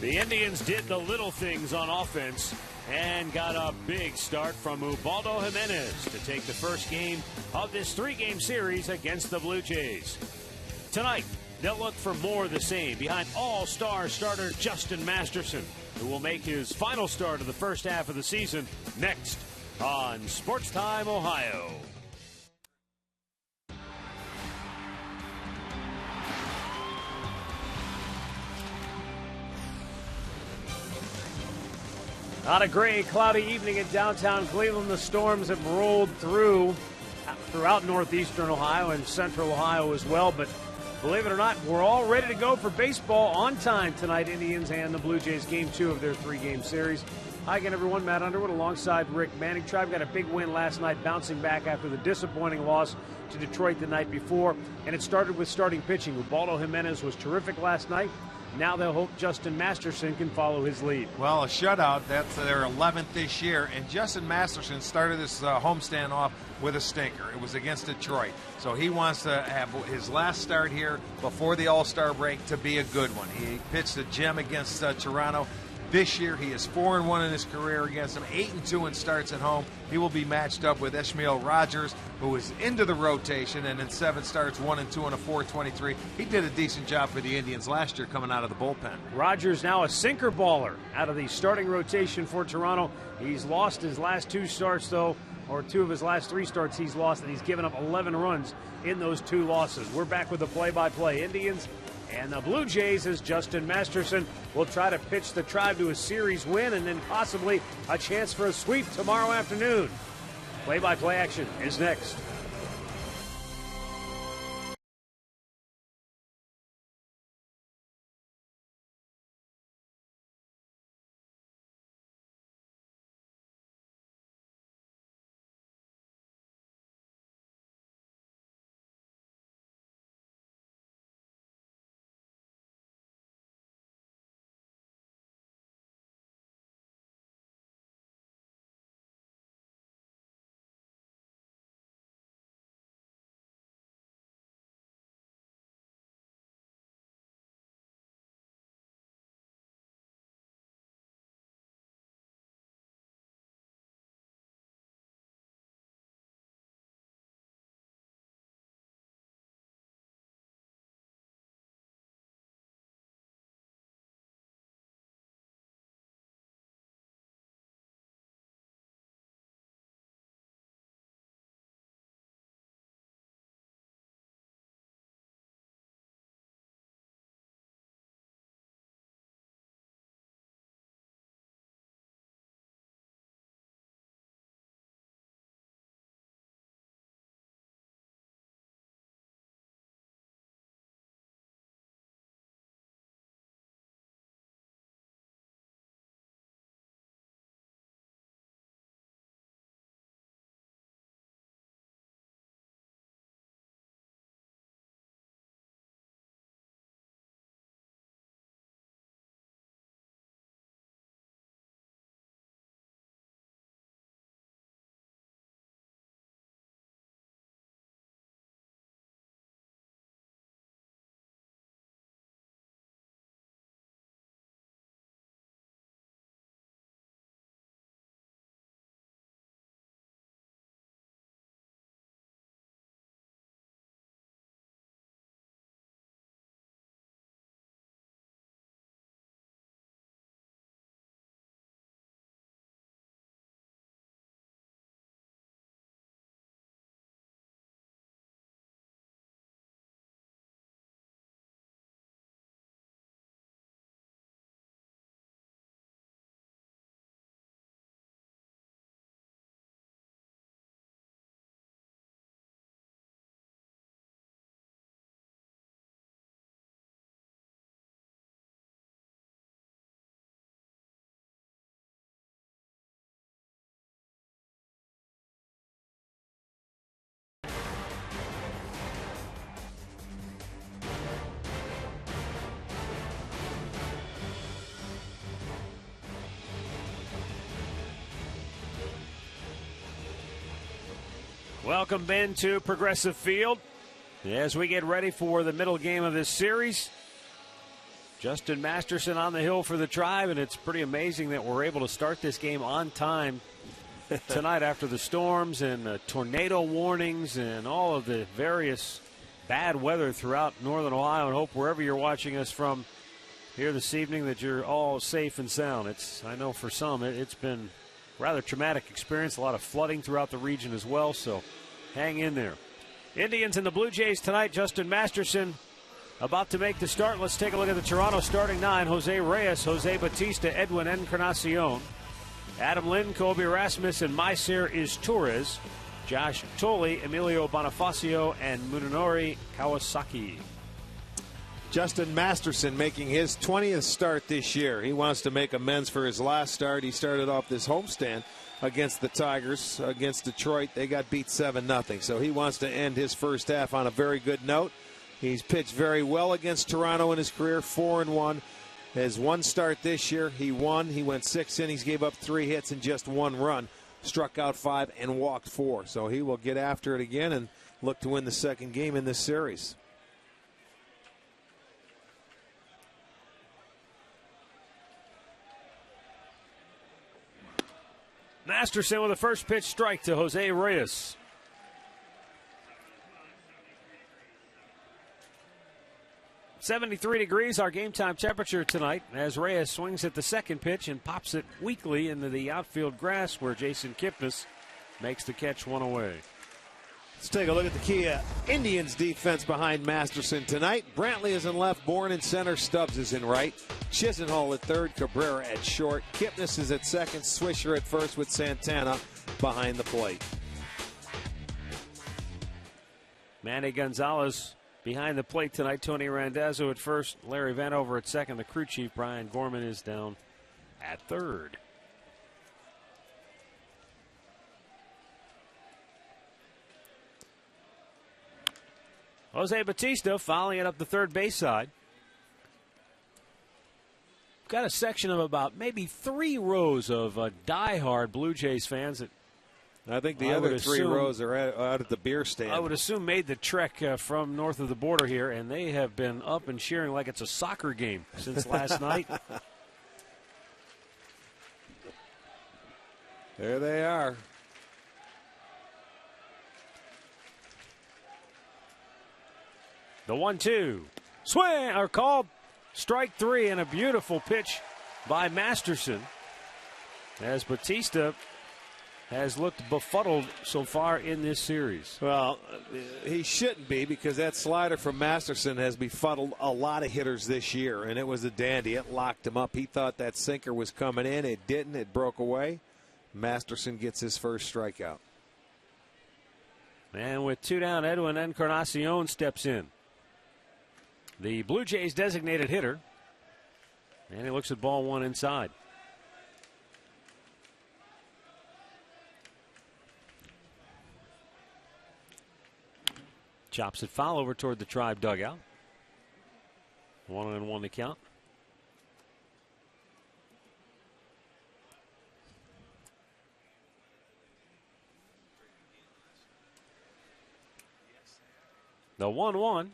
The Indians did the little things on offense and got a big start from Ubaldo Jimenez to take the first game of this three-game series against the Blue Jays. Tonight, they'll look for more of the same behind all-star starter Justin Masterson, who will make his final start of the first half of the season next on Sports Time Ohio. On a gray, cloudy evening in downtown Cleveland, the storms have rolled throughout northeastern Ohio and central Ohio as well. But believe it or not, we're all ready to go for baseball on time tonight. Indians and the Blue Jays, game 2 of their 3-game series. Hi again, everyone. Matt Underwood alongside Rick Manning. Tribe got a big win last night, bouncing back after the disappointing loss to Detroit the night before. And it started with starting pitching. Ubaldo Jimenez was terrific last night. Now they'll hope Justin Masterson can follow his lead. Well, a shutout, that's their 11th this year, and Justin Masterson started this homestand off with a stinker. It was against Detroit. So he wants to have his last start here before the All-Star break to be a good one. He pitched a gem against Toronto. This year, he is 4-1 in his career against them, 8-2 in starts at home. He will be matched up with Ishmael Rogers, who is into the rotation, and in 7 starts, 1-2 and a 4.23. He did a decent job for the Indians last year coming out of the bullpen. Rogers now a sinker baller out of the starting rotation for Toronto. He's lost his last 2 starts, though, or 2 of his last 3 starts he's lost, and he's given up 11 runs in those 2 losses. We're back with the play-by-play. Indians and the Blue Jays as Justin Masterson will try to pitch the Tribe to a series win and then possibly a chance for a sweep tomorrow afternoon. Play-by-play action is next. Welcome, Ben, to Progressive Field. As we get ready for the middle game of this series, Justin Masterson on the hill for the Tribe, and it's pretty amazing that we're able to start this game on time tonight after the storms and tornado warnings and all of the various bad weather throughout northern Ohio. And hope wherever you're watching us from here this evening that you're all safe and sound. I know for some it's been a rather traumatic experience, a lot of flooding throughout the region as well, so hang in there. Indians and the Blue Jays tonight. Justin Masterson about to make the start. Let's take a look at the Toronto starting nine. Jose Reyes, Jose Bautista, Edwin Encarnacion, Adam Lind, Kobe Rasmus, and Maicer Izturis, Josh Tolley, Emilio Bonifacio, and Munenori Kawasaki. Justin Masterson making his 20th start this year. He wants to make amends for his last start. He started off this homestand against the Tigers, against Detroit. They got beat 7-0. So he wants to end his first half on a very good note. He's pitched very well against Toronto in his career, 4-1. His one start this year, he won. He went 6 innings, gave up 3 hits and just 1 run, struck out 5 and walked 4. So he will get after it again and look to win the second game in this series. Masterson with a first pitch strike to Jose Reyes. .73 our game time temperature tonight as Reyes swings at the second pitch and pops it weakly into the outfield grass where Jason Kipnis makes the catch, 1 away. Let's take a look at the key Indians defense behind Masterson tonight. Brantley is in left, Bourne in center, Stubbs is in right, Chisenhall at third, Cabrera at short, Kipnis is at second, Swisher at first with Santana behind the plate. Manny Gonzalez behind the plate tonight. Tony Randazzo at first, Larry Vanover at second. The crew chief, Brian Gorman, is down at third. Jose Bautista fouling it up the third base side. Got a section of about maybe 3 rows of diehard Blue Jays fans that I think the other 3 rows are out at the beer stand. I would assume made the trek from north of the border here, and they have been up and cheering like it's a soccer game since last night. There they are. The 1-2 swing are called strike 3, and a beautiful pitch by Masterson as Bautista has looked befuddled so far in this series. Well, he shouldn't be, because that slider from Masterson has befuddled a lot of hitters this year, and it was a dandy. It locked him up. He thought that sinker was coming in. It didn't. It broke away. Masterson gets his first strikeout. And with 2 down, Edwin Encarnacion steps in, the Blue Jays designated hitter, and he looks at ball 1 inside. Chops it foul over toward the Tribe dugout. 1-1 to count. The 1-1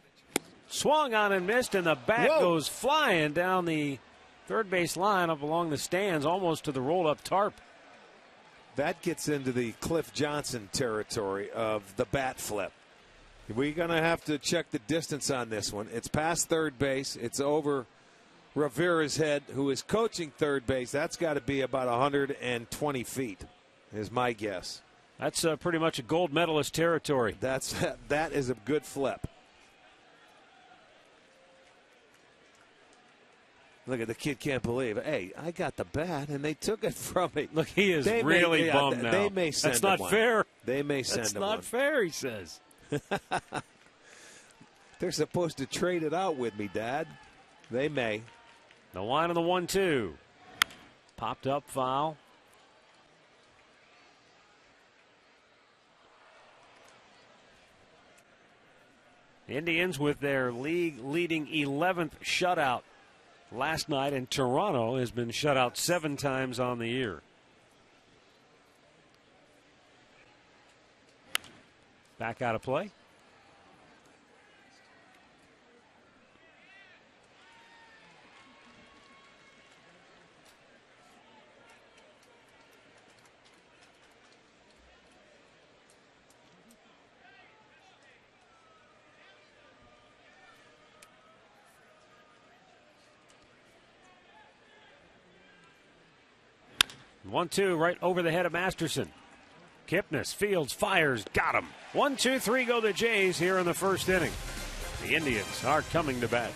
swung on and missed, and the bat goes flying down the third base line up along the stands, almost to the roll-up tarp. That gets into the Cliff Johnson territory of the bat flip. We're going to have to check the distance on this one. It's past third base. It's over Rivera's head, who is coaching third base. That's got to be about 120 feet, is my guess. That's pretty much a gold medalist territory. That is a good flip. Look at the kid, can't believe it. Hey, I got the bat, and they took it from me. Look, he is really bummed now. They may send That's not one. fair. They may send That's him not one. fair, he says. They're supposed to trade it out with me, Dad. They may. The line on the 1-2. Popped up, foul. Indians with their league-leading 11th shutout last night, and Toronto has been shut out 7 times on the year. Back out of play. One-two right over the head of Masterson. Kipnis, Fields, fires, got him. 1, 2, 3 go the Jays here in the first inning. The Indians are coming to bat.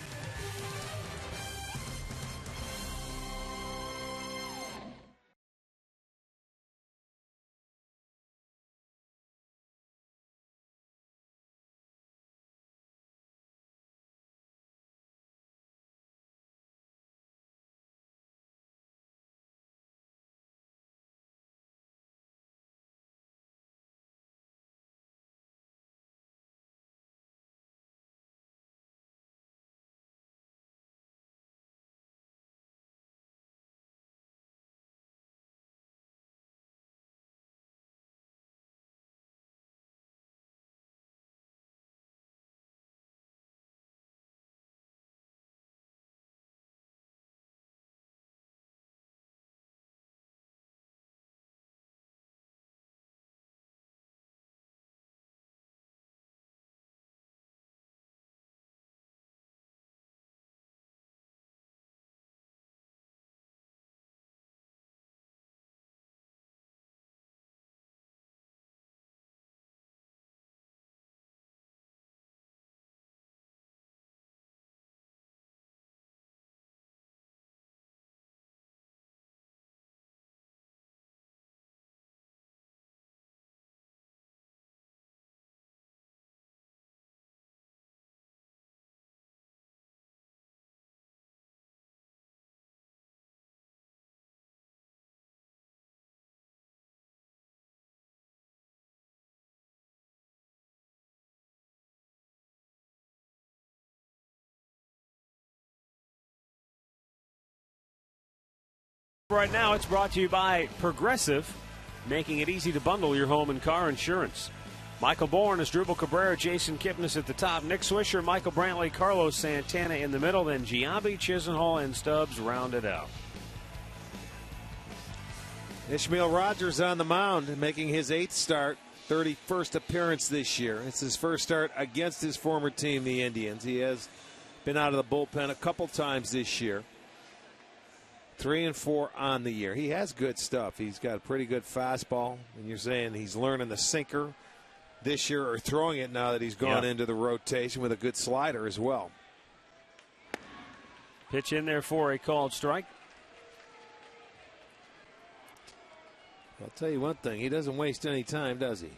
Right now, it's brought to you by Progressive, making it easy to bundle your home and car insurance. Michael Bourne is Drupal Cabrera, Jason Kipnis at the top, Nick Swisher, Michael Brantley, Carlos Santana in the middle, then Giambi, Chisenhall, and Stubbs rounded out. Ishmael Rogers on the mound, making his 8th start, 31st appearance this year. It's his first start against his former team, the Indians. He has been out of the bullpen a couple times this year. 3 and 4 on the year. He has good stuff. He's got a pretty good fastball, and you're saying he's learning the sinker this year, or throwing it now that he's gone into the rotation, with a good slider as well. Pitch in there for a called strike. I'll tell you one thing, he doesn't waste any time, does he?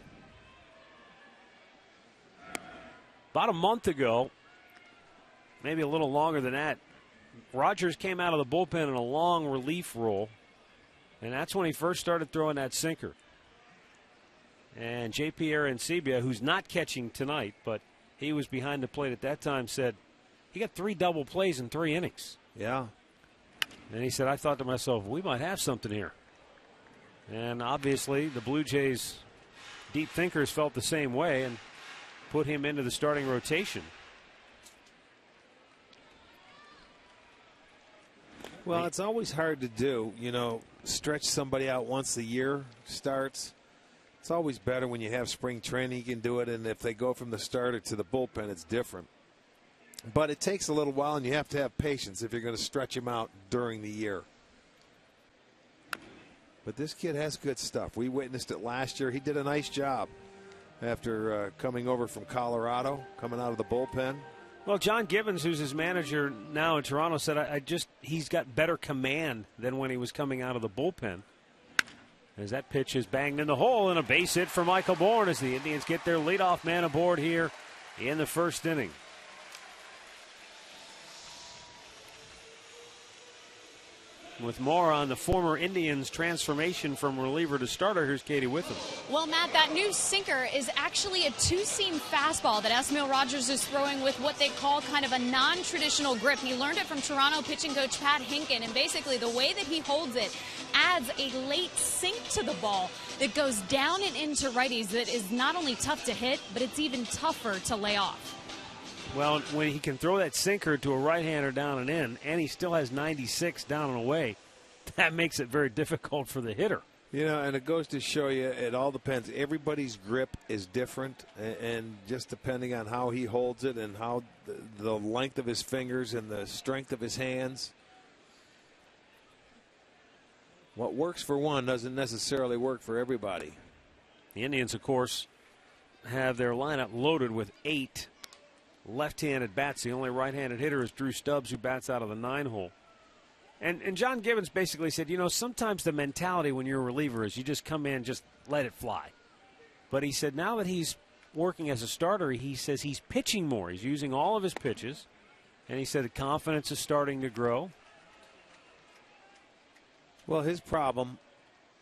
About a month ago, maybe a little longer than that, Rogers came out of the bullpen in a long relief role, and that's when he first started throwing that sinker. And J.P. Arancibia, who's not catching tonight, but he was behind the plate at that time, said he got 3 double plays in 3 innings. Yeah. And he said, I thought to myself, we might have something here. And obviously the Blue Jays deep thinkers felt the same way and put him into the starting rotation. Well, it's always hard to do, stretch somebody out once the year starts. It's always better when you have spring training, you can do it, and if they go from the starter to the bullpen, it's different. But it takes a little while, and you have to have patience if you're going to stretch him out during the year. But this kid has good stuff. We witnessed it last year. He did a nice job after coming over from Colorado, coming out of the bullpen. Well, John Gibbons, who's his manager now in Toronto, said he's got better command than when he was coming out of the bullpen. As that pitch is banged in the hole, and a base hit for Michael Bourne as the Indians get their leadoff man aboard here in the first inning. With more on the former Indians' transformation from reliever to starter, here's Katie Witham. Well, Matt, that new sinker is actually a two-seam fastball that Esmail Rogers is throwing with what they call kind of a non-traditional grip. He learned it from Toronto pitching coach Pat Hinken, and basically the way that he holds it adds a late sink to the ball that goes down and into righties that is not only tough to hit, but it's even tougher to lay off. Well, when he can throw that sinker to a right-hander down and in, and he still has 96 down and away, that makes it very difficult for the hitter. You know, and it goes to show you, it all depends. Everybody's grip is different, and just depending on how he holds it and how the length of his fingers and the strength of his hands. What works for one doesn't necessarily work for everybody. The Indians, of course, have their lineup loaded with 8 left-handed bats. The only right-handed hitter is Drew Stubbs, who bats out of the 9-hole. And John Gibbons basically said, you know, sometimes the mentality when you're a reliever is you just come in, just let it fly. But he said now that he's working as a starter, he says he's pitching more. He's using all of his pitches. And he said the confidence is starting to grow. Well, his problem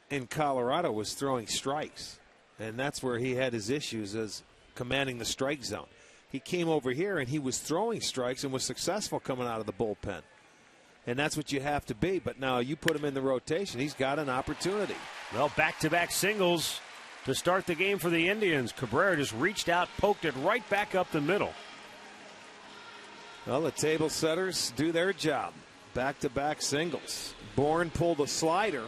in Colorado was throwing strikes. And that's where he had his issues, as commanding the strike zone. He came over here and he was throwing strikes and was successful coming out of the bullpen. And that's what you have to be. But now you put him in the rotation, he's got an opportunity. Well, back-to-back singles to start the game for the Indians. Cabrera just reached out, poked it right back up the middle. Well, the table setters do their job. Back-to-back singles. Bourne pulled a slider,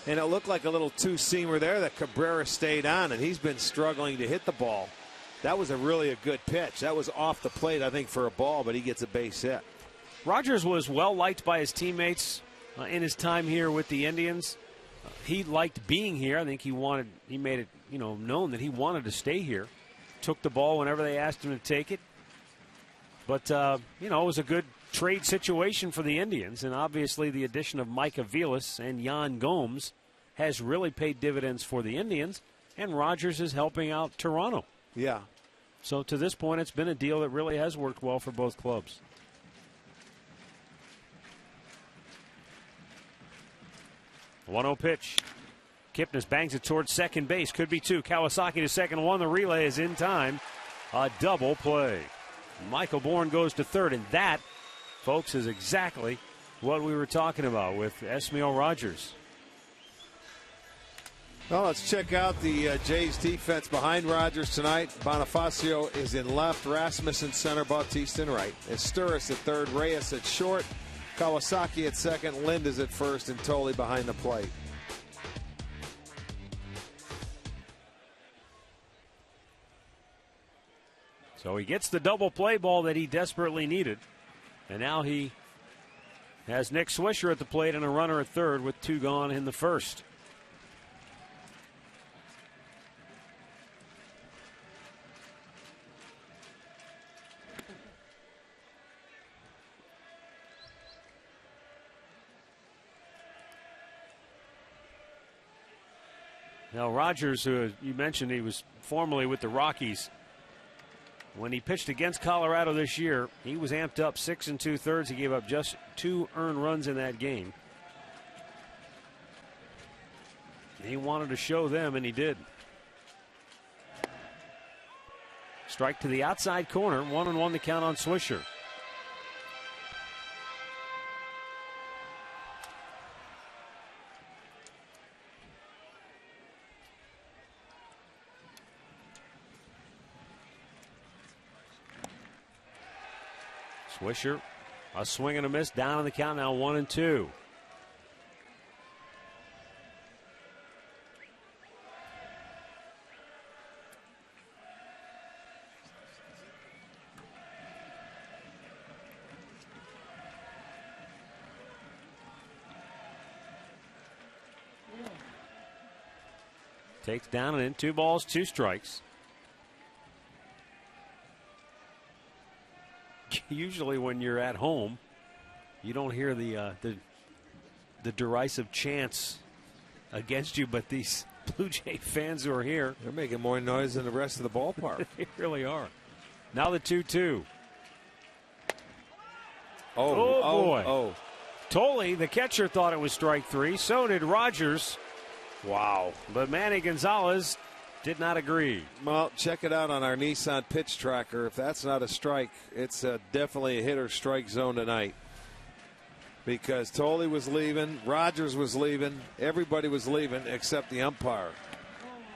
and it looked like a little two-seamer there that Cabrera stayed on, and he's been struggling to hit the ball. That was really a good pitch. That was off the plate, I think, for a ball, but he gets a base hit. Rogers was well liked by his teammates in his time here with the Indians. He liked being here. I think he made it, known that he wanted to stay here. Took the ball whenever they asked him to take it. But, it was a good trade situation for the Indians, and obviously the addition of Mike Aviles and Yan Gomes has really paid dividends for the Indians, and Rogers is helping out Toronto. Yeah. So to this point, it's been a deal that really has worked well for both clubs. The 1-0 pitch. Kipnis bangs it towards second base. Could be 2. Kawasaki to second 1. The relay is in time. A double play. Michael Bourne goes to third, and that, folks, is exactly what we were talking about with Esmail Rogers. Well, let's check out the Jays defense behind Rogers tonight. Bonifacio is in left, Rasmussen center, Bautista in right. Esteuris at third, Reyes at short, Kawasaki at second, Lind is at first, and Tolley behind the plate. So he gets the double play ball that he desperately needed. And now he has Nick Swisher at the plate and a runner at third with 2 gone in the first. Now Rogers, who you mentioned he was formerly with the Rockies, when he pitched against Colorado this year, he was amped up 6 2/3. He gave up just 2 earned runs in that game. He wanted to show them, and he did. Strike to the outside corner. 1-1 to count on Swisher. Swisher, a swing and a miss, down on the count now, 1-2. Takes down and in, 2 balls, 2 strikes. Usually when you're at home, you don't hear the derisive chants against you, but these Blue Jay fans who are here, they're making more noise than the rest of the ballpark. They really are. Now the 2-2. Oh boy. Tolley, the catcher, thought it was strike 3. So did Rogers. Wow. But Manny Gonzalez did not agree. Well, check it out on our Nissan pitch tracker. If that's not a strike, it's definitely a hitter strike zone tonight. Because Tolley was leaving, Rogers was leaving, everybody was leaving except the umpire.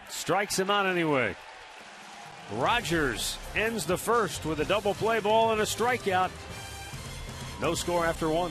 Strikes him out anyway. Rogers ends the first with a double play ball and a strikeout. No score after 1.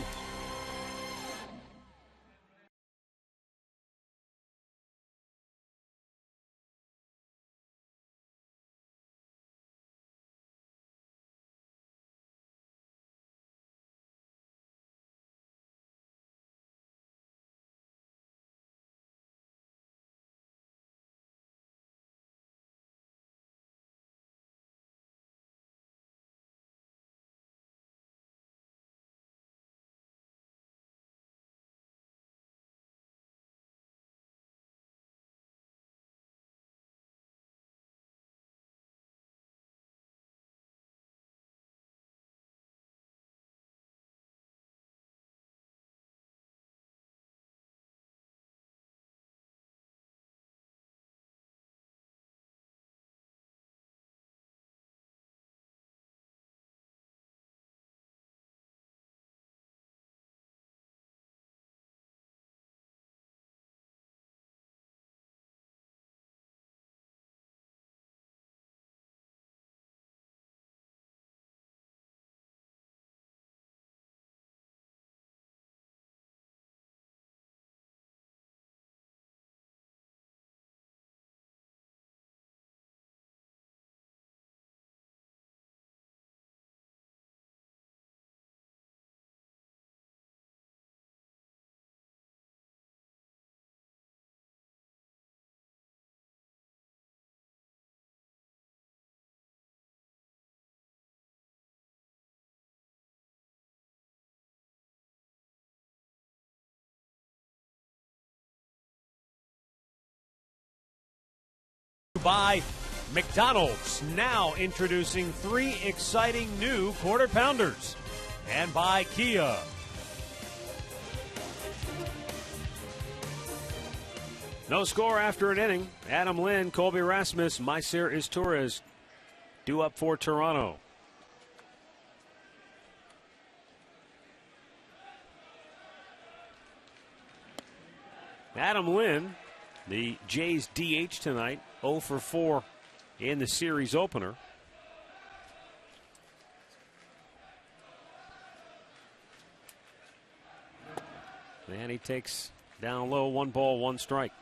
By McDonald's, now introducing 3 exciting new quarter pounders, and by Kia. No score after an inning. Adam Lynn, Colby Rasmus, Maicer Izturis due up for Toronto. Adam Lynn, the Jays DH tonight, 0 for 4 in the series opener. And he takes down low, 1 ball, 1 strike.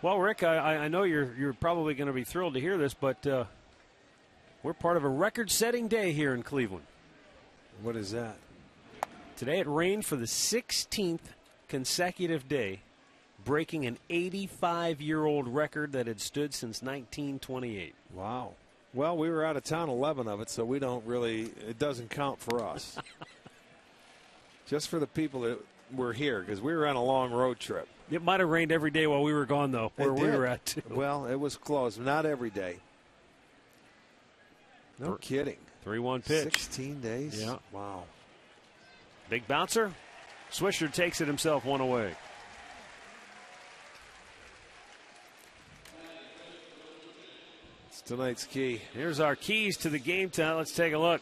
Well, Rick, I know you're probably going to be thrilled to hear this, but we're part of a record-setting day here in Cleveland. What is that? Today it rained for the 16th consecutive day, breaking an 85-year-old record that had stood since 1928. Wow. Well, we were out of town 11 of it, so we don't really, it doesn't count for us. Just for the people that were here, because we were on a long road trip. It might have rained every day while we were gone, though, where we were at, too. Well, it was close. Not every day. No kidding. 3-1 pitch. 16 days? Yeah. Wow. Big bouncer. Swisher takes it himself, 1 away. It's tonight's key. Here's our keys to the game tonight. Let's take a look.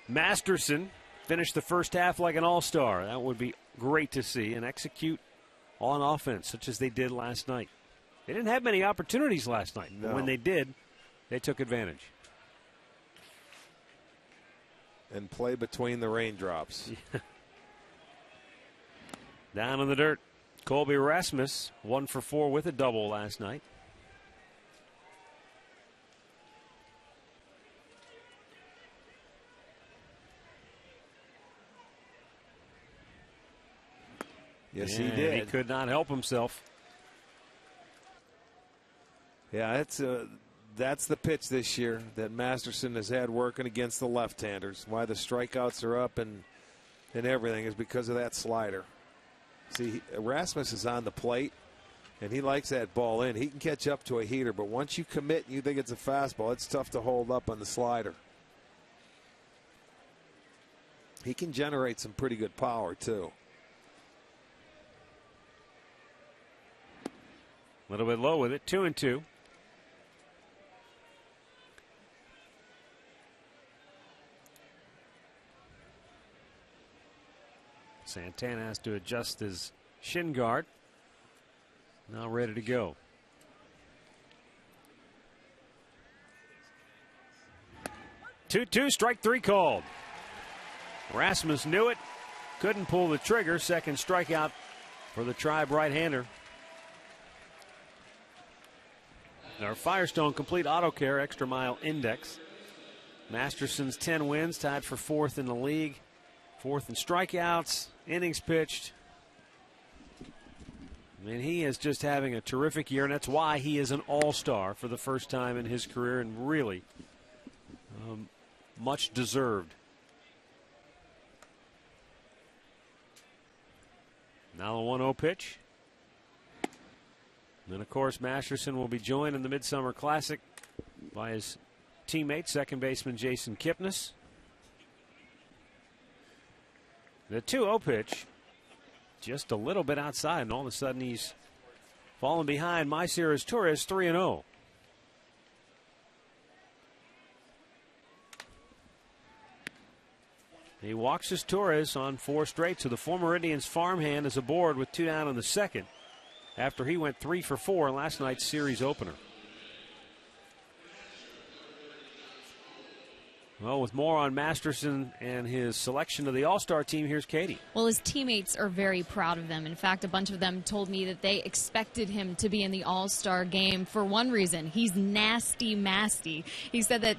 Masterson finished the first half like an all-star. That would be great to see, and execute on offense, such as they did last night. They didn't have many opportunities last night, but when they did, they took advantage. And play between the raindrops. Down in the dirt, Colby Rasmus, 1 for 4 with a double last night. Yes, he did. He could not help himself. Yeah, that's the pitch this year that Masterson has had working against the left-handers. Why the strikeouts are up and everything is because of that slider. See, Rasmus is on the plate, and he likes that ball in. He can catch up to a heater, but once you commit and you think it's a fastball, it's tough to hold up on the slider. He can generate some pretty good power, too. A little bit low with it, 2-2. Santana has to adjust his shin guard. Now ready to go. Two, strike three called. Rasmus knew it, couldn't pull the trigger. Second strikeout for the Tribe right-hander. Our Firestone Complete Auto Care Extra Mile Index. Masterson's 10 wins, tied for fourth in the league. Fourth in strikeouts, innings pitched. I mean, he is just having a terrific year, and that's why he is an all-star for the first time in his career, and really much deserved. Now a 1-0 pitch. And, of course, Masterson will be joined in the Midsummer Classic by his teammate, second baseman Jason Kipnis. The 2-0 pitch, just a little bit outside, and all of a sudden he's fallen behind Maiciras Torres 3-0. He walks his Torres on 4 straight, so the former Indians farmhand is aboard with 2 down in the second after he went 3 for 4 in last night's series opener. Well, with more on Masterson and his selection of the All-Star team, here's Katie. Well, his teammates are very proud of them. In fact, a bunch of them told me that they expected him to be in the All-Star game for one reason. He's nasty. He said that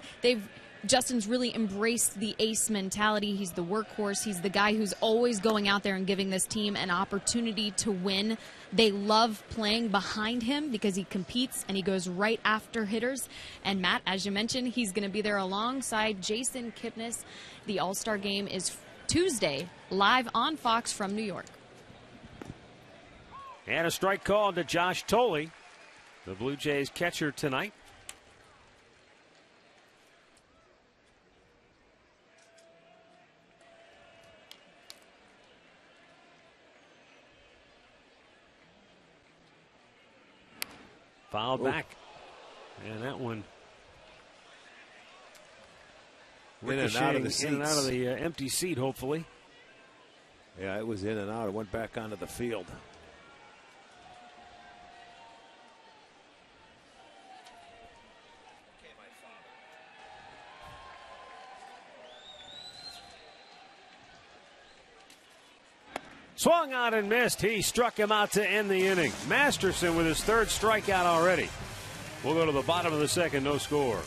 Justin's really embraced the ace mentality. He's the workhorse. He's the guy who's always going out there and giving this team an opportunity to win. They love playing behind him because he competes and he goes right after hitters. And Matt, as you mentioned, he's going to be there alongside Jason Kipnis. The All-Star game is Tuesday, live on Fox from New York. And a strike called to Josh Tolley, the Blue Jays catcher tonight. Fouled back. And that one in and out of the seats. In and out of the empty seat, hopefully. Yeah, it was in and out. It went back onto the field. Swung out and missed. He struck him out to end the inning. Masterson with his 3rd strikeout already. We'll go to the bottom of the second, no score.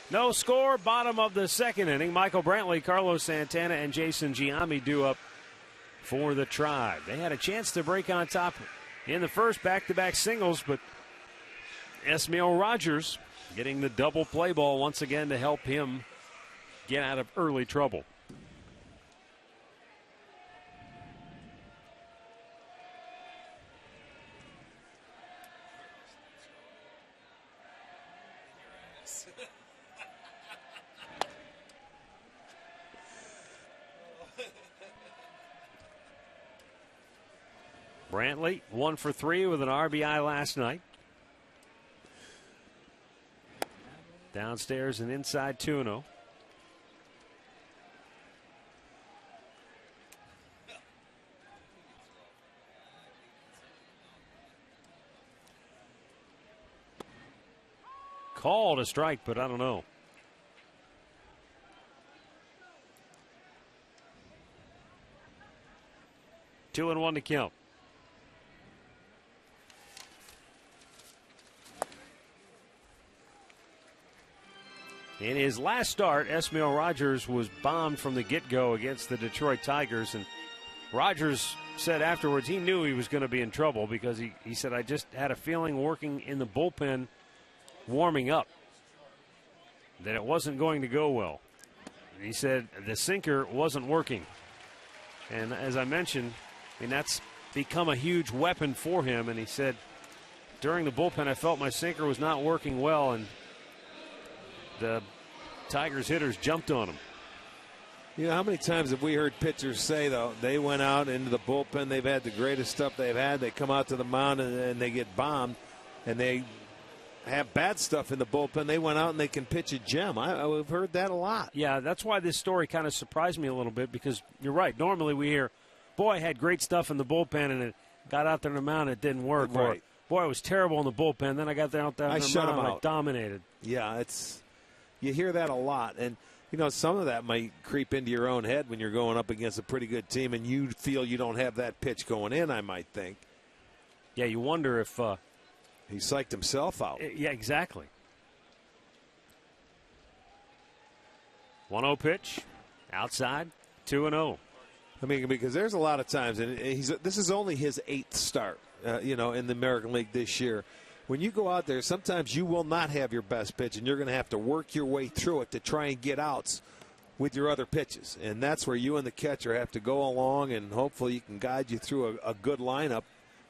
No score, bottom of the second inning. Michael Brantley, Carlos Santana, and Jason Giambi due up for the Tribe. They had a chance to break on top in the first, back-to-back singles, but Esmail Rogers getting the double play ball once again to help him get out of early trouble. Brantley, 1 for 3 with an RBI last night. Downstairs and inside 2-0. Called a strike, but I don't know. Two and one to count. In his last start, Esmail Rogers was bombed from the get-go against the Detroit Tigers, and Rogers said afterwards he knew he was going to be in trouble because he said, I just had a feeling working in the bullpen, warming up, that it wasn't going to go well. And he said the sinker wasn't working. And as I mentioned, I mean, that's become a huge weapon for him, and he said, during the bullpen I felt my sinker was not working well, and the Tigers hitters jumped on him. You know, how many times have we heard pitchers say, though, they went out into the bullpen, they've had the greatest stuff they've had, they come out to the mound and they get bombed, and they have bad stuff in the bullpen, they went out and they can pitch a gem. I've heard that a lot. Yeah, that's why this story kind of surprised me a little bit, because you're right. Normally we hear, boy, I had great stuff in the bullpen and it got out there on the mound, it didn't work. Right. Or, boy, it was terrible in the bullpen, then I got there out there on the mound, I dominated. Yeah, you hear that a lot. And, you know, some of that might creep into your own head when you're going up against a pretty good team and you feel you don't have that pitch going in, I might think. Yeah, you wonder if he psyched himself out. Yeah, exactly. 1-0 pitch, outside, 2-0. I mean, because there's a lot of times, and this is only his 8th start, in the American League this year. When you go out there, sometimes you will not have your best pitch, and you're going to have to work your way through it to try and get outs with your other pitches. And that's where you and the catcher have to go along, and hopefully you can guide you through a good lineup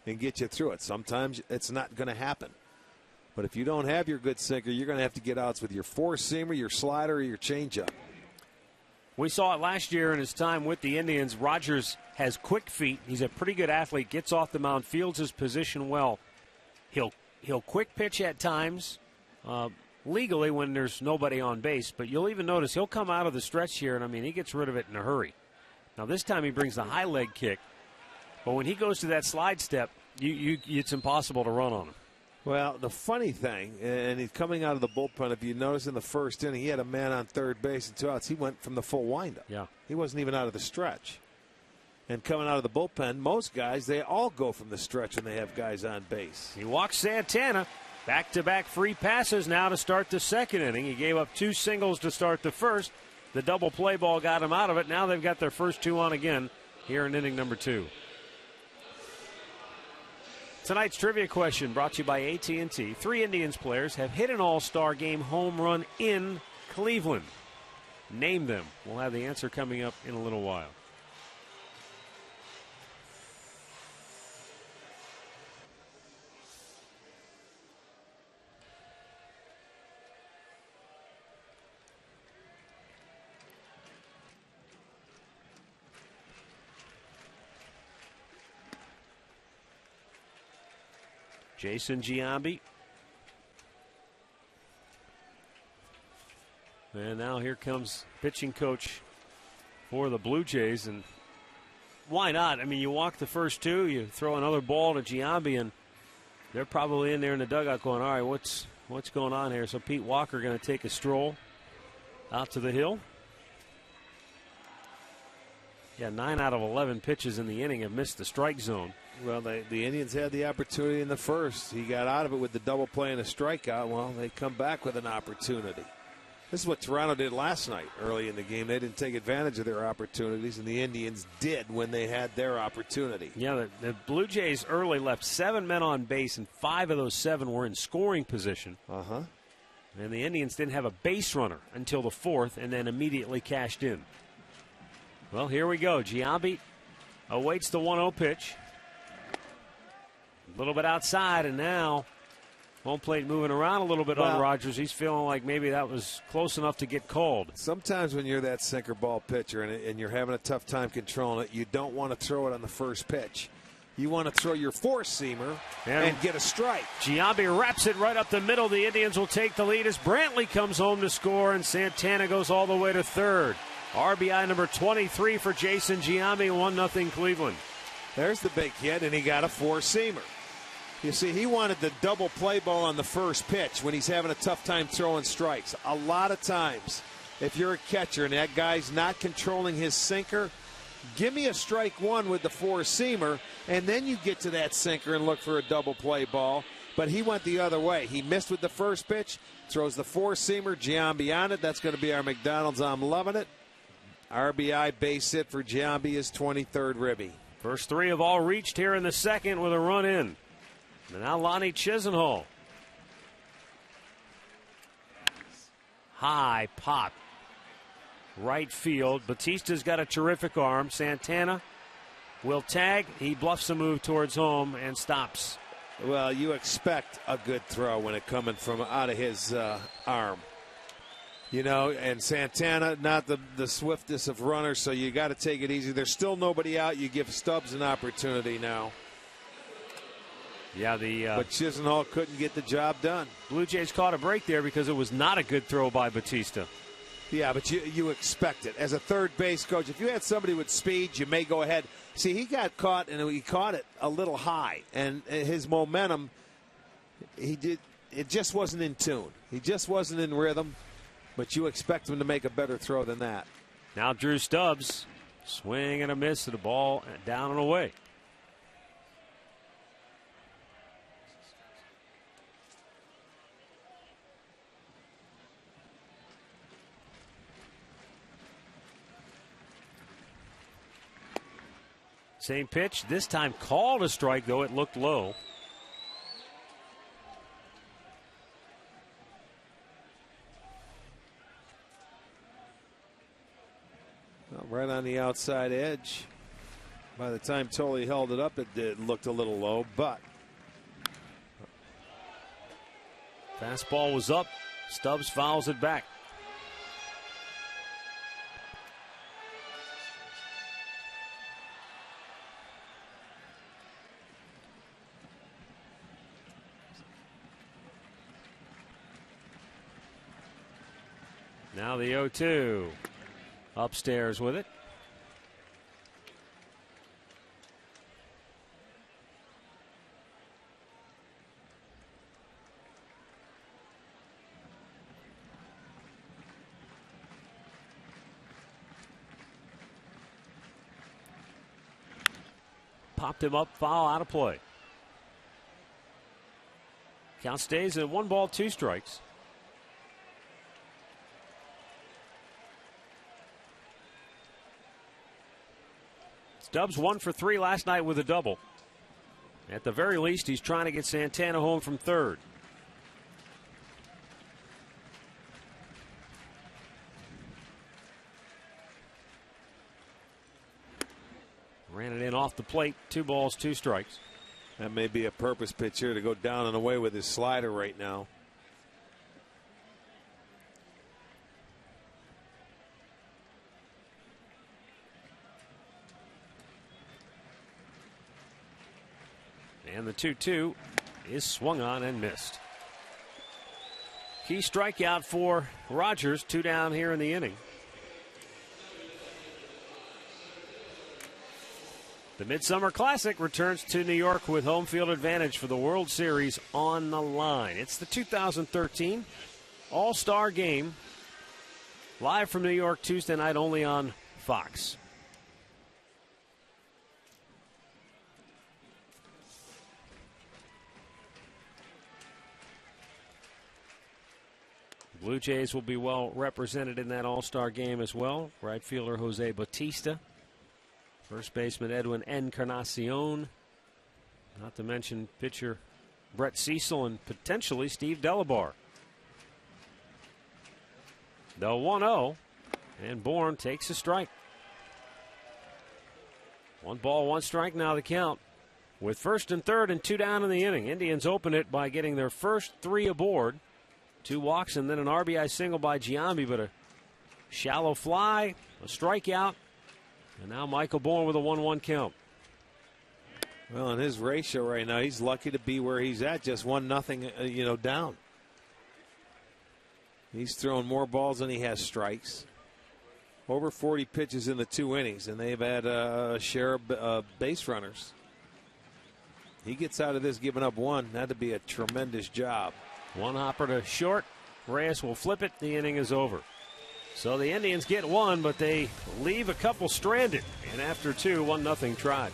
and get you through it. Sometimes it's not going to happen. But if you don't have your good sinker, you're going to have to get outs with your four-seamer, your slider, or your changeup. We saw it last year in his time with the Indians. Rogers has quick feet. He's a pretty good athlete, gets off the mound, fields his position well. He'll quick pitch at times, legally when there's nobody on base. But you'll even notice he'll come out of the stretch here, and, I mean, he gets rid of it in a hurry. Now, this time he brings the high leg kick. But when he goes to that slide step, it's impossible to run on him. Well, the funny thing, and he's coming out of the bullpen, if you notice in the first inning, he had a man on third base and 2 outs. He went from the full windup. Yeah. He wasn't even out of the stretch. And coming out of the bullpen, most guys, they all go from the stretch when they have guys on base. He walks Santana. Back-to-back free passes now to start the second inning. He gave up 2 singles to start the first. The double play ball got him out of it. Now they've got their first 2 on again here in inning number 2. Tonight's trivia question brought to you by AT&T. 3 Indians players have hit an All-Star Game home run in Cleveland. Name them. We'll have the answer coming up in a little while. Jason Giambi. And now here comes pitching coach for the Blue Jays. And why not? I mean, you walk the first 2, you throw another ball to Giambi, and they're probably in there in the dugout going, all right, what's going on here? So Pete Walker going to take a stroll out to the hill. Yeah, 9 out of 11 pitches in the inning have missed the strike zone. Well, the Indians had the opportunity in the first. He got out of it with the double play and a strikeout. Well, they come back with an opportunity. This is what Toronto did last night early in the game. They didn't take advantage of their opportunities, and the Indians did when they had their opportunity. Yeah, the Blue Jays early left 7 men on base, and 5 of those 7 were in scoring position. And the Indians didn't have a base runner until the 4th, and then immediately cashed in. Well, here we go. Giambi awaits the 1-0 pitch. A little bit outside, and now home plate moving around a little bit on Rogers. He's feeling like maybe that was close enough to get called. Sometimes when you're that sinker ball pitcher and you're having a tough time controlling it, you don't want to throw it on the first pitch. You want to throw your four-seamer and get a strike. Giambi wraps it right up the middle. The Indians will take the lead as Brantley comes home to score, and Santana goes all the way to third. RBI number 23 for Jason Giambi, 1-0 Cleveland. There's the big hit, and he got a four-seamer. You see, he wanted the double play ball on the first pitch when he's having a tough time throwing strikes. A lot of times, if you're a catcher and that guy's not controlling his sinker, give me a strike one with the four-seamer, and then you get to that sinker and look for a double play ball. But he went the other way. He missed with the first pitch, throws the four-seamer, Giambi on it. That's going to be our McDonald's. I'm loving it. RBI base hit for Giambi, his 23rd ribby. First 3 have all reached here in the second with a run in. And now Lonnie Chisenhall. High pop. Right field. Batista's got a terrific arm. Santana will tag. He bluffs a move towards home and stops. Well, you expect a good throw when it coming from out of his arm. You know, and Santana, not the swiftest of runners, so you got to take it easy. There's still nobody out. You give Stubbs an opportunity now. Yeah, but Chisenhall couldn't get the job done. Blue Jays caught a break there because it was not a good throw by Batista. Yeah, but you expect it. As a third base coach, if you had somebody with speed, you may go ahead. See, he got caught, and he caught it a little high. And his momentum, it just wasn't in tune. He just wasn't in rhythm. But you expect him to make a better throw than that. Now Drew Stubbs, swing and a miss to the ball, down and away. Same pitch, this time called a strike, though it looked low. Well, right on the outside edge. By the time Tolley held it up, it looked a little low, but. Fastball was up. Stubbs fouls it back. Now the 0-2. Upstairs with it. Popped him up, foul, out of play. Count stays at 1 ball, 2 strikes. Stubbs 1 for 3 last night with a double. At the very least, he's trying to get Santana home from third. Ran it in off the plate. 2 balls, 2 strikes. That may be a purpose pitch here to go down and away with his slider right now. And the 2-2 is swung on and missed. Key strikeout for Rogers. 2 down here in the inning. The Midsummer Classic returns to New York with home field advantage for the World Series on the line. It's the 2013 All-Star Game. Live from New York Tuesday night only on Fox. Blue Jays will be well represented in that All-Star game as well. Right fielder Jose Bautista. First baseman Edwin Encarnacion. Not to mention pitcher Brett Cecil and potentially Steve Delabar. The 1-0, and Bourne takes a strike. 1 ball, 1 strike now the count. With first and third and 2 down in the inning, Indians open it by getting their first 3 aboard. 2 walks and then an RBI single by Giambi, but a shallow fly, a strikeout, and now Michael Bourne with a 1-1 count. Well, in his ratio right now, he's lucky to be where he's at, just 1-0, down. He's thrown more balls than he has strikes. Over 40 pitches in the 2 innings, and they've had a share of base runners. He gets out of this giving up 1. That'd be a tremendous job. 1 hopper to short. Reyes will flip it. The inning is over. So the Indians get 1, but they leave a couple stranded. And after 2, 1-0 tried.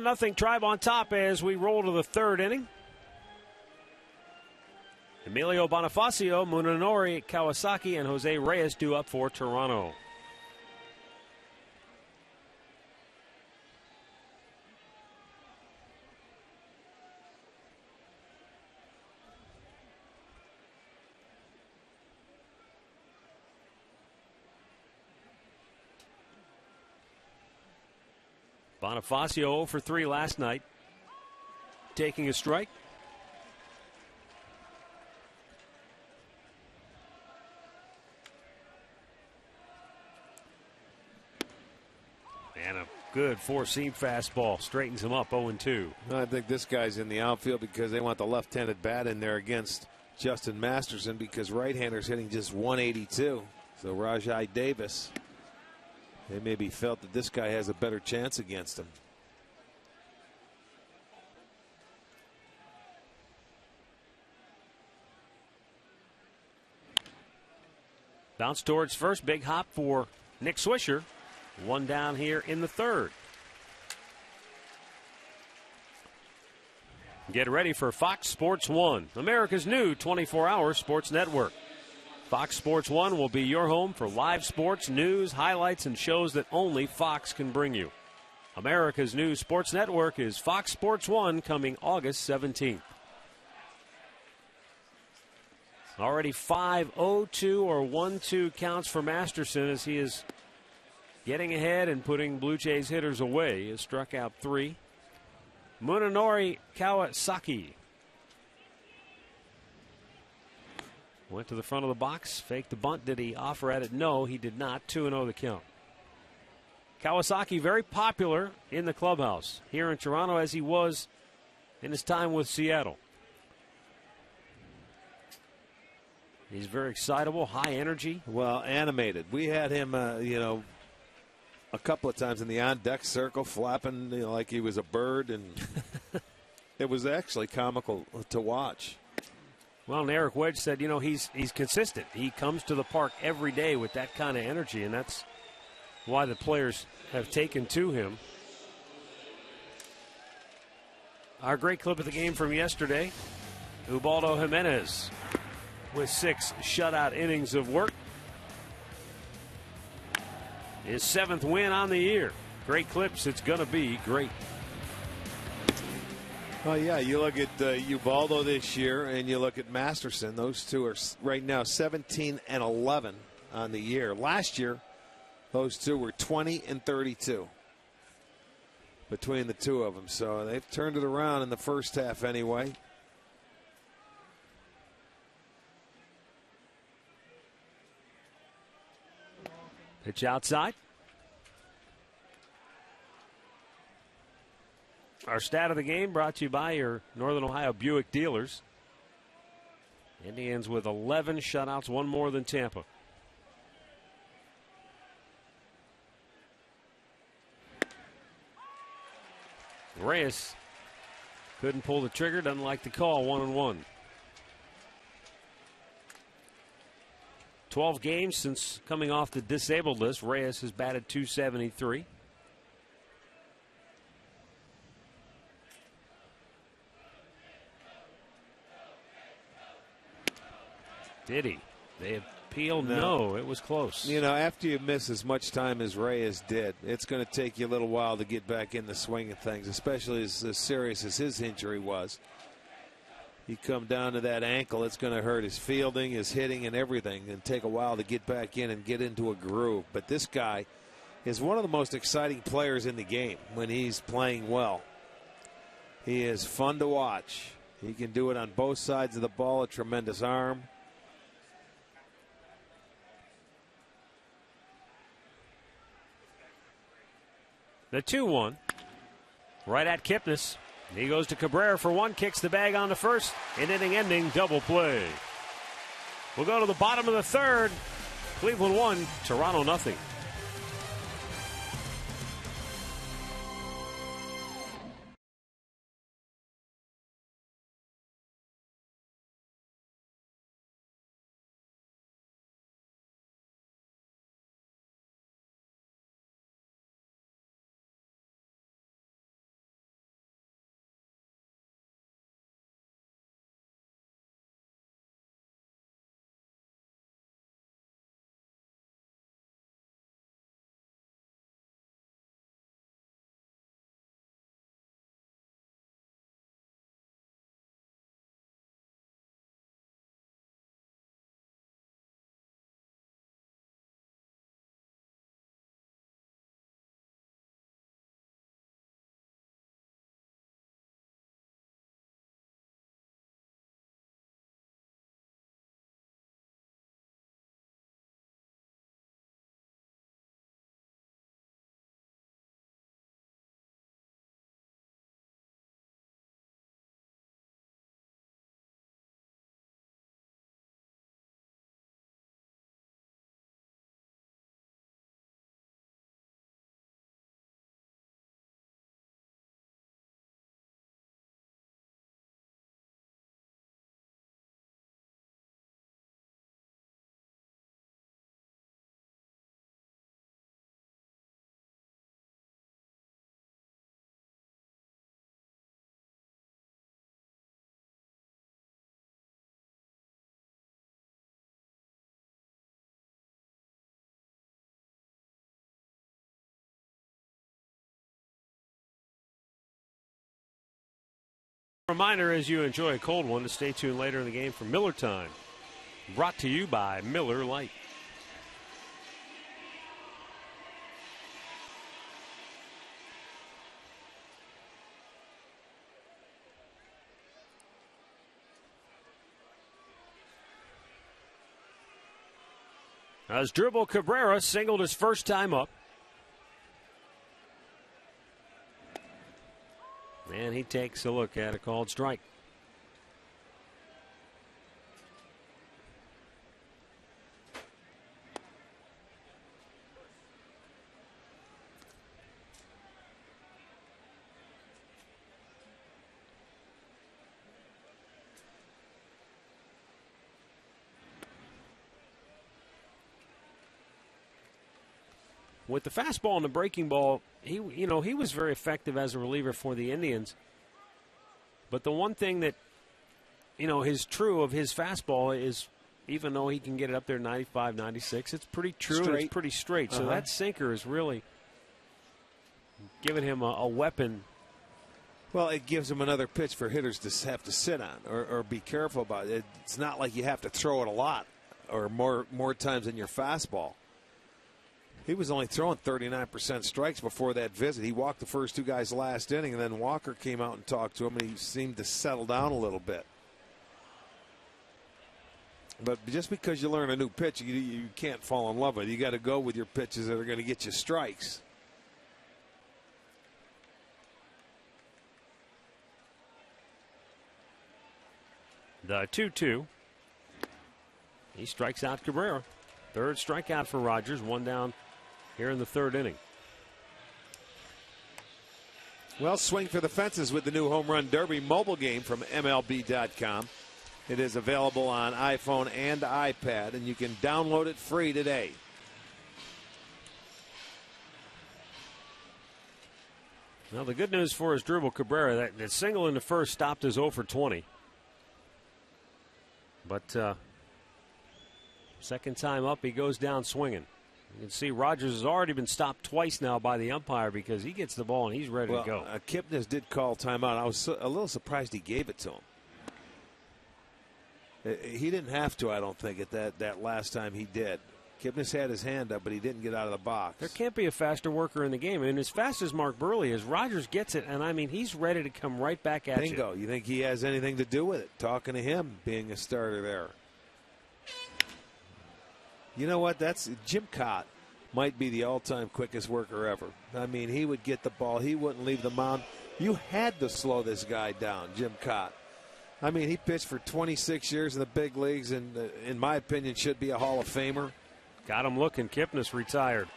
Nothing Tribe on top as we roll to the 3rd inning. Emilio Bonifacio, Munenori Kawasaki, and Jose Reyes due up for Toronto. Bonifacio 0 for 3 last night. Taking a strike. And a good 4-seam fastball. Straightens him up 0-2. I think this guy's in the outfield because they want the left-handed bat in there against Justin Masterson because right-handers hitting just 182. So Rajai Davis, they maybe felt that this guy has a better chance against him. Bounce towards first. Big hop for Nick Swisher. 1 down here in the 3rd. Get ready for Fox Sports 1, America's new 24-hour sports network. Fox Sports 1 will be your home for live sports, news, highlights, and shows that only Fox can bring you. America's new sports network is Fox Sports 1, coming August 17th. Already 5-0-2 or 1-2 counts for Masterson as he is getting ahead and putting Blue Jays hitters away. He has struck out 3. Munenori Kawasaki went to the front of the box, faked the bunt. Did he offer at it? No, he did not. 2-0 the count. Kawasaki very popular in the clubhouse here in Toronto, as he was in his time with Seattle. He's very excitable, high energy. Well, animated. We had him, a couple of times in the on-deck circle, flapping like he was a bird, and it was actually comical to watch. Well, and Eric Wedge said, he's consistent. He comes to the park every day with that kind of energy, and that's why the players have taken to him. Our great clip of the game from yesterday, Ubaldo Jimenez with 6 shutout innings of work. His 7th win on the year. Great clips. It's going to be great. Oh, yeah, you look at Ubaldo this year and you look at Masterson. Those two are right now 17 and 11 on the year. Last year, those two were 20 and 32 between the two of them. So they've turned it around in the first half anyway. Pitch outside. Our stat of the game brought to you by your Northern Ohio Buick dealers. Indians with 11 shutouts, one more than Tampa. Reyes couldn't pull the trigger, doesn't like the call, 1-1. 12 games since coming off the disabled list. Reyes has batted .273. Did he? They appealed? No, it was close. After you miss as much time as Reyes did, it's going to take you a little while to get back in the swing of things, especially as serious as his injury was. You come down to that ankle, it's going to hurt his fielding, his hitting, and everything, and take a while to get back in and get into a groove. But this guy is one of the most exciting players in the game when he's playing well. He is fun to watch. He can do it on both sides of the ball, a tremendous arm. The 2-1 right at Kipnis. He goes to Cabrera for one, kicks the bag on the first. An inning-ending double play. We'll go to the bottom of the third. Cleveland 1, Toronto nothing. Reminder as you enjoy a cold one to stay tuned later in the game for Miller Time. Brought to you by Miller Lite. As Dribble Cabrera singled his first time up. And he takes a look at a called strike. With the fastball and the breaking ball, he was very effective as a reliever for the Indians. But the one thing that, is true of his fastball is, even though he can get it up there 95, 96, it's pretty true. And it's pretty straight. So that sinker is really giving him a weapon. Well, it gives him another pitch for hitters to have to sit on or be careful about. It's not like you have to throw it a lot or more times than your fastball. He was only throwing 39% strikes before that visit. He walked the first two guys last inning, and then Walker came out and talked to him, and he seemed to settle down a little bit. But just because you learn a new pitch, you can't fall in love with it. You got to go with your pitches that are going to get you strikes. The 2-2. He strikes out Cabrera. Third strikeout for Rogers. One down here in the third inning. Well, swing for the fences with the new Home Run Derby mobile game from MLB.com. It is available on iPhone and iPad, and you can download it free today. Well, the good news for Asdrubal Cabrera, that single in the first stopped his 0 for 20. But second time up, he goes down swinging. You can see Rogers has already been stopped twice now by the umpire because he gets the ball and he's ready to go. Kipnis did call timeout. I was a little surprised he gave it to him. He didn't have to, I don't think, at that last time he did. Kipnis had his hand up, but he didn't get out of the box. There can't be a faster worker in the game. And as fast as Mark Burley is, Rogers gets it, and I mean, he's ready to come right back at you. Bingo. You think he has anything to do with it? Talking to him, being a starter there. You know what? That's Jim Cott might be the all-time quickest worker ever. I mean, he would get the ball. He wouldn't leave the mound. You had to slow this guy down, Jim Cott. I mean, he pitched for 26 years in the big leagues and, in my opinion, should be a Hall of Famer. Got him looking. Kipnis retired.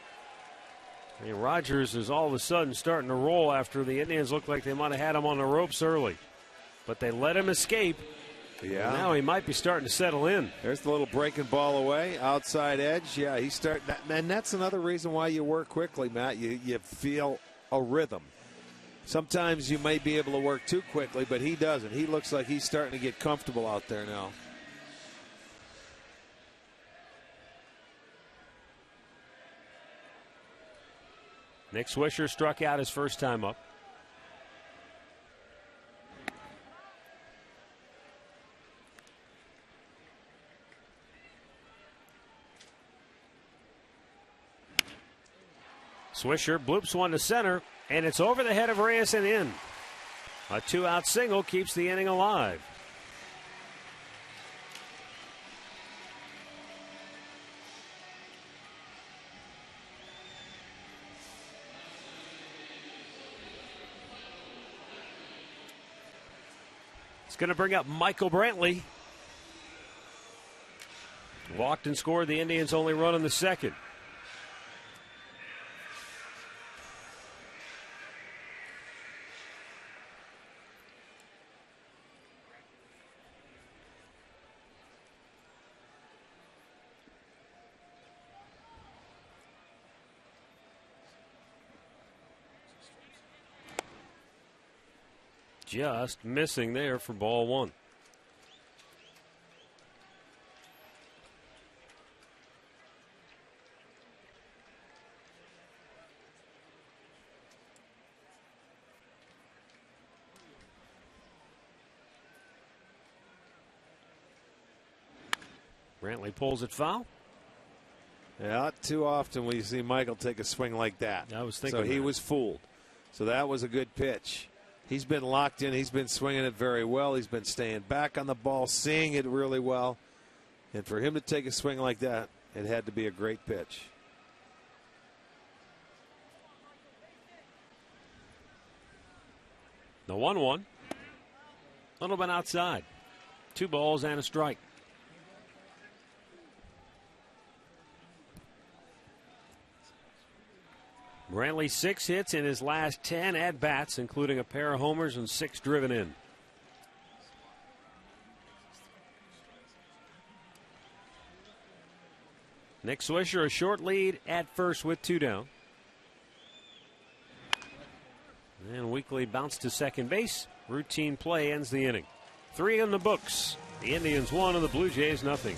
I mean, Rogers is all of a sudden starting to roll after the Indians looked like they might have had him on the ropes early. But they let him escape. Yeah. And now he might be starting to settle in. There's the little breaking ball away, outside edge. Yeah, he's starting. And that's another reason why you work quickly, Matt. You feel a rhythm. Sometimes you may be able to work too quickly, but he doesn't. He looks like he's starting to get comfortable out there now. Nick Swisher struck out his first time up. Swisher bloops one to center, and it's over the head of Reyes and in. A two-out single keeps the inning alive. It's going to bring up Michael Brantley. Walked and scored the Indians' only run in the second. Just missing there for ball one. Brantley pulls it foul. Yeah, not too often will you see Michael take a swing like that. I was thinking so he was fooled. So that was a good pitch. He's been locked in. He's been swinging it very well. He's been staying back on the ball, seeing it really well. And for him to take a swing like that, it had to be a great pitch. The 1-1. A little bit outside. 2 balls and a strike. Brantley 6 hits in his last 10 at-bats, including a pair of homers and 6 driven in. Nick Swisher a short lead at first with 2 down. And Weekly bounced to second base. Routine play ends the inning. 3 in the books. The Indians 1 and the Blue Jays nothing.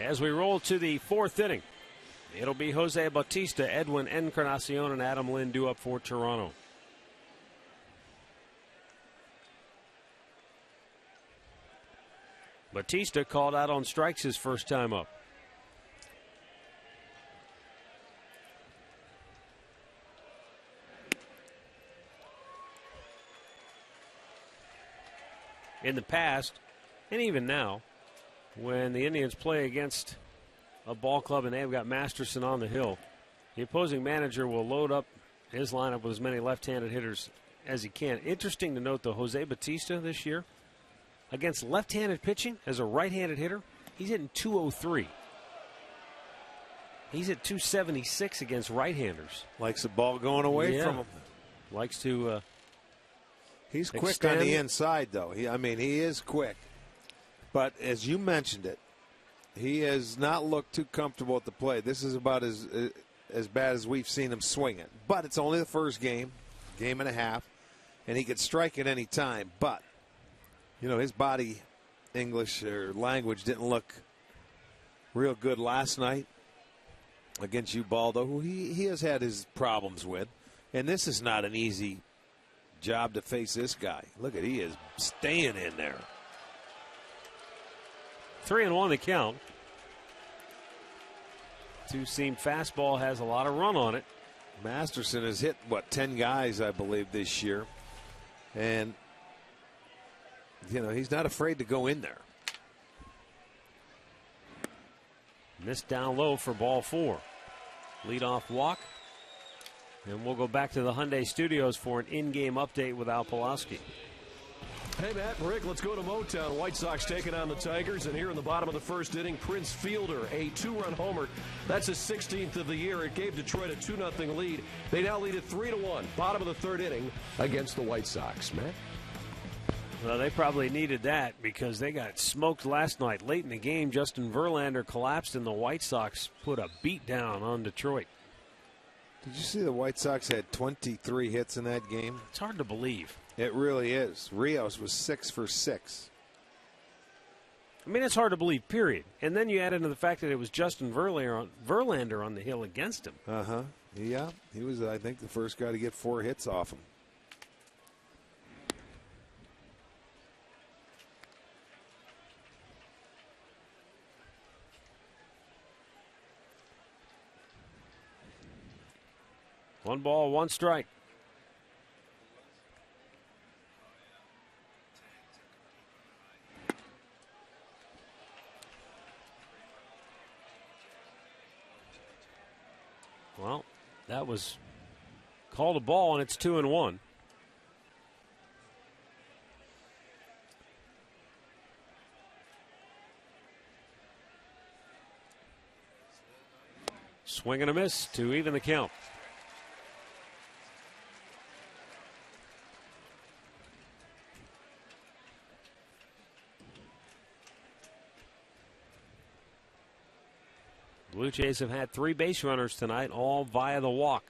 As we roll to the 4th inning, it'll be Jose Bautista, Edwin Encarnacion, and Adam Lind due up for Toronto. Bautista called out on strikes his first time up. In the past, and even now, when the Indians play against a ball club and they've got Masterson on the hill, the opposing manager will load up his lineup with as many left-handed hitters as he can. Interesting to note, though, Jose Bautista this year, against left-handed pitching as a right-handed hitter, he's hitting .203. He's at .276 against right-handers. Likes the ball going away from him. Likes to He's quick on the inside, though. He is quick. But as you mentioned it, he has not looked too comfortable at the plate. This is about as bad as we've seen him swing it. But it's only the first game and a half, and he could strike at any time. But, his body English or language didn't look real good last night against Ubaldo, who he has had his problems with. And this is not an easy job to face this guy. Look at, he is staying in there. 3-1 the count. Two-seam fastball has a lot of run on it. Masterson has hit, 10 guys, I believe, this year. And, he's not afraid to go in there. Missed down low for ball 4. Leadoff walk. And we'll go back to the Hyundai Studios for an in-game update with Al Pulaski. Hey, Matt and Rick, let's go to Motown. White Sox taking on the Tigers, and here in the bottom of the first inning, Prince Fielder, a 2-run homer. That's his 16th of the year. It gave Detroit a 2-0 lead. They now lead it 3-1, bottom of the third inning against the White Sox. Matt? Well, they probably needed that because they got smoked last night. Late in the game, Justin Verlander collapsed, and the White Sox put a beat down on Detroit. Did you see the White Sox had 23 hits in that game? It's hard to believe. It really is. Rios was 6 for 6. I mean, it's hard to believe, period. And then you add into the fact that it was Justin Verlander on the hill against him. Yeah, he was, I think, the first guy to get 4 hits off him. One ball, one strike. Well, that was called a ball, and it's 2-1. Swing and a miss to even the count. Blue Jays have had 3 base runners tonight, all via the walk.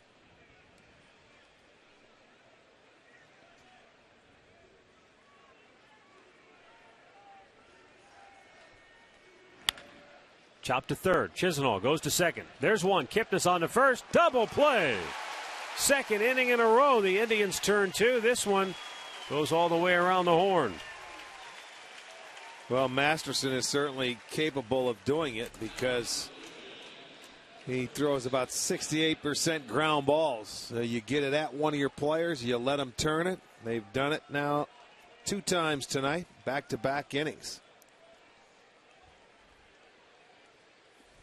Chop to third. Chisenhall goes to second. There's one. Kipnis on to first. Double play. Second inning in a row. The Indians turn 2. This one goes all the way around the horn. Well, Masterson is certainly capable of doing it because he throws about 68% ground balls. You get it at one of your players, you let them turn it. They've done it now 2 times tonight, back-to-back innings.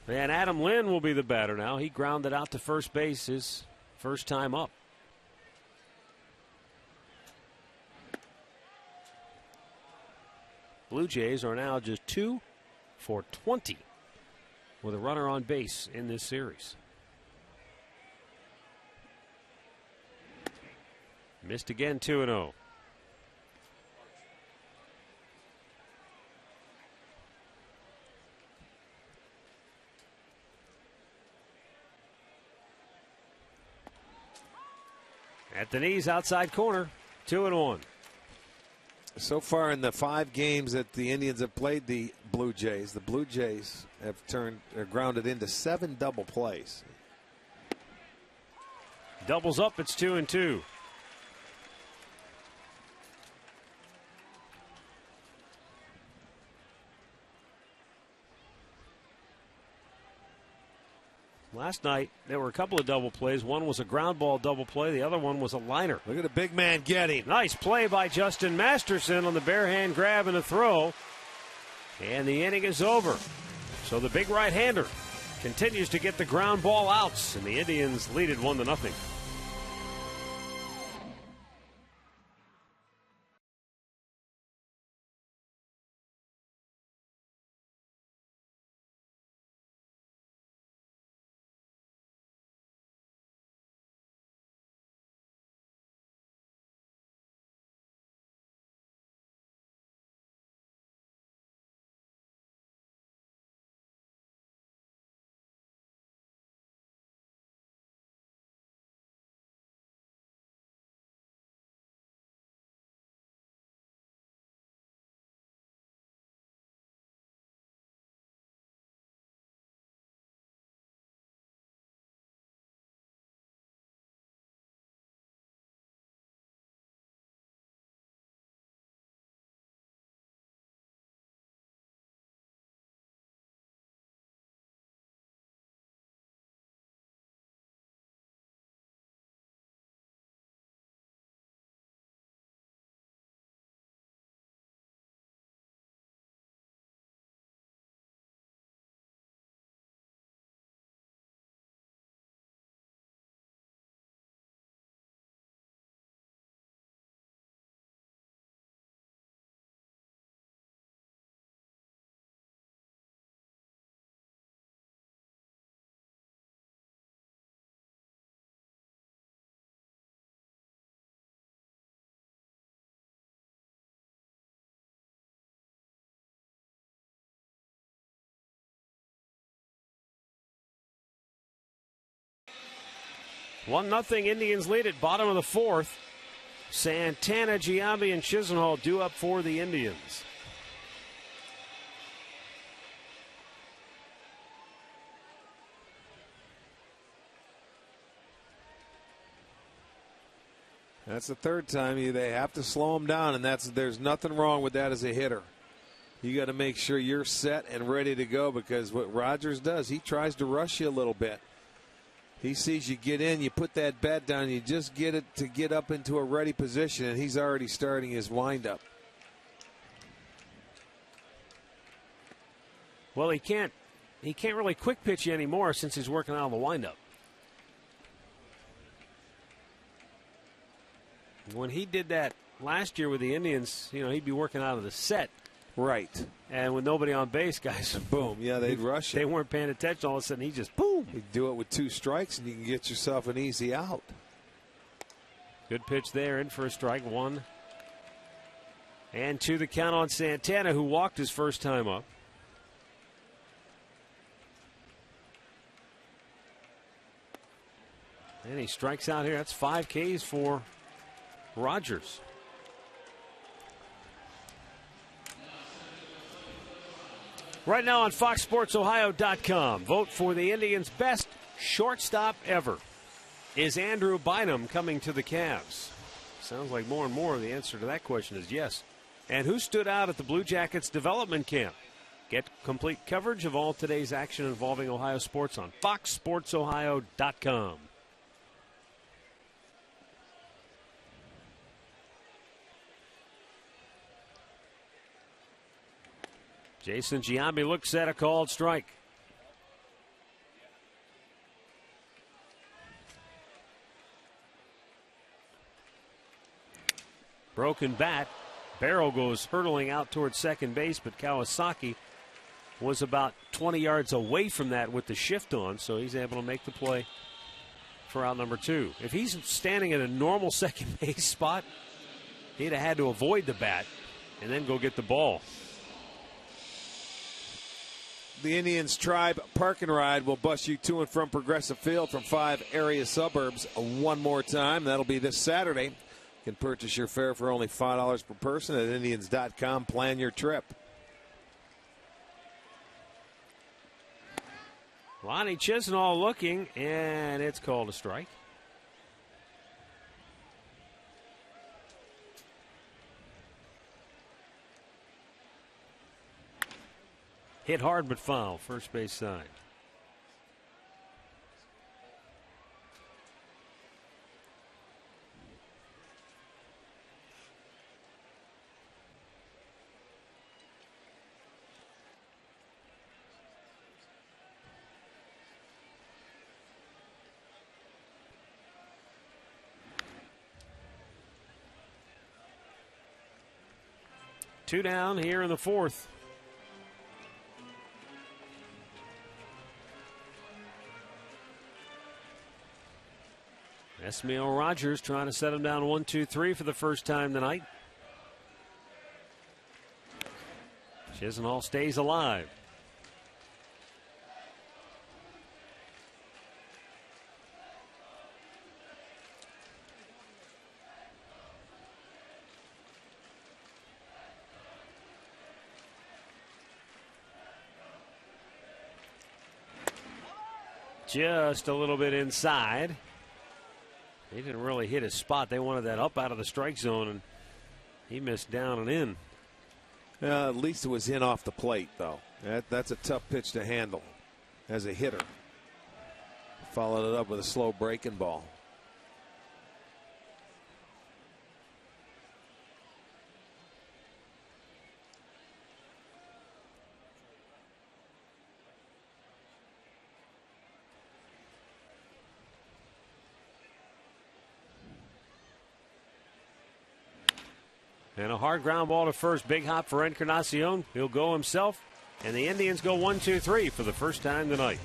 And Adam Lynn will be the batter now. He grounded out to first base his first time up. Blue Jays are now just 2 for 20 with a runner on base in this series. Missed again, 2-0. At the knees, outside corner, 2-1. So far in the 5 games that the Indians have played the Blue Jays have grounded into 7 double plays. Doubles up, it's 2-2. Last night, there were a couple of double plays. One was a ground ball double play. The other one was a liner. Look at the big man getting. Nice play by Justin Masterson on the bare hand grab and a throw. And the inning is over. So the big right-hander continues to get the ground ball outs, and the Indians lead it 1-0. One 1-0 Indians lead at bottom of the 4th. Santana, Giambi, and Chisenhall due up for the Indians. That's the third time they have to slow him down, and there's nothing wrong with that as a hitter. You got to make sure you're set and ready to go, because what Rogers does, he tries to rush you a little bit. He sees you get in, you put that bat down, you just get it to get up into a ready position, and he's already starting his windup. Well, he can't really quick pitch you anymore since he's working out on the windup. When he did that last year with the Indians, he'd be working out of the set. Right. And with nobody on base, guys, boom. Yeah, they'd rush it. They weren't paying attention. All of a sudden, he just boom. You do it with 2 strikes, and you can get yourself an easy out. Good pitch there, in for a strike. 1 and 2 the count on Santana, who walked his first time up. And he strikes out here. That's 5 Ks for Rogers. Right now on FoxSportsOhio.com, vote for the Indians' best shortstop ever. Is Andrew Bynum coming to the Cavs? Sounds like more and more the answer to that question is yes. And who stood out at the Blue Jackets development camp? Get complete coverage of all today's action involving Ohio sports on FoxSportsOhio.com. Jason Giambi looks at a called strike. Broken bat. Barrow goes hurtling out towards second base, but Kawasaki was about 20 yards away from that with the shift on, so he's able to make the play for out number 2. If he's standing at a normal second base spot, he'd have had to avoid the bat and then go get the ball. The Indians Tribe Park and Ride will bus you to and from Progressive Field from 5 area suburbs one more time. That'll be this Saturday. You can purchase your fare for only $5 per person at Indians.com. Plan your trip. Lonnie Chisenhall looking, and it's called a strike. Hit hard but foul, first base side. Two down here in the 4th. Esmail Rogers trying to set him down 1-2-3 for the first time tonight. Chisenhall stays alive. Just a little bit inside. He didn't really hit his spot. They wanted that up out of the strike zone, and he missed down and in. At least it was in off the plate, though. That's a tough pitch to handle as a hitter. Followed it up with a slow breaking ball. And a hard ground ball to first. Big hop for Encarnacion. He'll go himself. And the Indians go 1-2-3 for the first time tonight.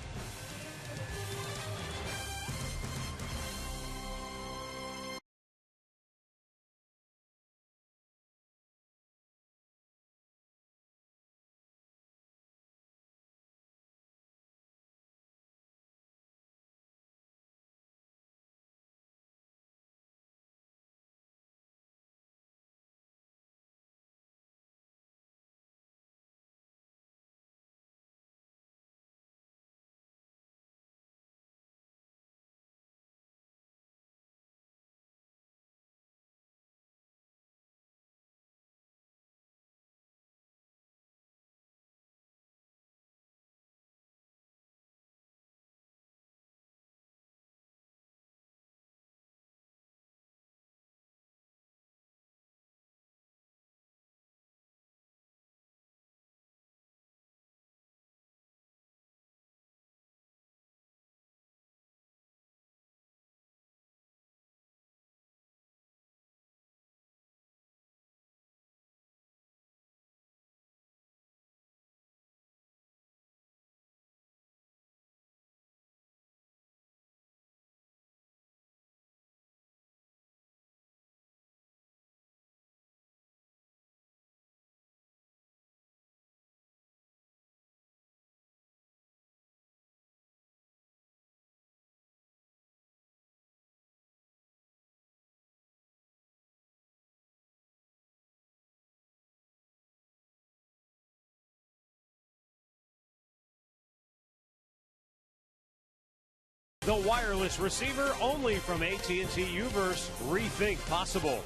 The wireless receiver only from AT&T Uverse. Rethink possible.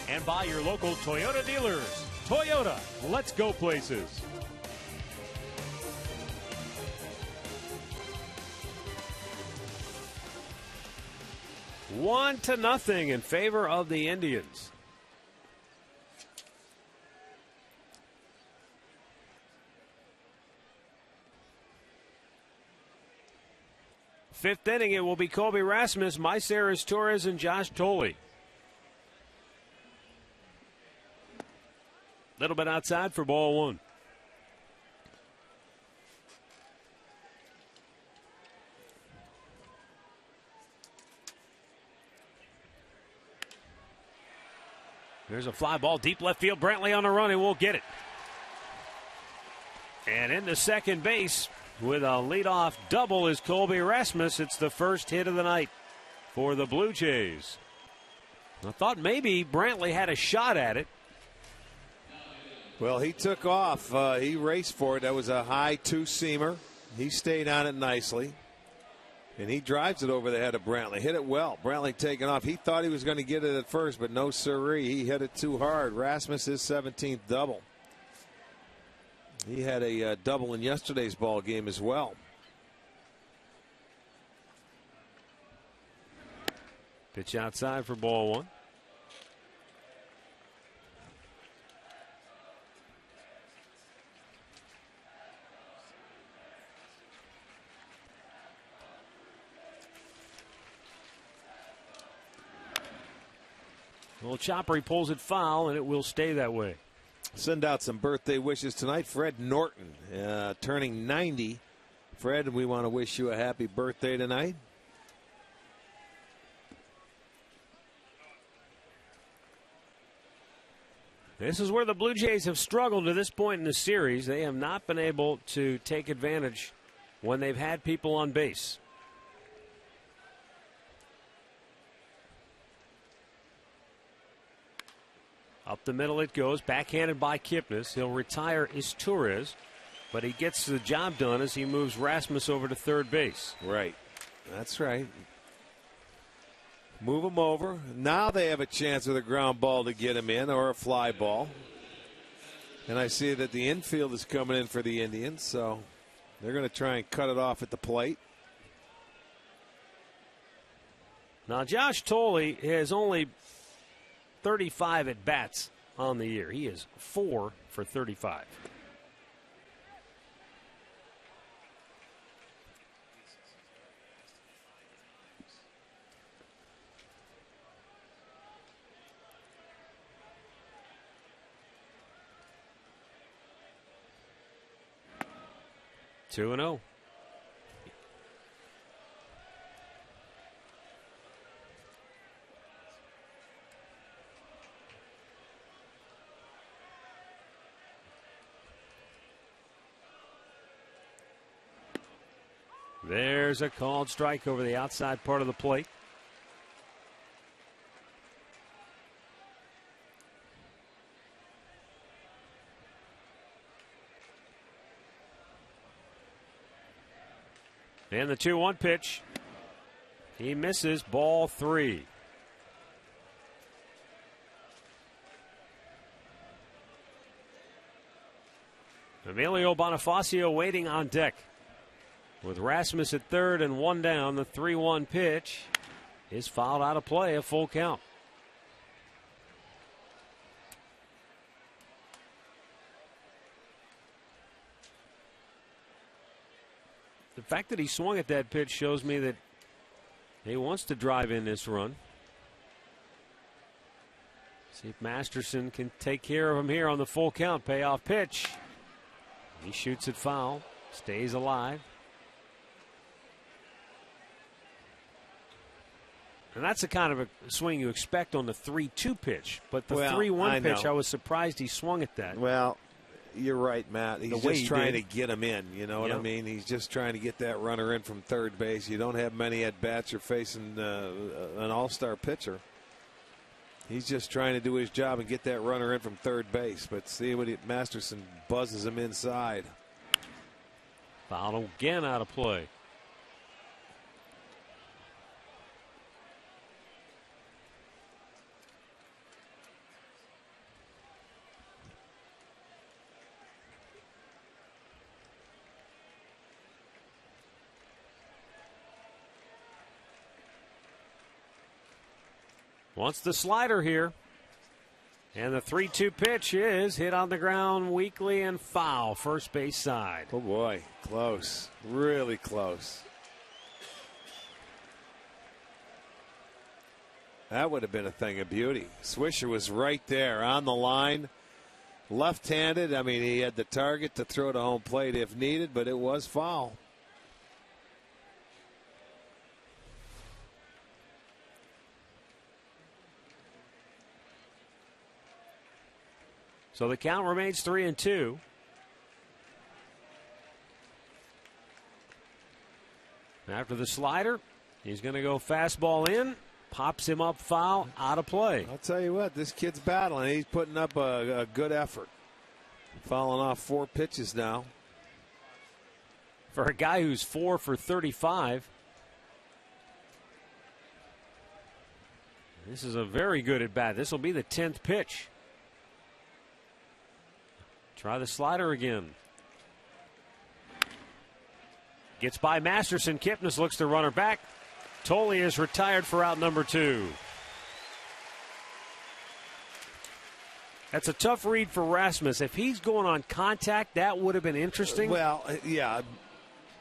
And by your local Toyota dealers. Toyota, let's go places. One to nothing in favor of the Indians. Fifth inning, it will be Colby Rasmus, Myceres Torres, and Josh Tolley. Little bit outside for ball one. There's a fly ball deep left field. Brantley on the run and will get it. And into second base with a leadoff double is Colby Rasmus. It's the first hit of the night for the Blue Jays. I thought maybe Brantley had a shot at it. Well, he took off. He raced for it. That was a high two-seamer. He stayed on it nicely. And he drives it over the head of Brantley. Hit it well. Brantley taking off. He thought he was going to get it at first, but no siree. He hit it too hard. Rasmus, his 17th double. He had a double in yesterday's ball game as well. Pitch outside for ball one. Little chopper, he pulls it foul, and it will stay that way. Send out some birthday wishes tonight. Fred Norton turning 90. Fred, we want to wish you a happy birthday tonight. This is where the Blue Jays have struggled to this point in the series. They have not been able to take advantage when they've had people on base. Up the middle it goes, backhanded by Kipnis. He'll retire Torres, but he gets the job done as he moves Rasmus over to third base. Right. That's right. Move him over. Now they have a chance with a ground ball to get him in, or a fly ball. And I see that the infield is coming in for the Indians, so they're going to try and cut it off at the plate. Now Josh Tolley has only 35 at bats on the year. He is 4 for 35. Two and 0. There's a called strike over the outside part of the plate. And the 2-1 pitch. He misses, ball 3. Emilio Bonifacio waiting on deck. With Rasmus at third and one down, the 3-1 pitch is fouled out of play, a full count. The fact that he swung at that pitch shows me that he wants to drive in this run. See if Masterson can take care of him here on the full count. Payoff pitch. He shoots it foul, stays alive. And that's the kind of a swing you expect on the 3-2 pitch. But the 3-1 pitch, I was surprised he swung at that. Well, you're right, Matt. He's just trying to get him in. You know what I mean? He's just trying to get that runner in from third base. You don't have many at-bats. You're facing an all-star pitcher. He's just trying to do his job and get that runner in from third base. But see what Masterson buzzes him inside. Foul again out of play. Wants the slider here. And the 3-2 pitch is hit on the ground weakly and foul, first base side. Oh, boy. Close. Really close. That would have been a thing of beauty. Swisher was right there on the line. Left-handed. I mean, he had the target to throw to home plate if needed, but it was foul. So the count remains 3-2. After the slider, he's going to go fastball in, pops him up foul, out of play. I'll tell you what, this kid's battling. He's putting up a good effort. Fouling off 4 pitches now. For a guy who's 4 for 35, this is a very good at bat. This will be the 10th pitch. Try the slider again. Gets by Masterson. Kipnis looks to runner back. Tolle is retired for out number 2. That's a tough read for Rasmus. If he's going on contact, that would have been interesting. Well, yeah.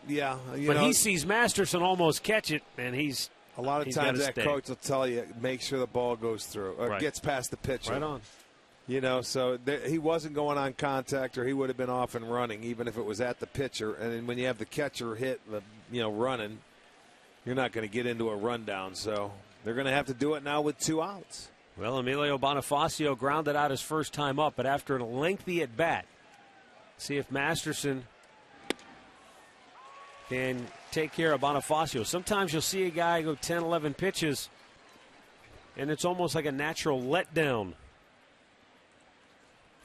But he sees Masterson almost catch it, and he's a lot of times that coach will tell you, make sure the ball goes through or gets past the pitcher. Right on. You know, so he wasn't going on contact, or he would have been off and running, even if it was at the pitcher. And then when you have the catcher hit, running, you're not going to get into a rundown. So they're going to have to do it now with 2 outs. Well, Emilio Bonifacio grounded out his first time up, but after a lengthy at bat, see if Masterson can take care of Bonifacio. Sometimes you'll see a guy go 10, 11 pitches, and it's almost like a natural letdown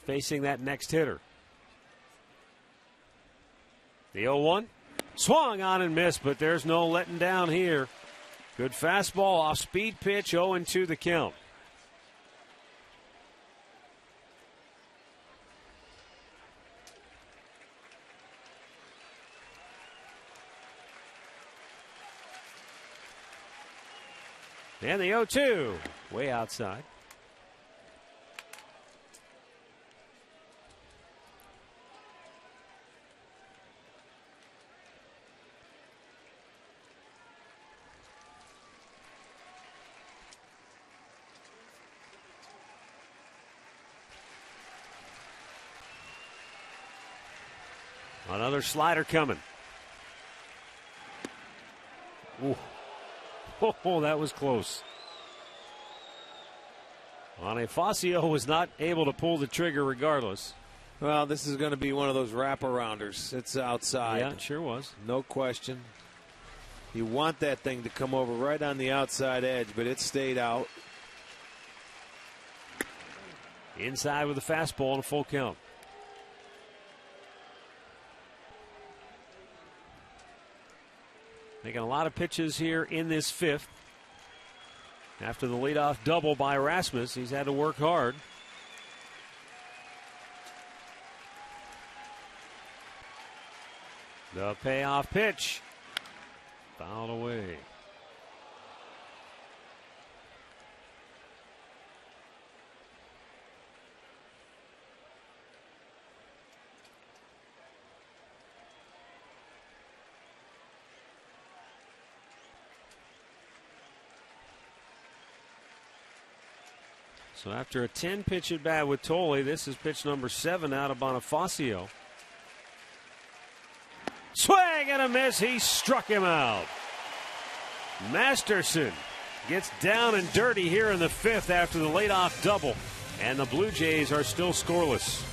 facing that next hitter. The 0-1 swung on and missed, but there's no letting down here. Good fastball off speed pitch, 0-2 the count. And the 0-2 way outside. Another slider coming. Ooh. Oh, that was close. Bonifacio was not able to pull the trigger regardless. Well, this is going to be one of those wraparounders. It's outside. Yeah, it sure was. No question. You want that thing to come over right on the outside edge, but it stayed out. Inside with a fastball and a full count. Making a lot of pitches here in this 5th. After the leadoff double by Rasmus, he's had to work hard. The payoff pitch. Fouled away. So after a 10-pitch at bat with Tolle, this is pitch number 7 out of Bonifacio. Swing and a miss. He struck him out. Masterson gets down and dirty here in the 5th after the leadoff double. And the Blue Jays are still scoreless.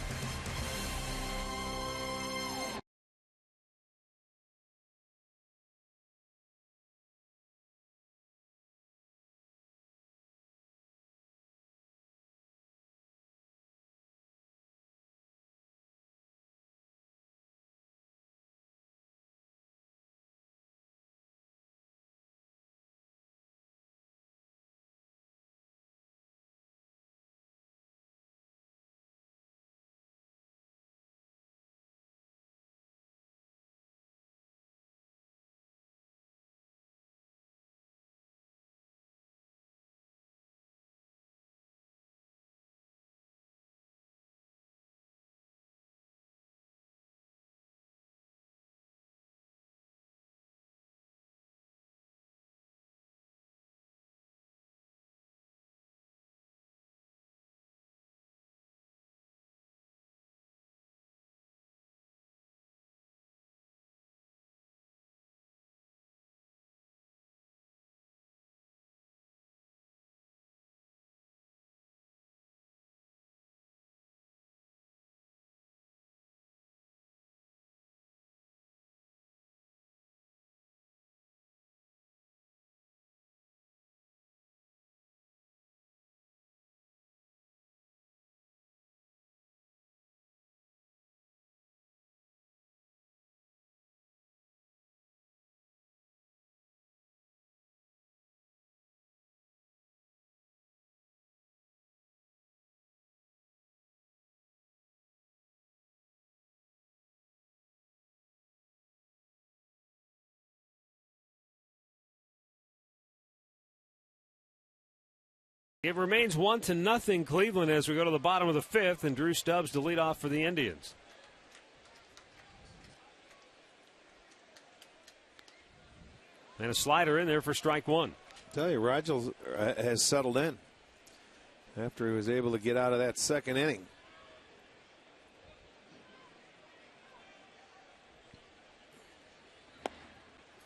It remains 1-0 Cleveland as we go to the bottom of the fifth, and Drew Stubbs to lead off for the Indians. And a slider in there for strike one. Tell you, Rogers has settled in after he was able to get out of that second inning.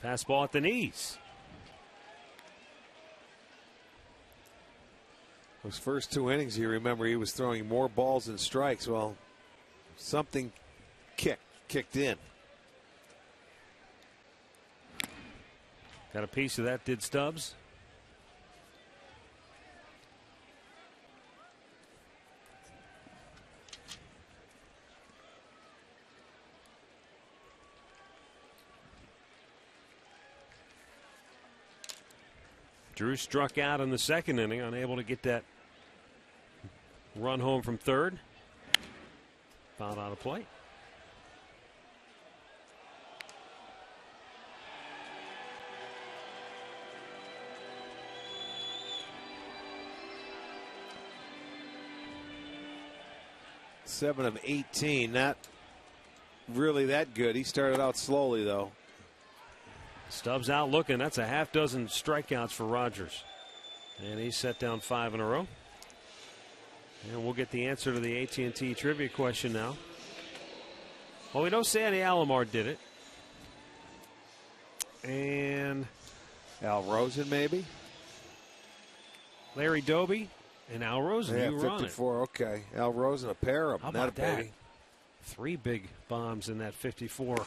Fastball at the knees. Those first two innings, you remember, he was throwing more balls than strikes. Well, something kicked in. Got a piece of that, did Stubbs. Drew struck out in the second inning, unable to get that run home from third. Fouled out of play. Seven of 18, not really that good. He started out slowly, though. Stubbs out looking. That's a half dozen strikeouts for Rogers. And he's set down 5 in a row. And we'll get the answer to the AT&T trivia question now. Well, we know Sandy Alomar did it. And Al Rosen, maybe? Larry Doby and Al Rosen. Yeah, you were on it. 54, okay. Al Rosen, a pair of them. How Not a about that? baby. 3 big bombs in that 54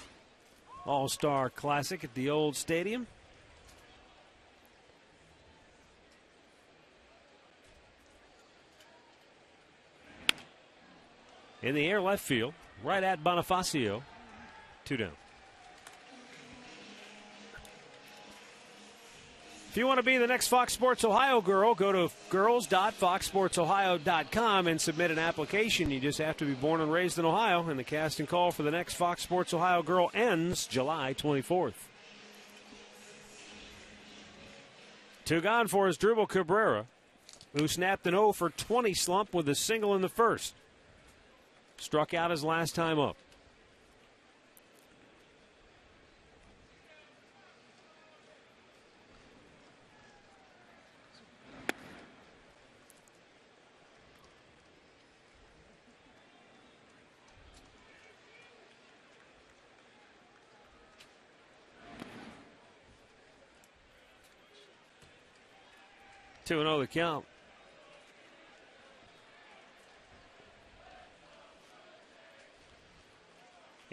All-Star Classic at the old stadium. In the air left field, right at Bonifacio. 2 down. If you want to be the next Fox Sports Ohio girl, go to girls.foxsportsohio.com and submit an application. You just have to be born and raised in Ohio, and the casting call for the next Fox Sports Ohio girl ends July 24th. 2 gone for Asdrubal Cabrera, who snapped an 0 for 20 slump with a single in the first. Struck out his last time up. Two and 0 the count.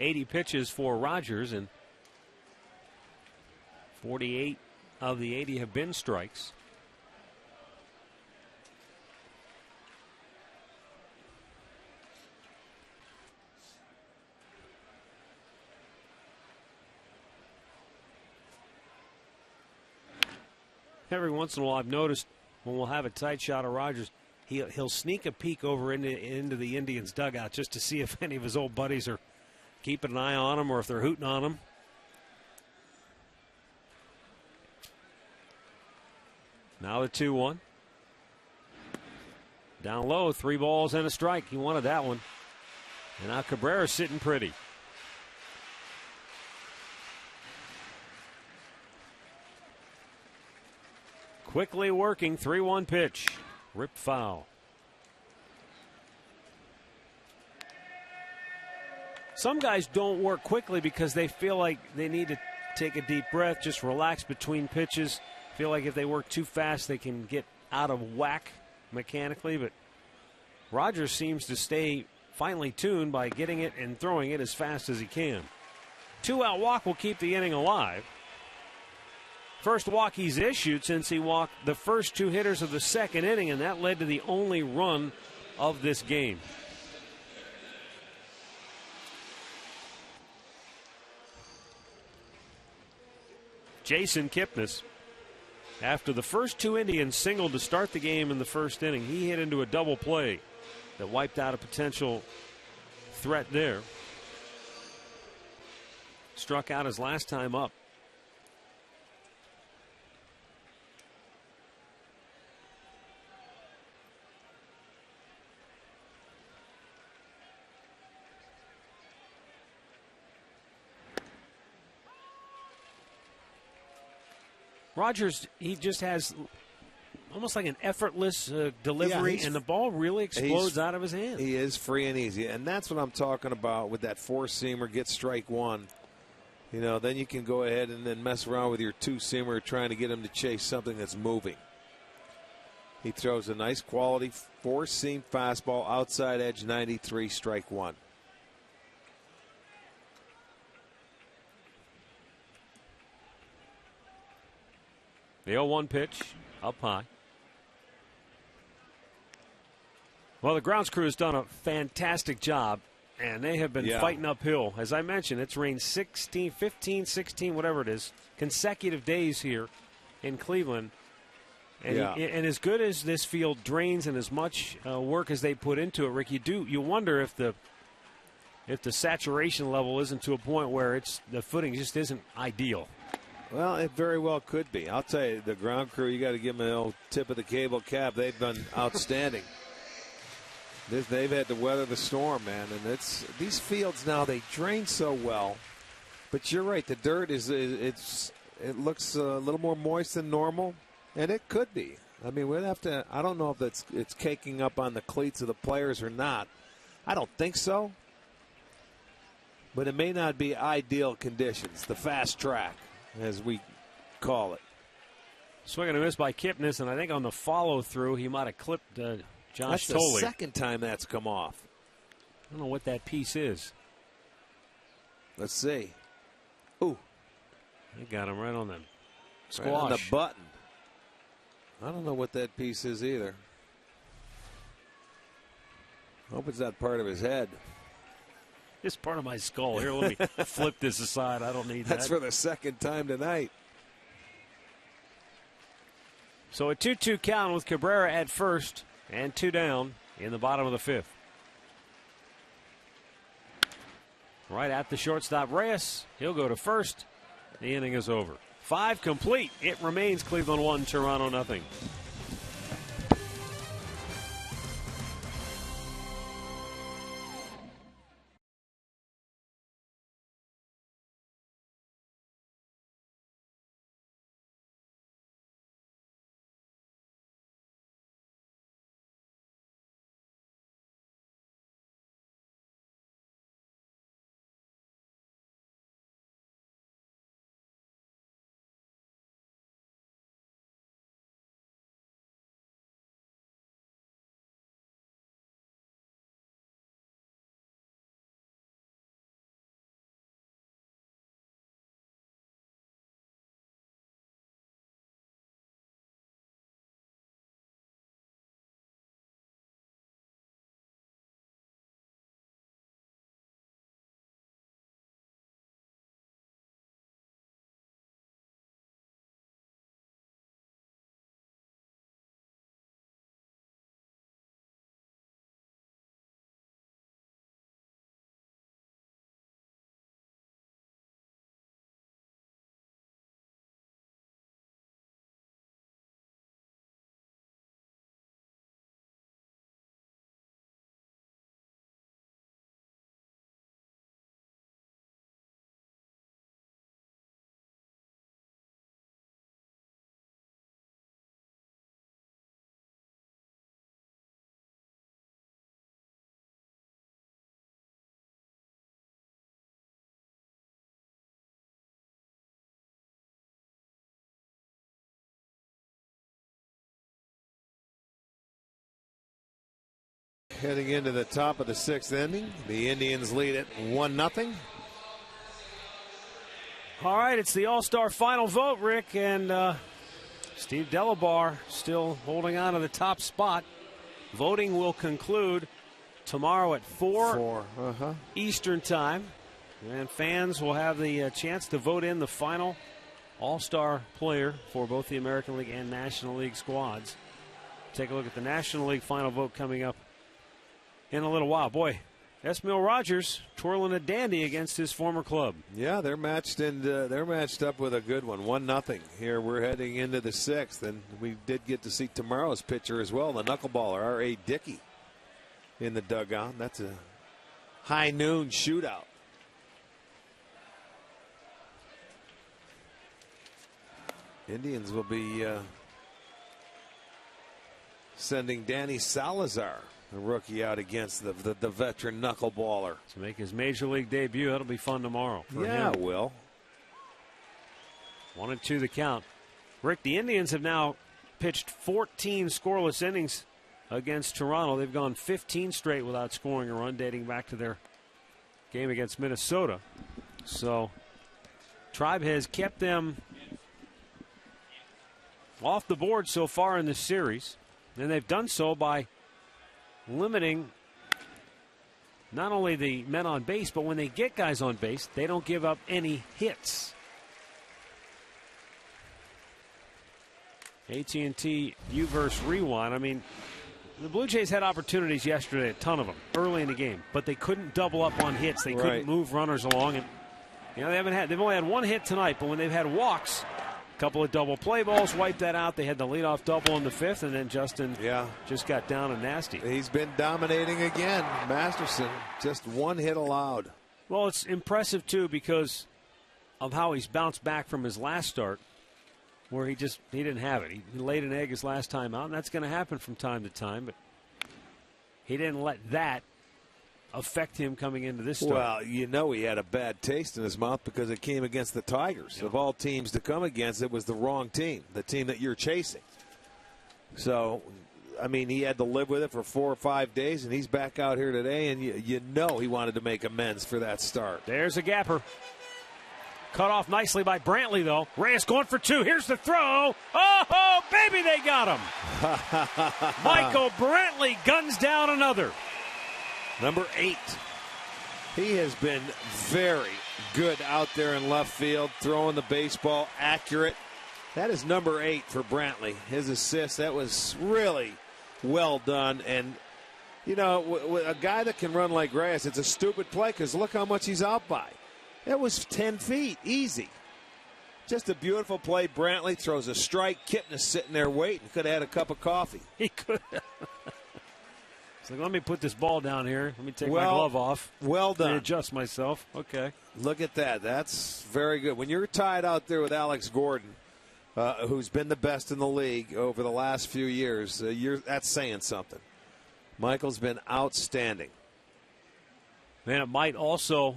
$80 pitches for Rogers, and 48 of the 80 have been strikes. Every once in a while, I've noticed when we'll have a tight shot of Rogers, he'll sneak a peek over into the Indians' dugout just to see if any of his old buddies are keeping an eye on him or if they're hooting on him. Now the 2-1. Down low, 3 balls and a strike. He wanted that one. And now Cabrera's sitting pretty. Quickly working, 3-1 pitch. Rip foul. Some guys don't work quickly because they feel like they need to take a deep breath, just relax between pitches. Feel like if they work too fast, they can get out of whack mechanically. But Rogers seems to stay finely tuned by getting it and throwing it as fast as he can. 2-out walk will keep the inning alive. First walk he's issued since he walked the first 2 hitters of the second inning, and that led to the only run of this game. Jason Kipnis, after the first 2 Indians singled to start the game in the first inning, he hit into a double play that wiped out a potential threat there. Struck out his last time up. Rogers, he just has almost like an effortless delivery, and the ball really explodes out of his hand. He is free and easy, and that's what I'm talking about with that four-seamer. Get strike one. You know, then you can go ahead and then mess around with your two-seamer trying to get him to chase something that's moving. He throws a nice quality four-seam fastball, outside edge 93, strike one. The 0-1 pitch up high. Well, the grounds crew has done a fantastic job, and they have been fighting uphill. As I mentioned, it's rained 15, 16, whatever it is, consecutive days here in Cleveland. And, and as good as this field drains and as much work as they put into it, Rick, you wonder if the saturation level isn't to a point where the footing just isn't ideal. Well, it very well could be. I'll tell you, the ground crew, you got to give them an old tip of the cable cap. They've been outstanding. They've had to weather the storm, man, and these fields now, they drain so well. But you're right, the dirt it looks a little more moist than normal, and it could be. I mean, we'd have to. I don't know if it's caking up on the cleats of the players or not. I don't think so, but it may not be ideal conditions. The fast track, as we call it. Swing and a miss by Kipnis, and I think on the follow through he might have clipped. Josh Tolley. That's the second time that's come off. I don't know what that piece is. Let's see. Ooh. They got him right on the squash. Right on the button. I don't know what that piece is either. Hope it's not part of his head. It's part of my skull. Here, let me flip this aside. I don't need that. That's for the second time tonight. So a 2-2 count with Cabrera at first. And two down in the bottom of the fifth. Right at the shortstop, Reyes. He'll go to first. The inning is over. 5 complete. It remains Cleveland 1, Toronto nothing. Heading into the top of the sixth inning, the Indians lead it 1-0. All right, it's the All-Star final vote, Rick, and Steve Delabar still holding on to the top spot. Voting will conclude tomorrow at 4 Eastern time, and fans will have the chance to vote in the final All-Star player for both the American League and National League squads. Take a look at the National League final vote coming up in a little while. Boy, Esmil Rogers twirling a dandy against his former club. Yeah, they're matched up with a good one. 1-0. Here we're heading into the sixth, and we did get to see tomorrow's pitcher as well, the knuckleballer R.A. Dickey in the dugout. That's a high noon shootout. Indians will be sending Danny Salazar, the rookie, out against the veteran knuckleballer. To make his major league debut. That'll be fun tomorrow for him. It will. 1-2 the count. Rick, the Indians have now pitched 14 scoreless innings against Toronto. They've gone 15 straight without scoring a run, dating back to their game against Minnesota. So Tribe has kept them off the board so far in this series, and they've done so by limiting not only the men on base, but when they get guys on base, they don't give up any hits. AT&T Uverse Rewind. I mean, the Blue Jays had opportunities yesterday, a ton of them, early in the game, but they couldn't double up on hits. They couldn't move runners along, and they've only had one hit tonight, but when they've had walks, a couple of double play balls wiped that out. They had the leadoff double in the fifth, and then Justin just got down and nasty. He's been dominating again. Masterson, just one hit allowed. Well, it's impressive too because of how he's bounced back from his last start, where he didn't have it. He laid an egg his last time out, and that's going to happen from time to time, but he didn't let that affect him coming into this start. Well, he had a bad taste in his mouth because it came against the Tigers. Of all teams to come against, it was the wrong team, the team that you're chasing. So, I mean, he had to live with it for 4 or 5 days, and he's back out here today, and he wanted to make amends for that start. There's a gapper. Cut off nicely by Brantley, though. Reyes going for 2. Here's the throw. Oh, baby, they got him. Michael Brantley guns down another. Number 8. He has been very good out there in left field, throwing the baseball accurate. That is number 8 for Brantley. His assist, that was really well done. And, with a guy that can run like Reyes, it's a stupid play because look how much he's out by. That was 10 feet, easy. Just a beautiful play. Brantley throws a strike. Kipnis sitting there waiting. Could have had a cup of coffee. He could have. It's like, let me put this ball down here. Let me take my glove off. Well done. Let me adjust myself. Okay. Look at that. That's very good. When you're tied out there with Alex Gordon, who's been the best in the league over the last few years, that's saying something. Michael's been outstanding. Man, it might also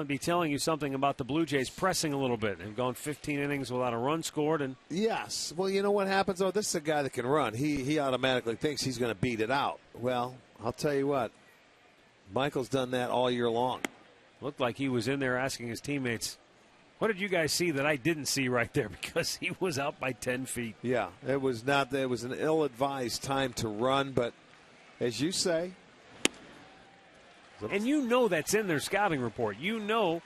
be telling you something about the Blue Jays pressing a little bit. They've gone 15 innings without a run scored. And yes. Well, you know what happens? Oh, this is a guy that can run. He automatically thinks he's going to beat it out. Well, I'll tell you what. Michael's done that all year long. Looked like he was in there asking his teammates, what did you guys see that I didn't see right there? Because he was out by 10 feet. Yeah, it was an ill-advised time to run, but as you say. And that's in their scouting report. That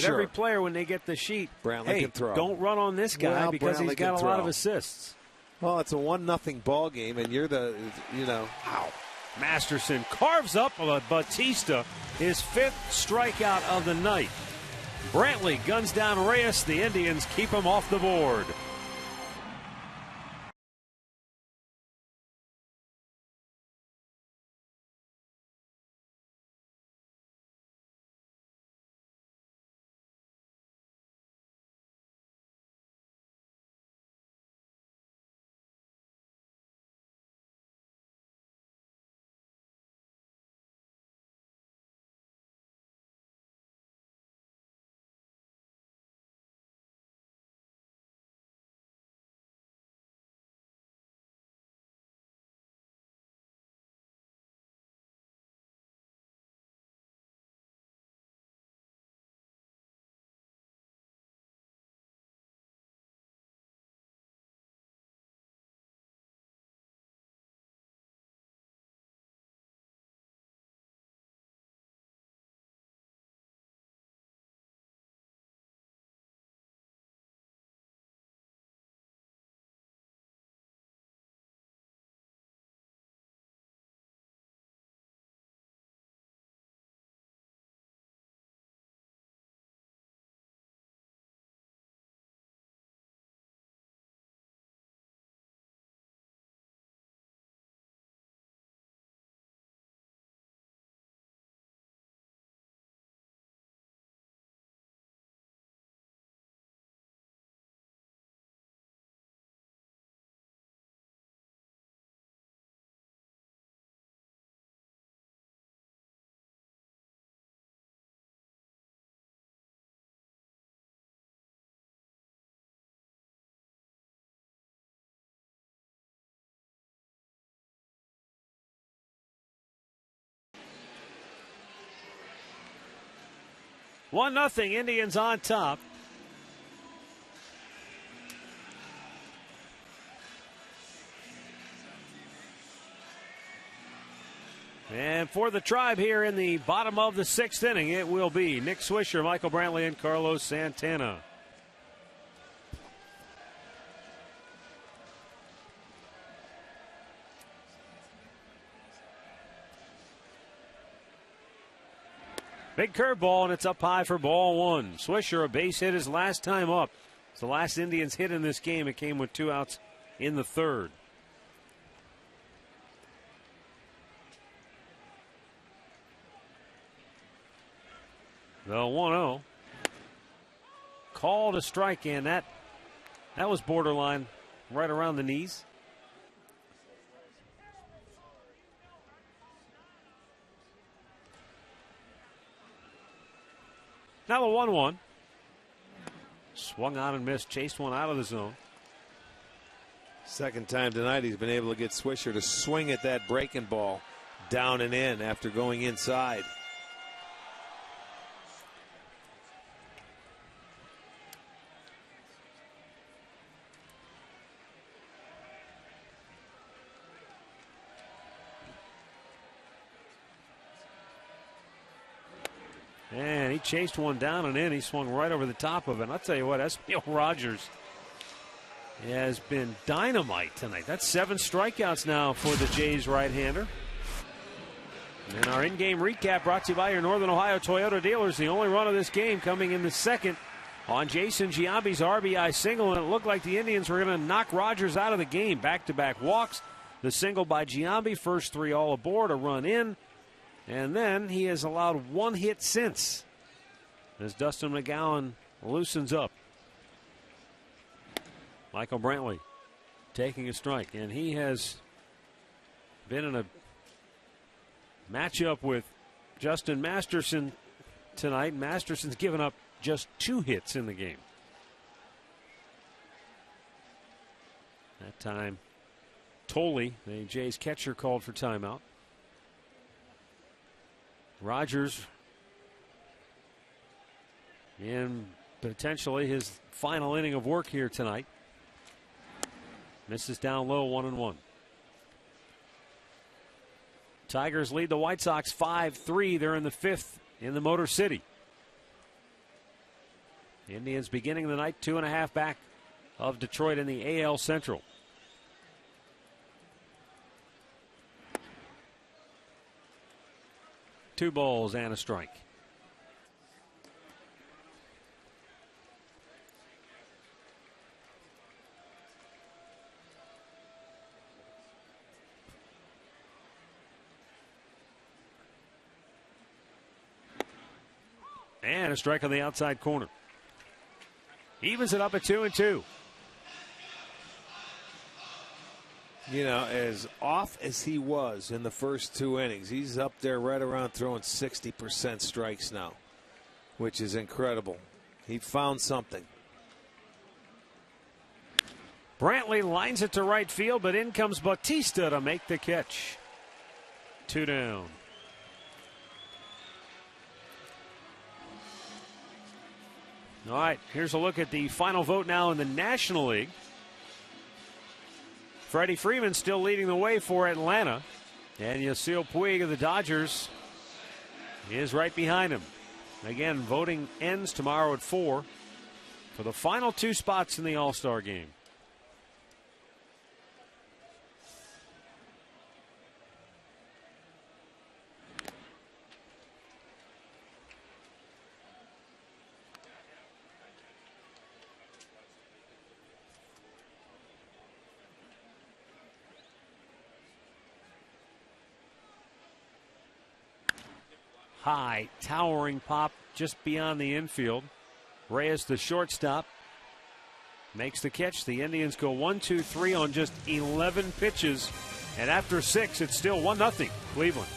every player, when they get the sheet, Brantley can throw. Don't run on this guy because Brantley he's got a lot of assists. Well, it's a 1-0 ball game, and you're Wow. Masterson carves up Batista, his 5th strikeout of the night. Brantley guns down Reyes. The Indians keep him off the board. 1-0, Indians on top. And for the Tribe here in the bottom of the 6th inning, it will be Nick Swisher, Michael Brantley, and Carlos Santana. Big curveball, and it's up high for ball 1. Swisher, a base hit his last time up. It's the last Indians hit in this game. It came with 2 outs in the 3rd. The 1-0. Called a strike, and that was borderline right around the knees. Now the 1-1. Swung on and missed. Chased one out of the zone. Second time tonight he's been able to get Swisher to swing at that breaking ball down and in after going inside. And he chased one down and in. He swung right over the top of it. And I'll tell you what, Esmil Rogers has been dynamite tonight. That's 7 strikeouts now for the Jays right-hander. And our in-game recap brought to you by your Northern Ohio Toyota dealers. The only run of this game coming in the 2nd on Jason Giambi's RBI single. And it looked like the Indians were going to knock Rogers out of the game. Back-to-back walks. The single by Giambi. First 3 all aboard, a run in. And then he has allowed 1 hit since as Dustin McGowan loosens up. Michael Brantley taking a strike, and he has been in a matchup with Justin Masterson tonight. Masterson's given up just 2 hits in the game. That time, Tolley, the Jays catcher, called for timeout. Rogers in potentially his final inning of work here tonight. Misses down low, 1-1. Tigers lead the White Sox 5-3. They're in the 5th in the Motor City. The Indians beginning the night 2.5 back of Detroit in the AL Central. Two balls and a strike. And a strike on the outside corner. Evens it up at 2-2. You know, as off as he was in the first 2 innings, he's up there right around throwing 60% strikes now, which is incredible. He found something. Brantley lines it to right field, but in comes Bautista to make the catch. 2 down. All right, here's a look at the final vote now in the National League. Freddie Freeman still leading the way for Atlanta. And Yasiel Puig of the Dodgers is right behind him. Again, voting ends tomorrow at 4 for the final 2 spots in the All-Star game. High, towering pop just beyond the infield. Reyes, the shortstop, makes the catch. The Indians go 1-2-3 on just 11 pitches. And after 6, it's still 1-0 Cleveland.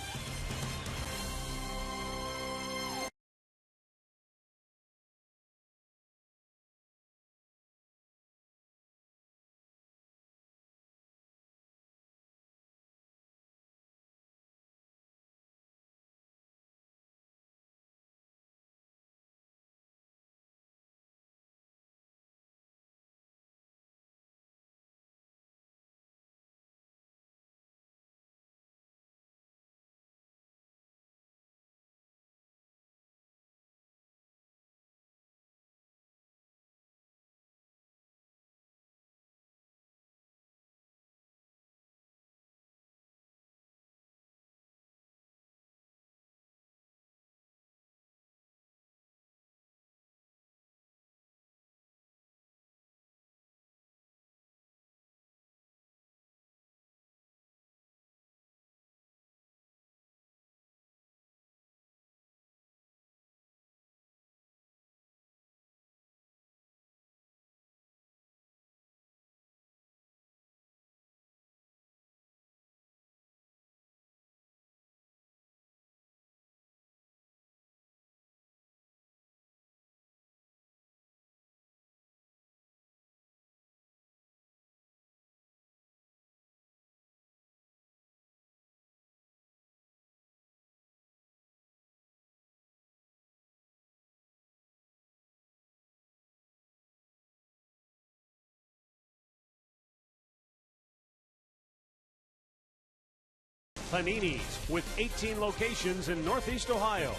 Panini's with 18 locations in Northeast Ohio.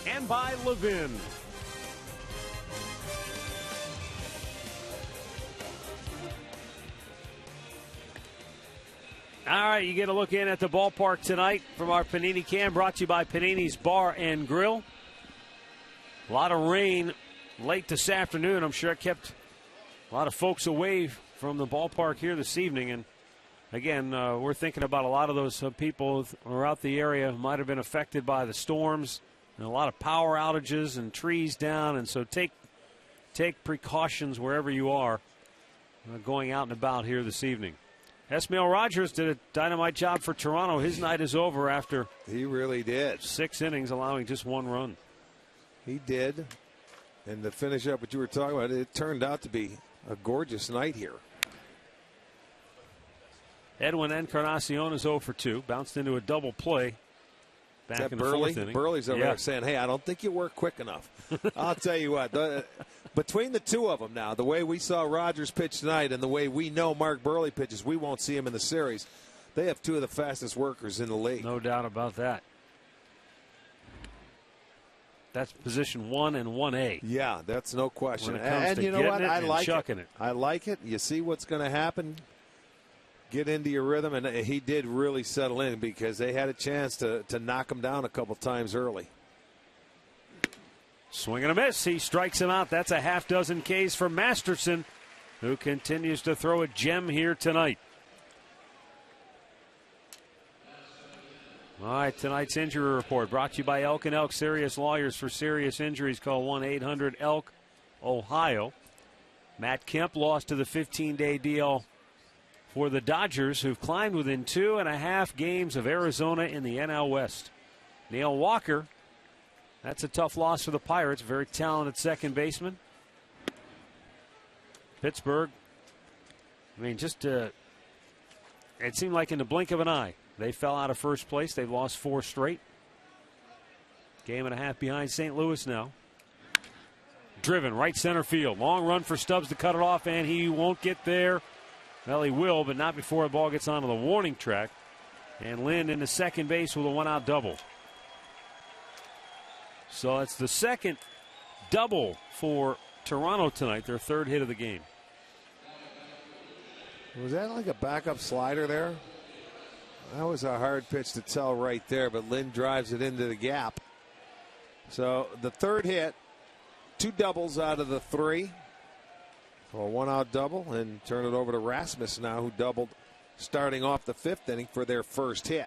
And by Levin. All right, you get a look in at the ballpark tonight from our Panini Cam, brought to you by Panini's Bar and Grill. A lot of rain late this afternoon. I'm sure it kept a lot of folks away from the ballpark here this evening. And again, we're thinking about a lot of those people throughout the area who might have been affected by the storms and a lot of power outages and trees down. And so take precautions wherever you are going out and about here this evening. Esmail Rogers did a dynamite job for Toronto. His night is over after he really did 6 innings, allowing just 1 run. He did. And to finish up what you were talking about, it turned out to be a gorgeous night here. Edwin Encarnacion is 0 for 2. Bounced into a double play back in the fourth inning. Burley's over there saying, hey, I don't think you work quick enough. I'll tell you what, between the two of them now, the way we saw Rogers pitch tonight and the way we know Mark Burley pitches, we won't see him in the series. They have 2 of the fastest workers in the league. No doubt about that. That's position 1 and 1A. Yeah, that's no question. When it comes and to you know what? it I and like chucking it. I like it. You see what's going to happen. Get into your rhythm, and he did really settle in because they had a chance to knock him down a couple times early. Swing and a miss. He strikes him out. That's a half dozen Ks for Masterson, who continues to throw a gem here tonight. All right, tonight's injury report brought to you by Elk & Elk Serious Lawyers. For serious injuries, call 1-800-ELK, Ohio. Matt Kemp lost to the 15-day DL for the Dodgers, who've climbed within 2.5 games of Arizona in the NL West. Neil Walker, that's a tough loss for the Pirates. Very talented second baseman. Pittsburgh, I mean, it seemed like in the blink of an eye, they fell out of first place. They've lost 4 straight. Game and a half behind St. Louis now. Driven right center field. Long run for Stubbs to cut it off, and he won't get there. Well, he will, but not before the ball gets onto the warning track. And Lind into second base with a 1-out double. So it's the second double for Toronto tonight, their 3rd hit of the game. Was that like a backup slider there? That was a hard pitch to tell right there, but Lind drives it into the gap. So the 3rd hit, 2 doubles out of the 3. So a 1-out double, and turn it over to Rasmus now, who doubled starting off the 5th inning for their first hit.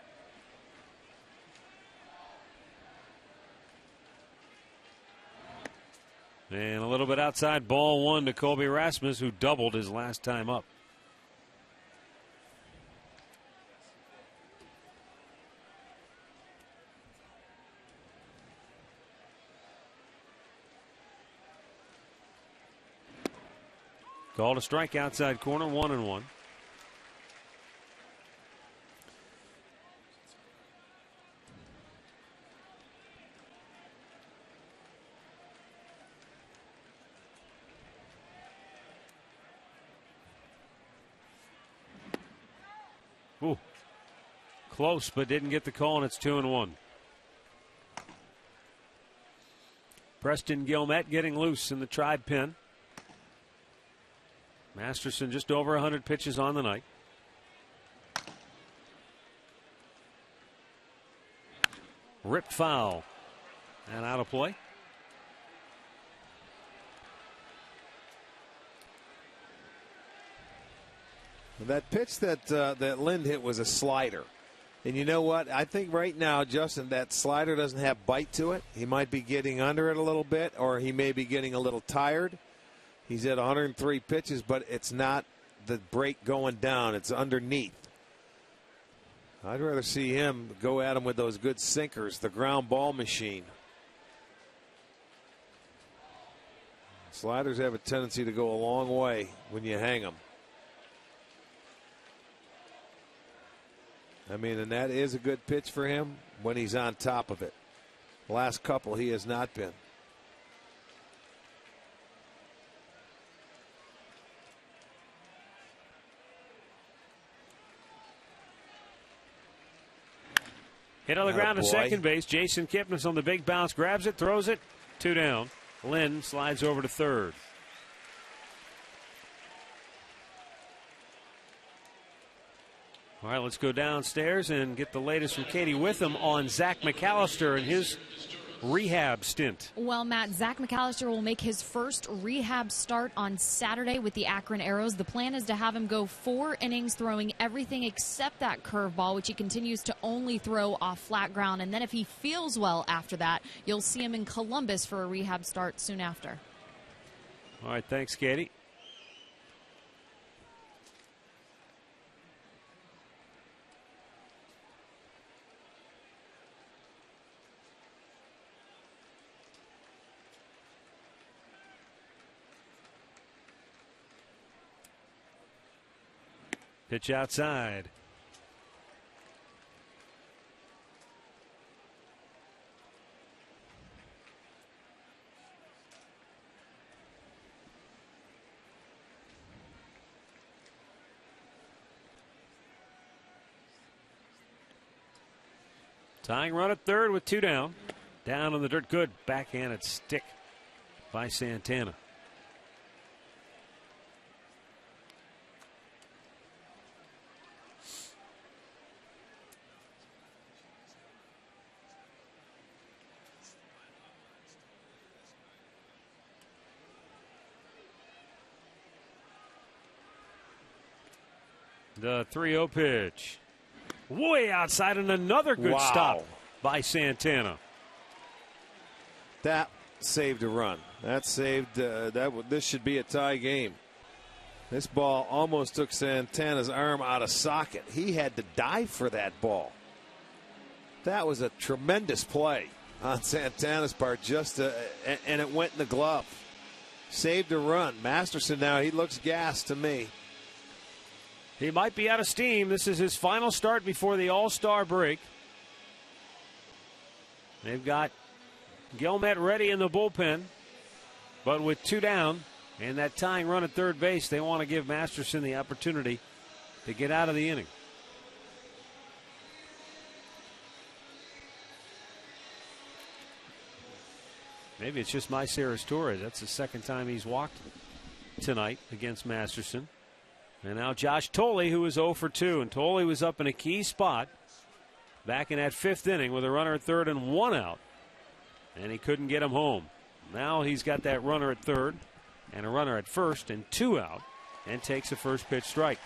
And a little bit outside, ball 1 to Colby Rasmus, who doubled his last time up. Called a strike outside corner, 1-1. Ooh. Close, but didn't get the call, and it's 2-1. Preston Guillemette getting loose in the Tribe pen. Masterson just over 100 pitches on the night. Ripped foul and out of play. That pitch that Lind hit was a slider. And you know what? I think right now, Justin, that slider doesn't have bite to it. He might be getting under it a little bit, or he may be getting a little tired. He's at 103 pitches, but it's not the break going down. It's underneath. I'd rather see him go at him with those good sinkers, the ground ball machine. Sliders have a tendency to go a long way when you hang them. I mean, and that is a good pitch for him when he's on top of it. Last couple, he has not been. Hit on the ground to Attaboy. second base. Jason Kipnis on the big bounce, grabs it, throws it, 2 down. Lynn slides over to third. All right, let's go downstairs and get the latest from Katie Witham on Zach McAllister and his rehab stint. Well, Matt, Zach McAllister will make his first rehab start on Saturday with the Akron Arrows. The plan is to have him go 4 innings throwing everything except that curveball, which he continues to only throw off flat ground. And then if he feels well after that, you'll see him in Columbus for a rehab start soon after. All right, thanks, Katie. Pitch outside. Tying run at third with 2 down. Down on the dirt. Good backhanded stick by Santana. The 3-0 pitch. Way outside and another good stop by Santana. That saved a run. That saved this should be a tie game. This ball almost took Santana's arm out of socket. He had to dive for that ball. That was a tremendous play on Santana's part, and it went in the glove. Saved a run. Masterson now, he looks gassed to me. He might be out of steam. This is his final start before the All-Star break. They've got Gilmet ready in the bullpen, but with 2 down and that tying run at third base, they want to give Masterson the opportunity to get out of the inning. Maybe it's just Myceres Torres. That's the second time he's walked tonight against Masterson. And now Josh Tolley, who is 0 for 2. And Tolley was up in a key spot back in that 5th inning with a runner at third and 1 out. And he couldn't get him home. Now he's got that runner at third and a runner at first and 2 out and takes a first pitch strike.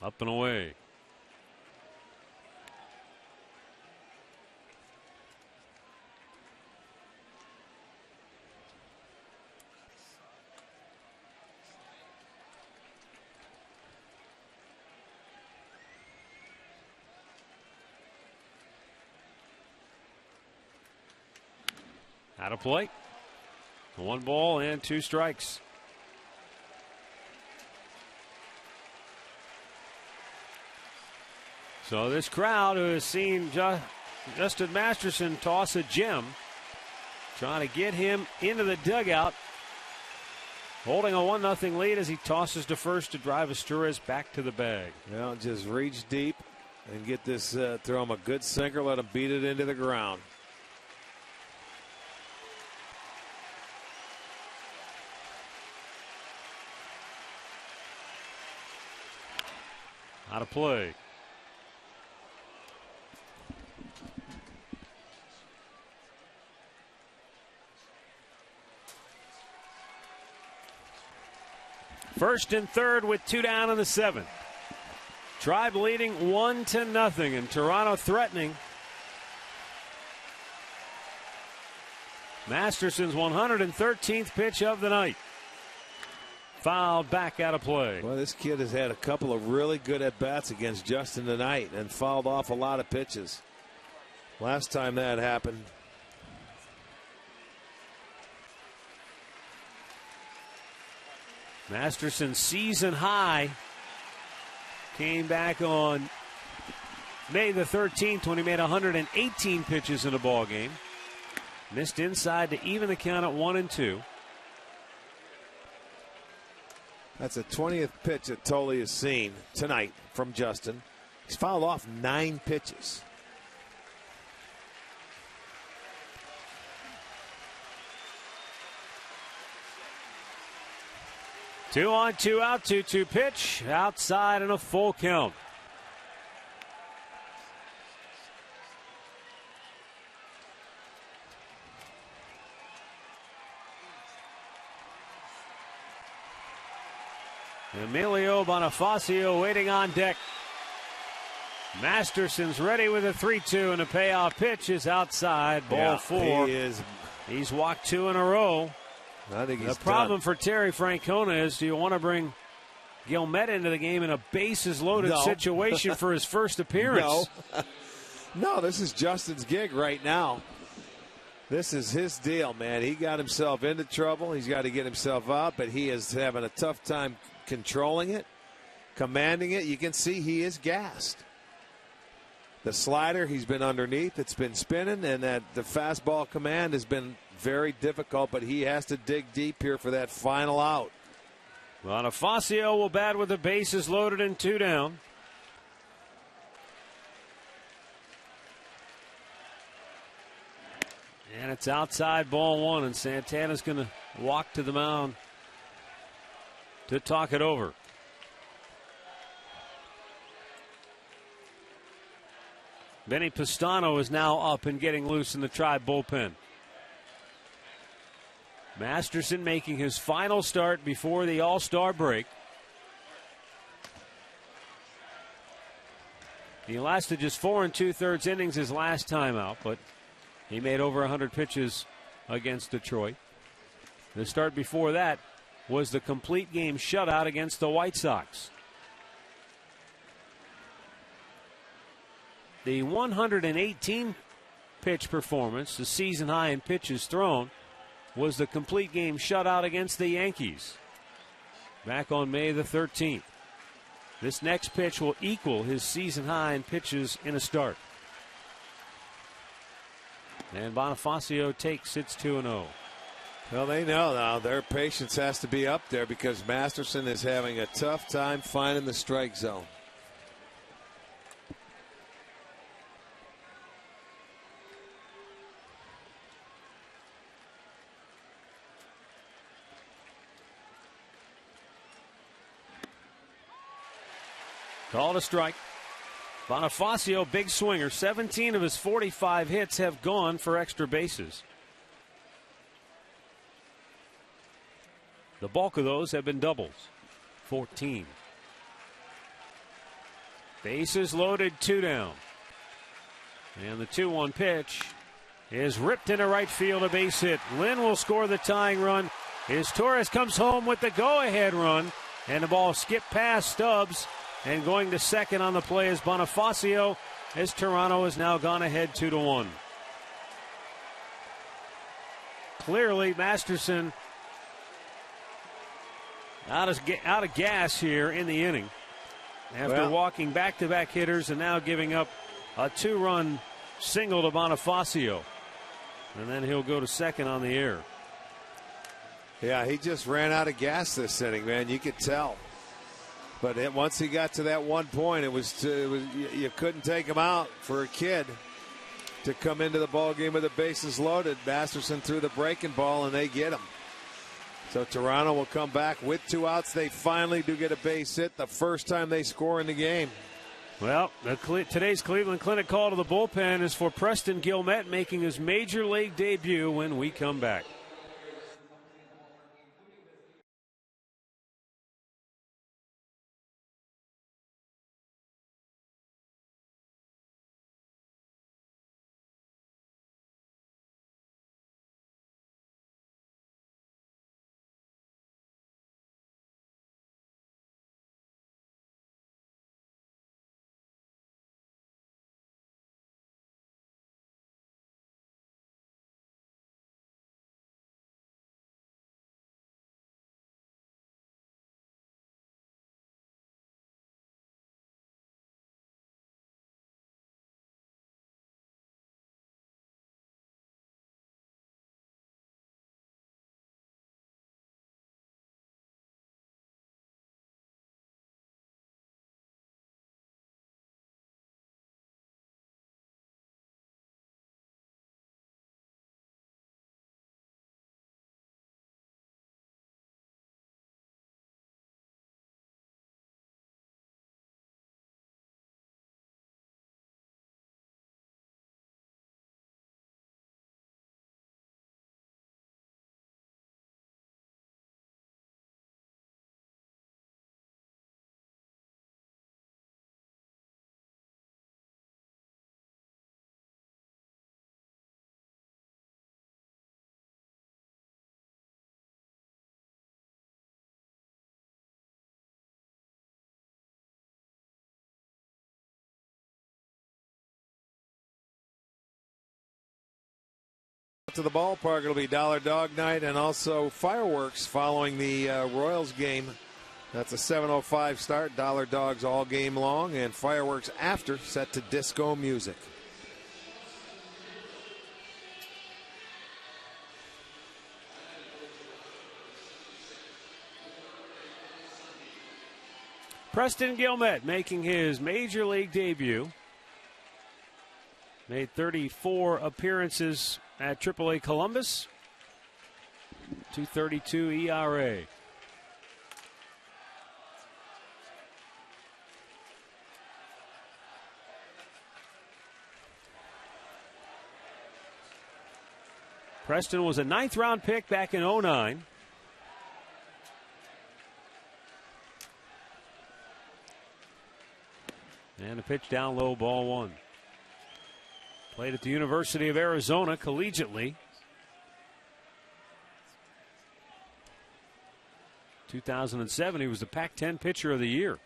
Up and away. Out of play. 1 ball and 2 strikes. So this crowd who has seen Justin Masterson toss a gem, trying to get him into the dugout, holding a 1-0 lead as he tosses to first to drive Asturias back to the bag. Well, just reach deep and get this, throw him a good sinker, let him beat it into the ground. Out of play. First and third with 2 down in the 7th. Tribe leading 1-0 and Toronto threatening. Masterson's 113th pitch of the night. Fouled back out of play. Well, this kid has had a couple of really good at-bats against Justin tonight and fouled off a lot of pitches. Last time that happened, Masterson's season high came back on May the 13th when he made 118 pitches in a ball game. Missed inside to even the count at 1-2. That's the 20th pitch that Thole has seen tonight from Justin. He's fouled off 9 pitches. Two on, two out, 2-2 pitch. Outside and a full count. Emilio Bonifacio waiting on deck. Masterson's ready with a 3-2, and the payoff pitch is outside. Ball 4. He's walked 2 in a row. I think he's the problem done. for Terry Francona is, do you want to bring Guillemette into the game in a bases-loaded situation for his first appearance? No, this is Justin's gig right now. This is his deal, man. He got himself into trouble. He's got to get himself out, but he is having a tough time controlling it, commanding it. You can see he is gassed. The slider, he's been underneath. It's been spinning, and that the fastball command has been very difficult, but he has to dig deep here for that final out. Bonifacio will bat with the bases loaded and 2 down. And it's outside, ball 1, and Santana's going to walk to the mound to talk it over. Benny Pistano is now up and getting loose in the Tribe bullpen. Masterson making his final start before the All-Star break. He lasted just 4 2/3 innings his last time out, but he made over 100 pitches against Detroit. The start before that was the complete game shutout against the White Sox. The 118 pitch performance, the season high in pitches thrown, was the complete game shutout against the Yankees back on May the 13th. This next pitch will equal his season high in pitches in a start. And Bonifacio takes it's 2-0. Well, they know now their patience has to be up there because Masterson is having a tough time finding the strike zone. Called a strike. Bonifacio, big swinger. 17 of his 45 hits have gone for extra bases. The bulk of those have been doubles. 14. Bases loaded, 2 down. And the 2-1 pitch is ripped into right field, a base hit. Lynn will score the tying run. As Torres comes home with the go-ahead run. And the ball skipped past Stubbs. And going to second on the play is Bonifacio, as Toronto has now gone ahead 2-1. Clearly, Masterson out of gas here in the inning after walking back-to-back hitters and now giving up a 2-run single to Bonifacio. And then he'll go to second on the air. Yeah, he just ran out of gas this inning, man. You could tell. But once he got to that one point, you couldn't take him out for a kid to come into the ball game with the bases loaded. Masterson threw the breaking ball, and they get him. So Toronto will come back with 2 outs. They finally do get a base hit, the first time they score in the game. Well, today's Cleveland Clinic call to the bullpen is for Preston Guillemette, making his major league debut when we come back. To the ballpark, it'll be Dollar Dog Night and also fireworks following the Royals game. That's a 7:05 start. Dollar Dogs all game long, and fireworks after, set to disco music. Preston Guillemette making his major league debut. Made 34 appearances at AAA Columbus. 2.32 ERA. Preston was a 9th round pick back in 2009. And a pitch down low, ball one. Played at the University of Arizona collegiately. 2007, he was the Pac-10 Pitcher of the Year.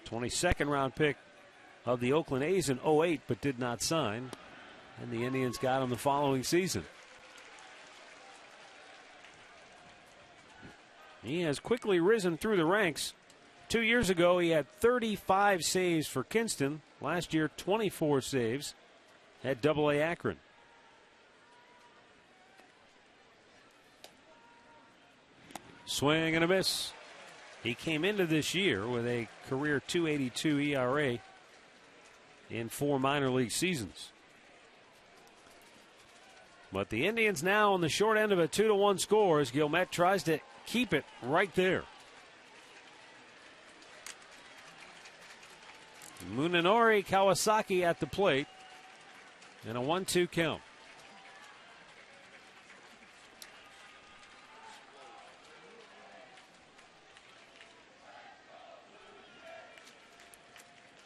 '22nd round pick of the Oakland A's in 2008, but did not sign. And the Indians got him the following season. He has quickly risen through the ranks. 2 years ago, he had 35 saves for Kinston. Last year, 24 saves at AA Akron. Swing and a miss. He came into this year with a career .282 ERA in 4 minor league seasons. But the Indians now on the short end of a 2-1 score as Guillemette tries to keep it right there. Munenori Kawasaki at the plate. And a 1-2 count.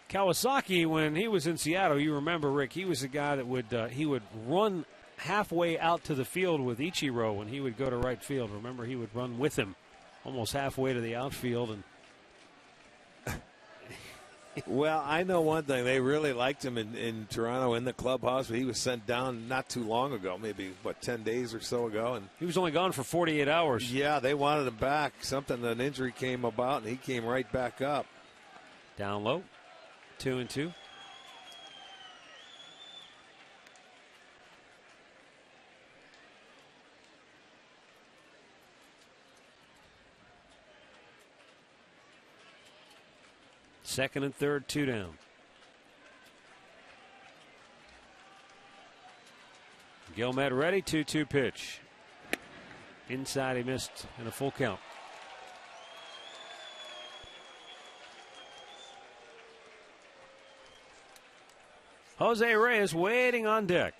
Kawasaki, when he was in Seattle, you remember, Rick, he was a guy that would run halfway out to the field with Ichiro when he would go to right field. Remember, he would run with him almost halfway to the outfield. And well, I know one thing. They really liked him in Toronto in the clubhouse. He was sent down not too long ago, maybe, 10 days or so ago. And he was only gone for 48 hours. Yeah, they wanted him back. An injury came about, and he came right back up. Down low, 2-2. Second and third, 2 down. Guillemette ready, 2-2 pitch. Inside, he missed in a full count. Jose Reyes waiting on deck.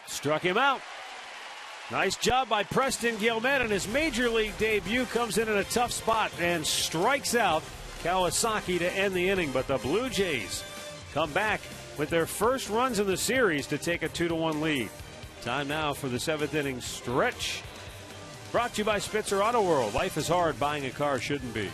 Struck him out. Nice job by Preston Guillemette, and his major league debut comes in a tough spot and strikes out Kawasaki to end the inning. But the Blue Jays come back with their first runs in the series to take a 2-1 lead. Time now for the 7th inning stretch. Brought to you by Spitzer Auto World. Life is hard, buying a car shouldn't be.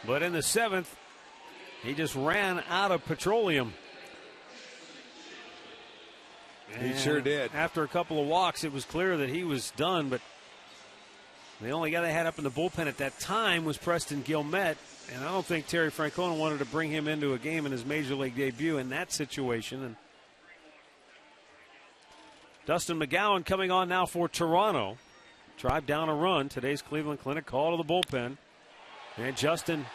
But in the 7th, he just ran out of petroleum. He sure did. After a couple of walks, it was clear that he was done, but the only guy they had up in the bullpen at that time was Preston Guillemette, and I don't think Terry Francona wanted to bring him into a game in his Major League debut in that situation. And Dustin McGowan coming on now for Toronto. Drive down a run. Today's Cleveland Clinic call to the bullpen. And Justin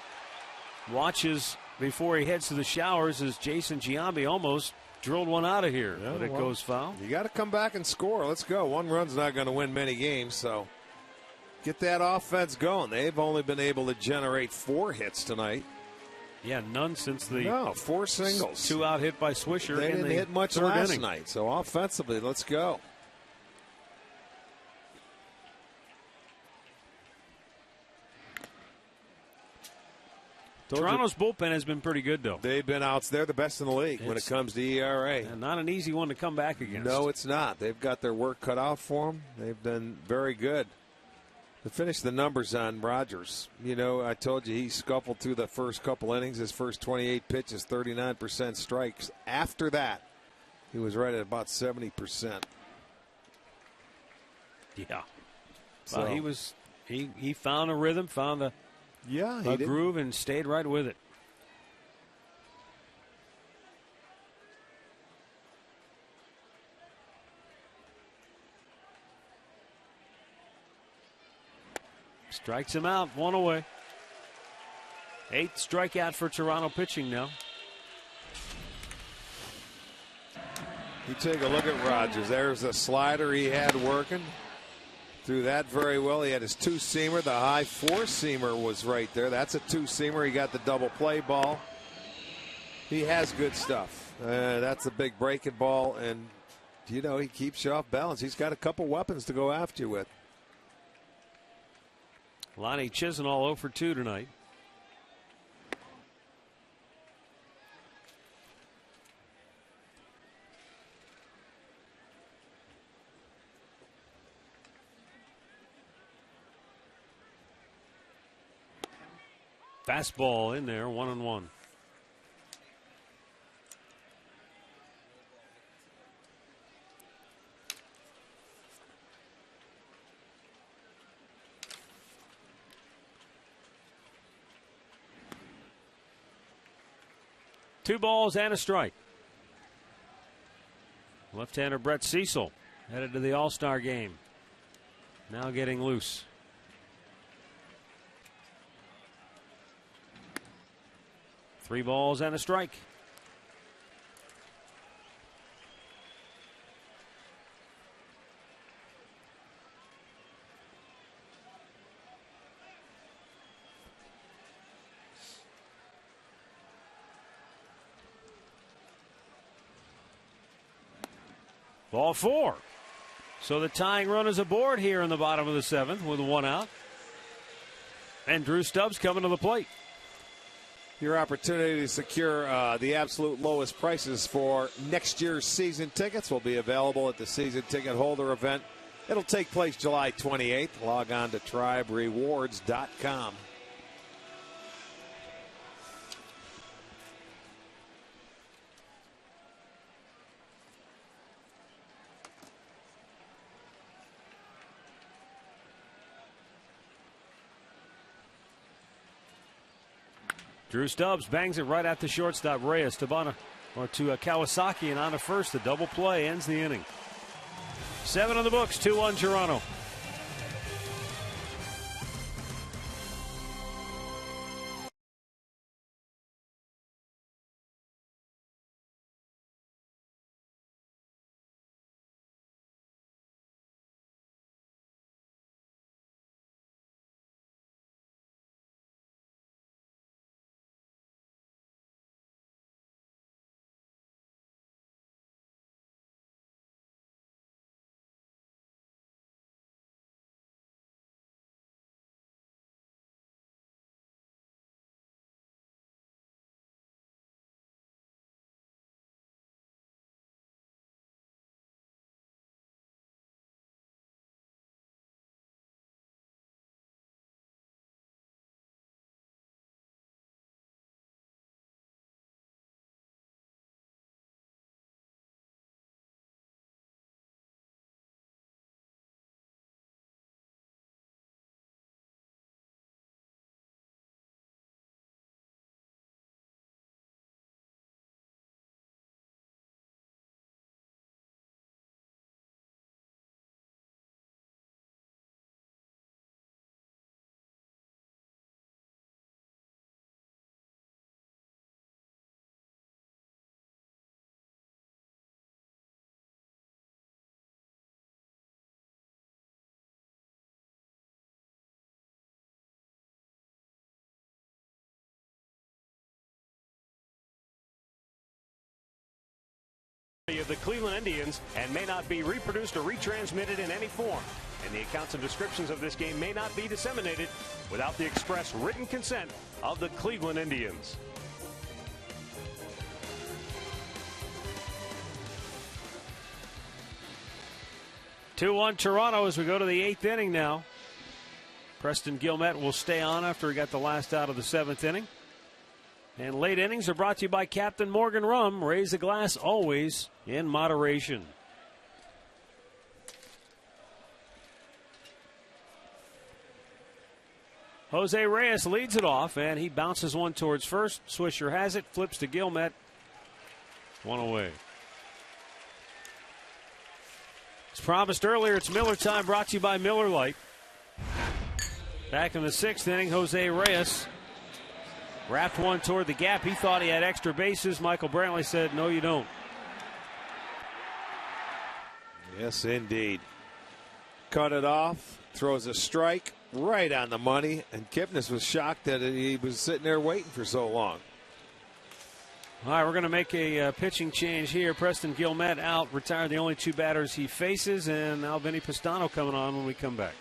watches before he heads to the showers as Jason Giambi almost drilled one out of here. Yeah, but it goes foul. You got to come back and score. Let's go. One run's not going to win many games, so get that offense going. They've only been able to generate 4 hits tonight. Yeah, none since the 4 singles. 2-out hit by Swisher. They didn't hit much third last inning. night. So offensively, let's go. Toronto's bullpen has been pretty good, though. They've been out. They're the best in the league when it comes to ERA. And not an easy one to come back against. No, it's not. They've got their work cut out for them. They've been very good. To finish the numbers on Rogers, you know, I told you he scuffled through the first couple innings. His first 28 pitches, 39% strikes. After that, he was right at about 70%. Yeah. So, Well, he found a rhythm, found a groove, and stayed right with it. Strikes him out, 1 away. 8th strikeout for Toronto pitching now. You take a look at Rogers. There's the slider he had working. Threw that very well. He had his 2-seamer. The high 4-seamer was right there. That's a 2-seamer. He got the double play ball. He has good stuff. That's a big breaking ball, and you know he keeps you off balance. He's got a couple weapons to go after you with. Lonnie Chisenhall 0 for 2 tonight. Fastball in there, 1-1. Two balls and a strike. Left-hander Brett Cecil headed to the All-Star game. Now getting loose. Three balls and a strike. Ball 4. So the tying run is aboard here in the bottom of the 7th with 1 out. And Drew Stubbs coming to the plate. Your opportunity to secure the absolute lowest prices for next year's season tickets will be available at the season ticket holder event. It'll take place July 28th. Log on to triberewards.com. Drew Stubbs bangs it right at the shortstop, Reyes, to Kawasaki, and on to first. The double play ends the inning. 7 on the books, 2-1 Toronto. of the Cleveland Indians and may not be reproduced or retransmitted in any form. And the accounts and descriptions of this game may not be disseminated without the express written consent of the Cleveland Indians. Two-one Toronto as we go to the 8th inning now. Preston Guillemette will stay on after he got the last out of the 7th inning. And late innings are brought to you by Captain Morgan Rum. Raise the glass always in moderation. Jose Reyes leads it off, and he bounces one towards first. Swisher has it, flips to Guillemette. One away. As promised earlier, it's Miller time, brought to you by Miller Lite. Back in the 6th inning, Jose Reyes wrapped one toward the gap. He thought he had extra bases. Michael Brantley said, no, you don't. Yes, indeed. Cut it off, throws a strike right on the money, and Kipnis was shocked that he was sitting there waiting for so long. All right, we're going to make a pitching change here. Preston Guillemette out, retired the only 2 batters he faces, and now Vinny Pistano coming on when we come back.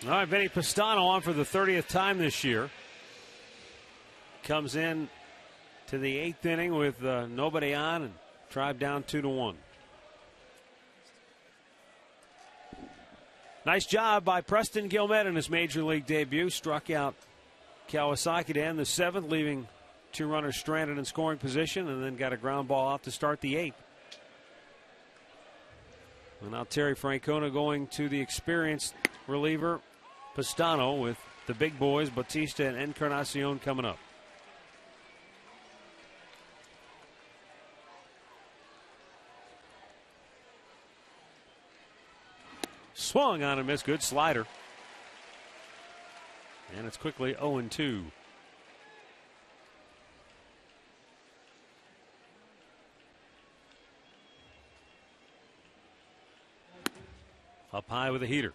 All right, Vinny Pistano on for the 30th time this year. Comes in to the 8th inning with nobody on, and Tribe down 2-1. Nice job by Preston Guillemette in his major league debut. Struck out Kawasaki to end the 7th, leaving 2 runners stranded in scoring position, and then got a ground ball out to start the 8th. And now Terry Francona going to the experienced reliever Pistano with the big boys, Bautista and Encarnacion, coming up. Swung on and missed. Good slider. And it's quickly 0-2. Up high with a heater.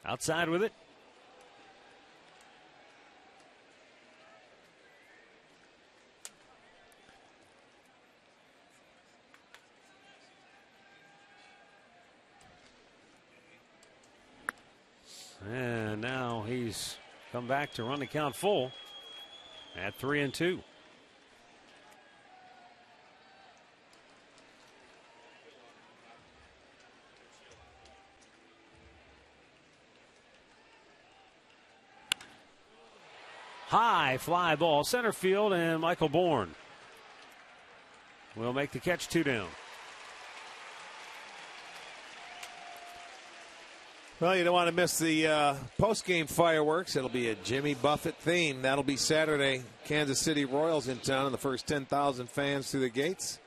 Outside with it. And now he's come back to run the count full at 3-2. High fly ball, center field, and Michael Bourne will make the catch, 2 down. Well, you don't want to miss the post-game fireworks. It'll be a Jimmy Buffett theme. That'll be Saturday. Kansas City Royals in town, and the first 10,000 fans through the gates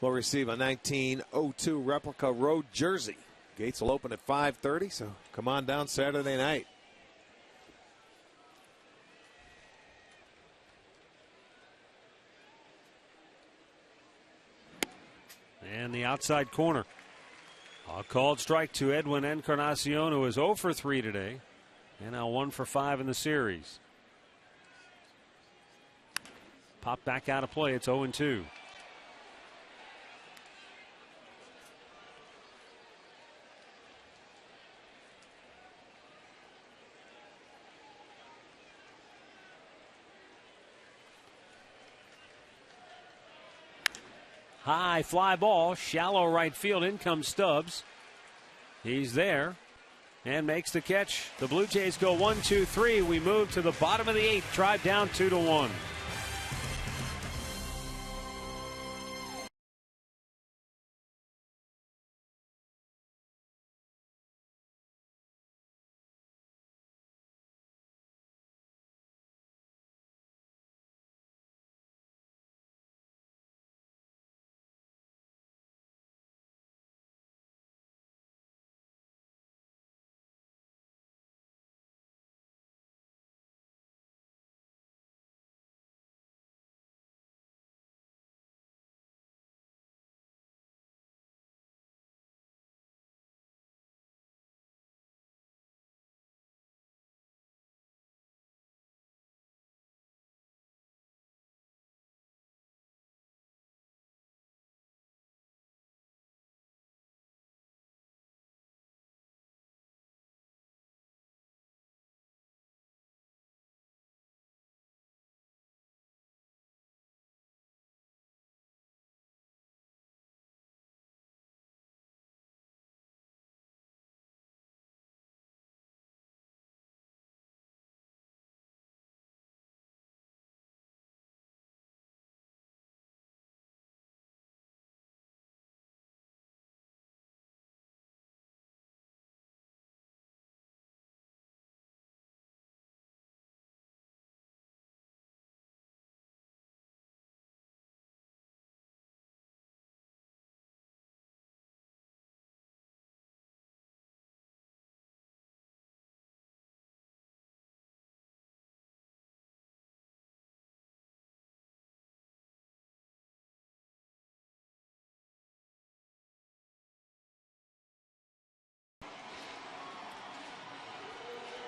will receive a 1902 replica road jersey. Gates will open at 5:30, so come on down Saturday night. And the outside corner. A called strike to Edwin Encarnacion, who is 0 for 3 today, and now 1 for 5 in the series. Pop back out of play. It's 0-2. High fly ball, shallow right field. In comes Stubbs. He's there and makes the catch. The Blue Jays go 1-2-3. We move to the bottom of the 8th. Drive down 2-1.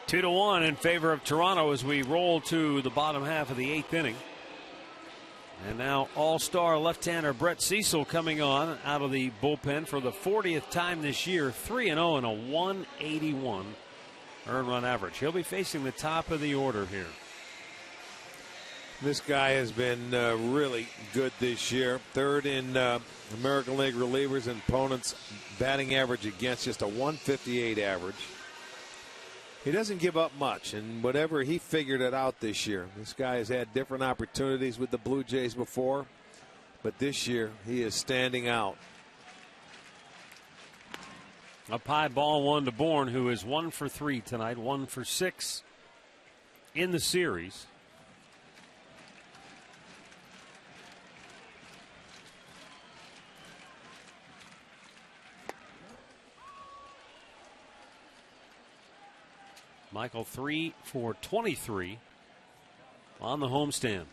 Two to 1 in favor of Toronto as we roll to the bottom half of the 8th inning. And now all-star left-hander Brett Cecil coming on out of the bullpen for the 40th time this year. 3-0 and a 181 earned run average. He'll be facing the top of the order here. This guy has been really good this year. Third in American League relievers and opponents batting average against, just a 158 average. He doesn't give up much, and whatever, he figured it out this year. This guy has had different opportunities with the Blue Jays before, but this year he is standing out. Up high, ball 1 to Bourne, who is 1 for 3 tonight, 1 for 6 in the series. Michael 3 for 23 on the homestand.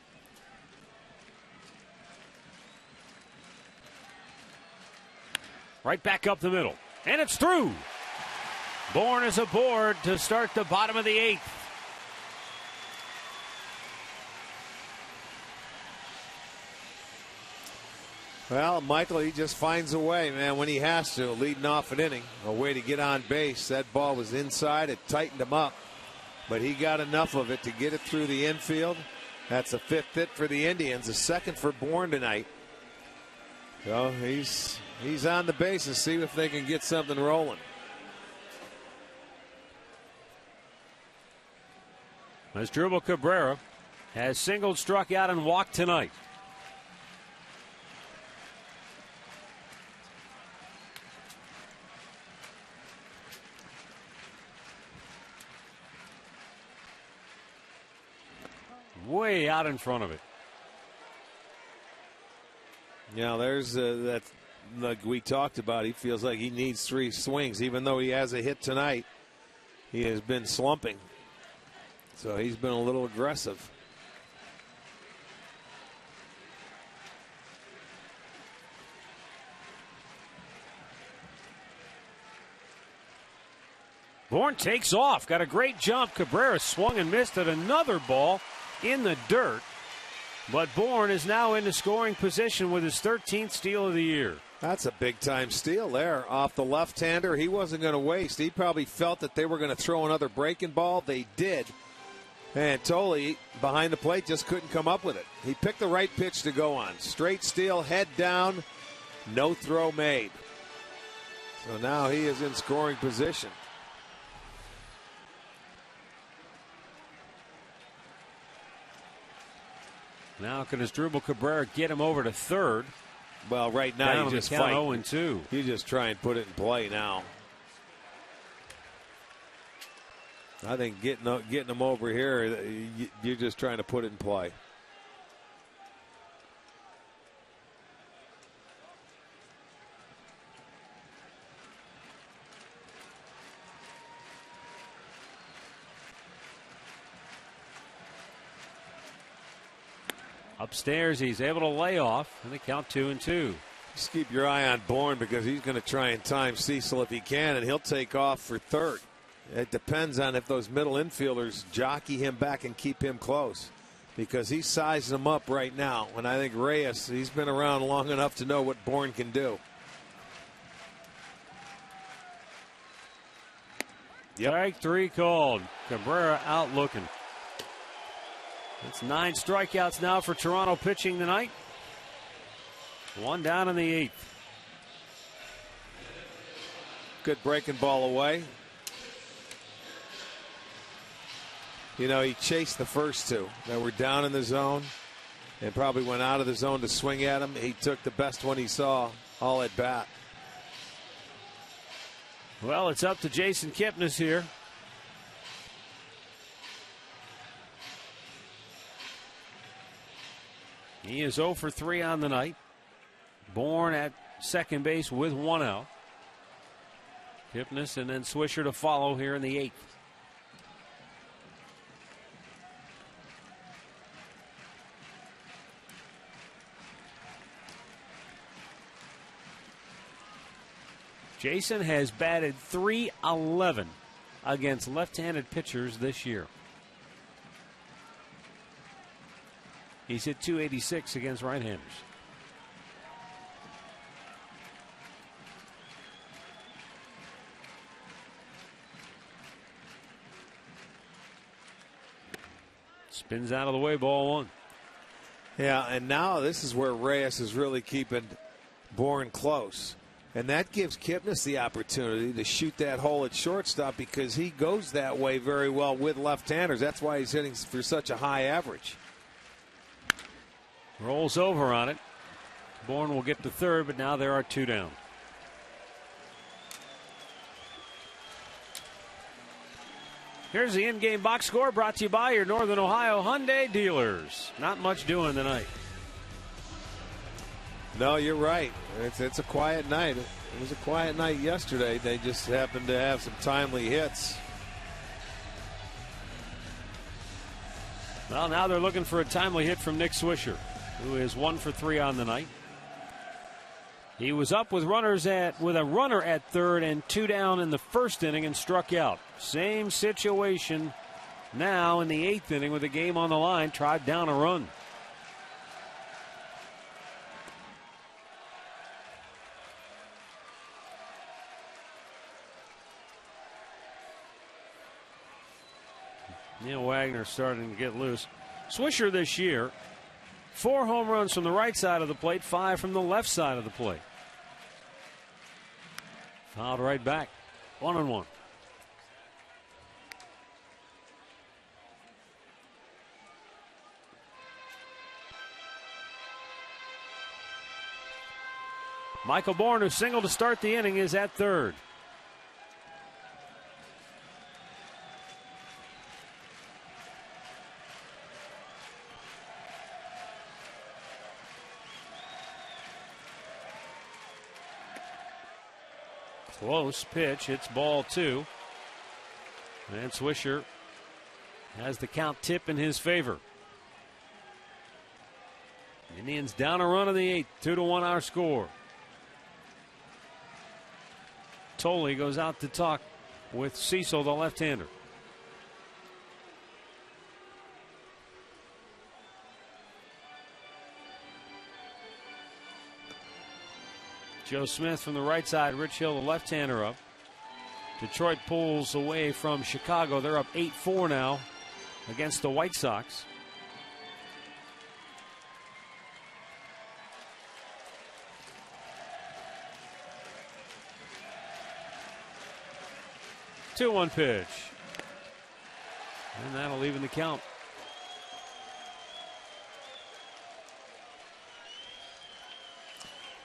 Right back up the middle, and it's through. Bourne is aboard to start the bottom of the 8th. Well, Michael, he just finds a way, man, when he has to, leading off an inning, a way to get on base. That ball was inside. It tightened him up, but he got enough of it to get it through the infield. That's a 5th hit for the Indians, a 2nd for Bourne tonight. So he's on the base and see if they can get something rolling. Asdrubal Cabrera has singled, struck out, and walked tonight. way out in front of it. Yeah, there's that, like we talked about, he feels like he needs 3 swings. Even though he has a hit tonight, he has been slumping. So he's been a little aggressive. Bourne takes off. Got a great jump. Cabrera swung and missed at another ball in the dirt. But Bourne is now into scoring position with his 13th steal of the year. That's a big-time steal there off the left-hander. He wasn't going to waste. He probably felt that they were going to throw another breaking ball. They did. And Tolle, behind the plate, just couldn't come up with it. He picked the right pitch to go on. Straight steal, head down, no throw made. So now he is in scoring position. Now can Asdrubal Cabrera get him over to third? Well, right now you just fight. 0-2. You just try and put it in play now. I think getting him over here, you're just trying to put it in play. Upstairs, he's able to lay off, and they count 2-2. Just keep your eye on Bourne because he's going to try and time Cecil if he can, and he'll take off for third. It depends on if those middle infielders jockey him back and keep him close, because he's sizing him up right now. And I think Reyes, he's been around long enough to know what Bourne can do. Strike 3 called. Cabrera out looking. It's 9 strikeouts now for Toronto pitching tonight. 1 down in the 8th. Good breaking ball away. You know, he chased the first 2 that were down in the zone and probably went out of the zone to swing at him. He took the best one he saw all at bat. Well, it's up to Jason Kipnis here. He is 0 for 3 on the night. Bourne at second base with 1 out. Kipnis and then Swisher to follow here in the 8th. Jason has batted .311 against left-handed pitchers this year. He's hit .286 against right-handers. Spins out of the way, ball 1. Yeah, and now this is where Reyes is really keeping Bourne close. And that gives Kipnis the opportunity to shoot that hole at shortstop because he goes that way very well with left-handers. That's why he's hitting for such a high average. Rolls over on it. Bourne will get to third, but now there are 2 down. Here's the in-game box score brought to you by your Northern Ohio Hyundai dealers. Not much doing tonight. No, you're right. It's a quiet night. It was a quiet night yesterday. They just happened to have some timely hits. Well, now they're looking for a timely hit from Nick Swisher, who is 1 for 3 on the night. He was up with a runner at third and 2 down in the first inning and struck out. Same situation now in the 8th inning with the game on the line. Tried down a run. Neil Wagner starting to get loose. Swisher this year, 4 home runs from the right side of the plate, 5 from the left side of the plate. Fouled right back. 1-1. Michael Bourne, who singled to start the inning, is at third. Close pitch. It's ball 2. And Swisher has the count tip in his favor. Indians down a run in the 8th. 2-1 our score. Tolley goes out to talk with Cecil, the left-hander. Joe Smith from the right side, Rich Hill, the left-hander, up. Detroit pulls away from Chicago. They're up 8-4 now against the White Sox. Two-one pitch. And that'll even the count.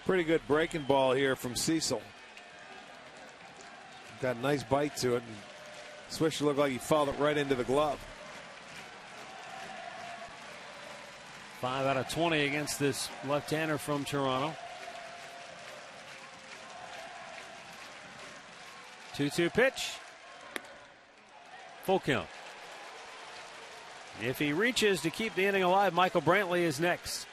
Pretty good breaking ball here from Cecil. Got a nice bite to it. And Swisher looked like he fouled it right into the glove. 5 out of 20 against this left-hander from Toronto. 2-2 pitch. Full count. If he reaches to keep the inning alive, Michael Brantley is next.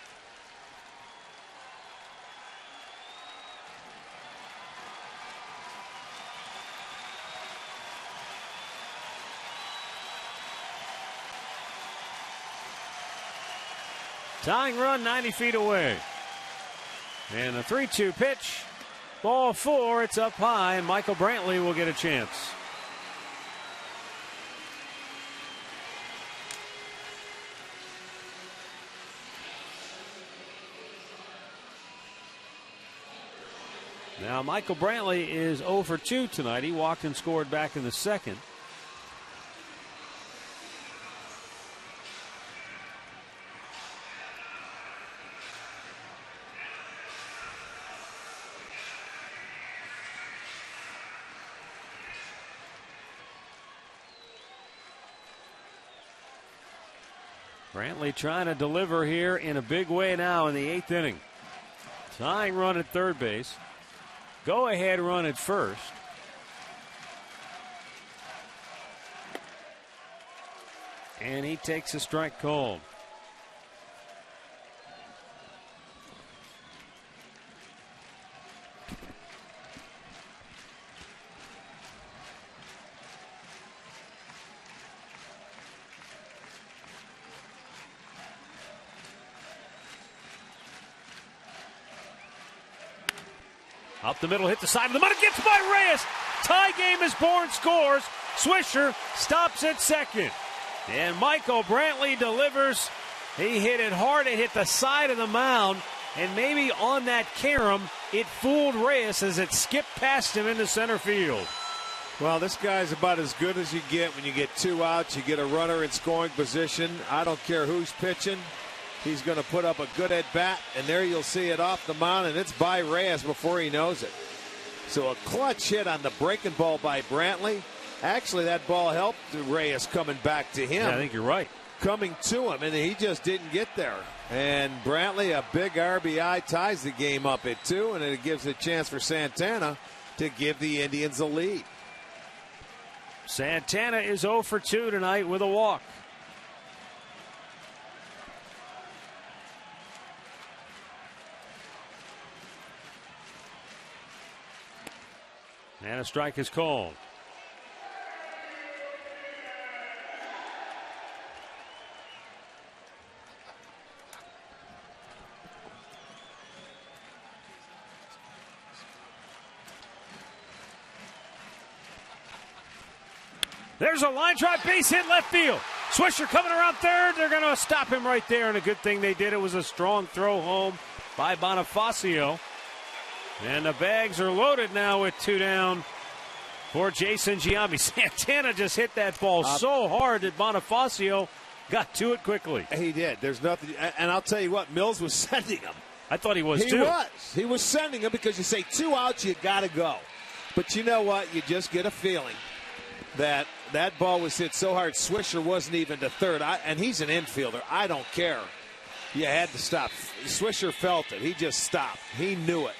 Tying run 90 feet away. And a 3-2 pitch. Ball 4. It's up high, and Michael Brantley will get a chance. Now, Michael Brantley is 0 for 2 tonight. He walked and scored back in the 2nd. Brantley trying to deliver here in a big way now in the 8th inning. Tying run at third base. Go ahead run at first. And he takes a strike called. Up the middle, hit the side of the mud, gets by Reyes. Tie game is born, scores. Swisher stops at second. And Michael Brantley delivers. He hit it hard. It hit the side of the mound. And maybe on that carom, it fooled Reyes as it skipped past him into center field. Well, this guy's about as good as you get when you get 2 outs. You get a runner in scoring position. I don't care who's pitching. He's going to put up a good at-bat, and there you'll see it off the mound, and it's by Reyes before he knows it. So a clutch hit on the breaking ball by Brantley. Actually, that ball helped Reyes coming back to him. Yeah, I think you're right. Coming to him, and he just didn't get there. And Brantley, a big RBI, ties the game up at 2, and it gives a chance for Santana to give the Indians a lead. Santana is 0 for 2 tonight with a walk. And a strike is called. There's a line drive, base hit left field. Swisher coming around third. They're going to stop him right there, and a good thing they did. It was a strong throw home by Bonifacio. And the bags are loaded now with 2 down for Jason Giambi. Santana just hit that ball so hard that Bonifacio got to it quickly. He did. There's nothing. And I'll tell you what, Mills was sending him. I thought he was too. He was sending him because you say 2 outs, you got to go. But you know what? You just get a feeling that that ball was hit so hard, Swisher wasn't even to third. And he's an infielder. I don't care. You had to stop. Swisher felt it. He just stopped. He knew it.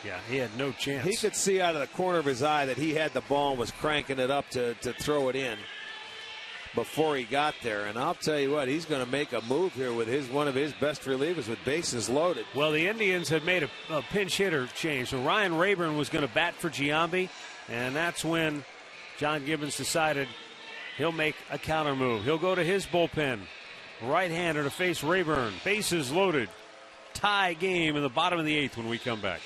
Yeah, he had no chance. He could see out of the corner of his eye that he had the ball and was cranking it up to throw it in before he got there. And I'll tell you what, he's going to make a move here with one of his best relievers with bases loaded. Well, the Indians had made a pinch hitter change. So Ryan Rayburn was going to bat for Giambi, and that's when John Gibbons decided he'll make a counter move. He'll go to his bullpen. Right-hander to face Rayburn. Bases loaded. Tie game in the bottom of the 8th when we come back.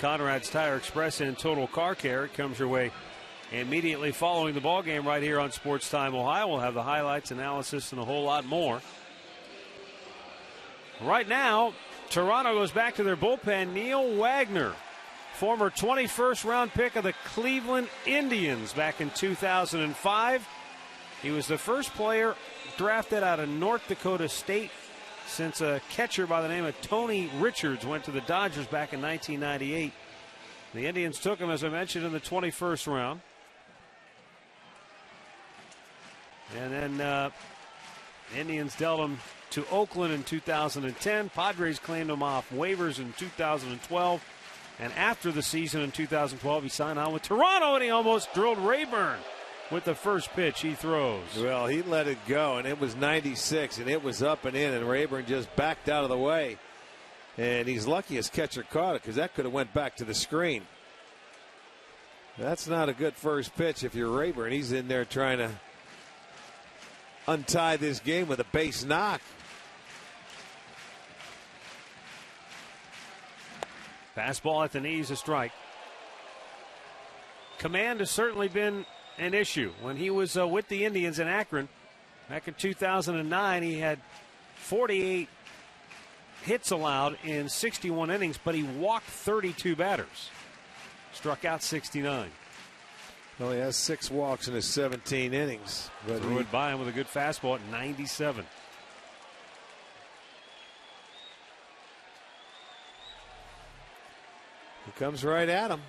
Conrad's Tire Express and Total Car Care. It comes your way immediately following the ball game right here on Sports Time Ohio. We'll have the highlights, analysis, and a whole lot more. Right now, Toronto goes back to their bullpen. Neil Wagner, former 21st round pick of the Cleveland Indians back in 2005. He was the first player drafted out of North Dakota State since a catcher by the name of Tony Richards went to the Dodgers back in 1998. The Indians took him, as I mentioned, in the 21st round. And then the Indians dealt him to Oakland in 2010. Padres claimed him off waivers in 2012. And after the season in 2012, he signed on with Toronto, and he almost drilled Rayburn with the first pitch he throws. Well, he let it go, and it was 96, and it was up and in, and Rayburn just backed out of the way. And he's lucky his catcher caught it, because that could have went back to the screen. That's not a good first pitch if you're Rayburn. He's in there trying to untie this game with a base knock. Fastball at the knees, a strike. Command has certainly been an issue. When he was with the Indians in Akron back in 2009, he had 48 hits allowed in 61 innings, but he walked 32 batters. Struck out 69. Well, he has 6 walks in his 17 innings. But threw it by him with a good fastball at 97. He comes right at him.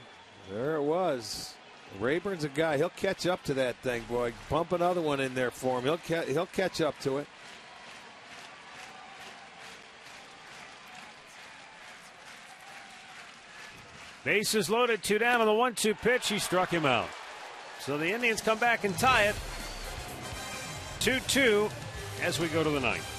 There it was. Rayburn's a guy. He'll catch up to that thing, boy. Pump another one in there for him. He'll catch up to it. Bases loaded, 2 down on the 1-2 pitch. He struck him out. So the Indians come back and tie it 2-2 as we go to the 9th.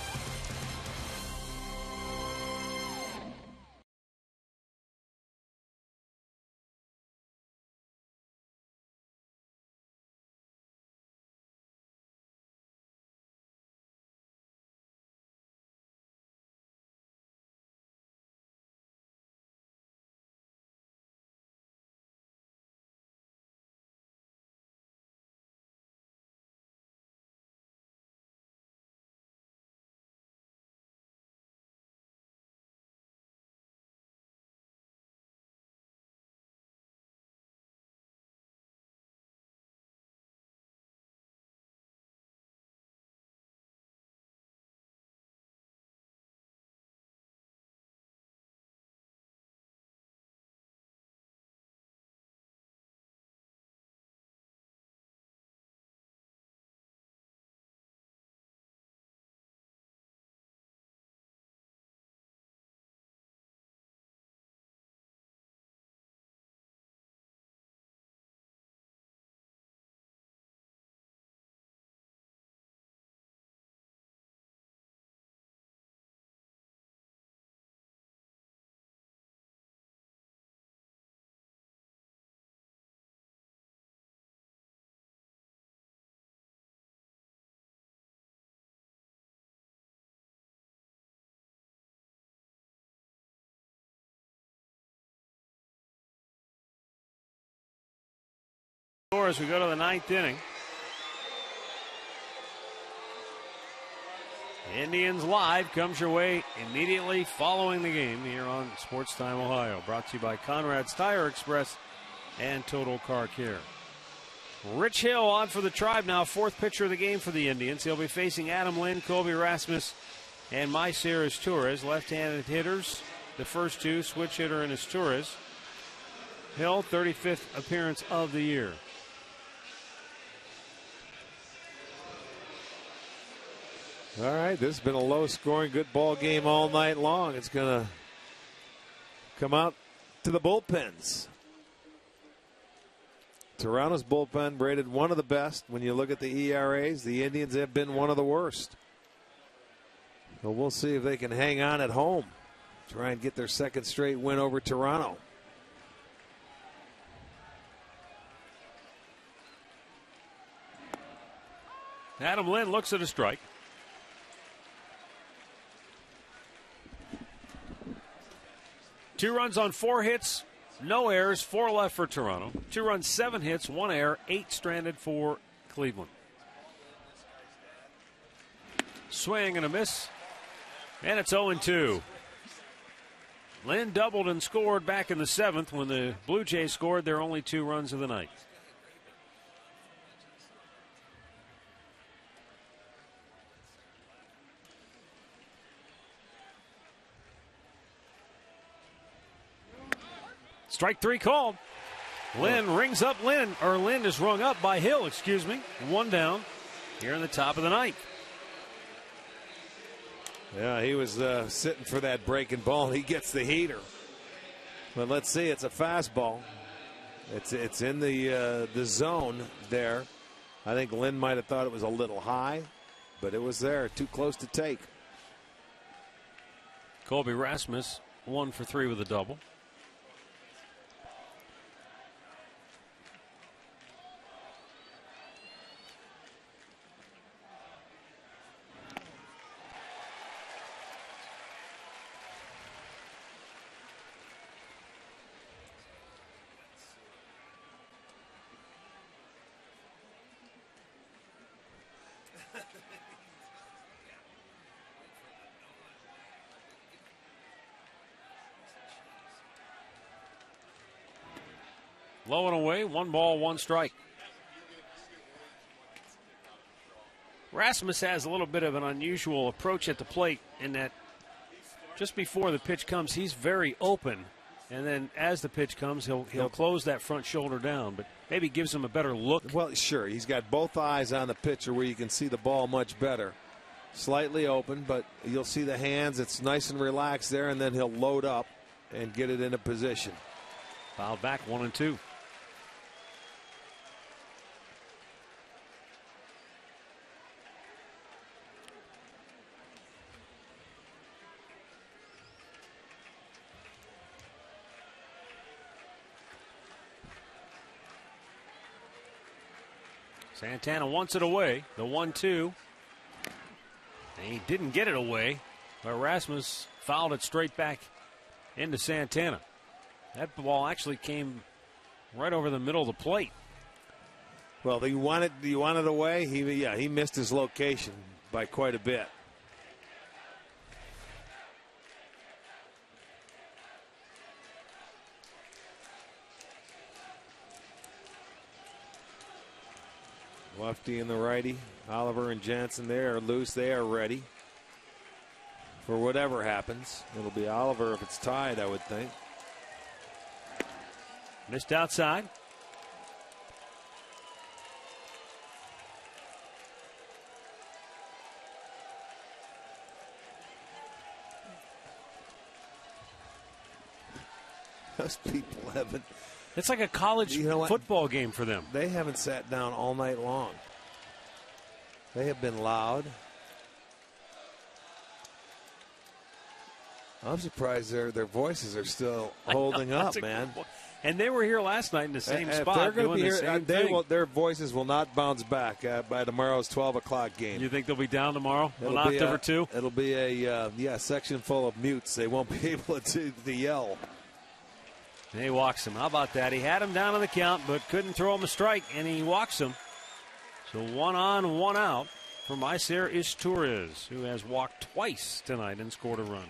As we go to the ninth inning. Indians Live comes your way immediately following the game here on Sports Time Ohio. Brought to you by Conrad's Tire Express and Total Car Care. Rich Hill on for the Tribe now, fourth pitcher of the game for the Indians. He'll be facing Adam Lind, Colby Rasmus, and Myceres Torres. Left-handed hitters, the first two, switch hitter and is Torres. Hill, 35th appearance of the year. All right, this has been a low-scoring, good ball game all night long. It's going to come out to the bullpens. Toronto's bullpen rated one of the best. When you look at the ERAs, the Indians have been one of the worst. So we'll see if they can hang on at home. Try and get their second straight win over Toronto. Adam Lind looks at a strike. Two runs on 4 hits, no errors, 4 left for Toronto. 2 runs, 7 hits, 1 error, 8 stranded for Cleveland. Swing and a miss, and it's 0-2. Lind doubled and scored back in the 7th when the Blue Jays scored their only 2 runs of the night. Strike 3 called. Lind rings up Lind is rung up by Hill, 1 down here in the top of the ninth. Yeah, he was sitting for that breaking ball. He gets the heater. But let's see, it's a fastball. It's in the zone there. I think Lind might have thought it was a little high, but it was there, too close to take. Colby Rasmus 1 for 3 with a double. Low and away, 1 ball, 1 strike. Rasmus has a little bit of an unusual approach at the plate in that just before the pitch comes, he's very open. And then as the pitch comes, he'll close that front shoulder down, but maybe gives him a better look. Well, sure. He's got both eyes on the pitcher where you can see the ball much better. Slightly open, but you'll see the hands. It's nice and relaxed there, and then he'll load up and get it into position. Fouled back, 1-2. Santana wants it away. The 1-2. And he didn't get it away, but Rasmus fouled it straight back into Santana. That ball actually came right over the middle of the plate. Well, do you want it away? He missed his location by quite a bit. Lefty and the righty. Oliver and Jansen, they are loose. They are ready for whatever happens. It'll be Oliver if it's tied, I would think. Missed outside. Those people haven't. It's like a college football game for them. They haven't sat down all night long. They have been loud. I'm surprised their voices are still holding up, man. And they were here last night in the same spot doing the same thing. Their voices will not bounce back by tomorrow's 12 o'clock game. You think they'll be down tomorrow on October 2? It'll be a section full of mutes. They won't be able to yell. And he walks him. How about that? He had him down on the count, but couldn't throw him a strike, and he walks him. So 1 on, 1 out for Maicer Izturis, who has walked twice tonight and scored a run.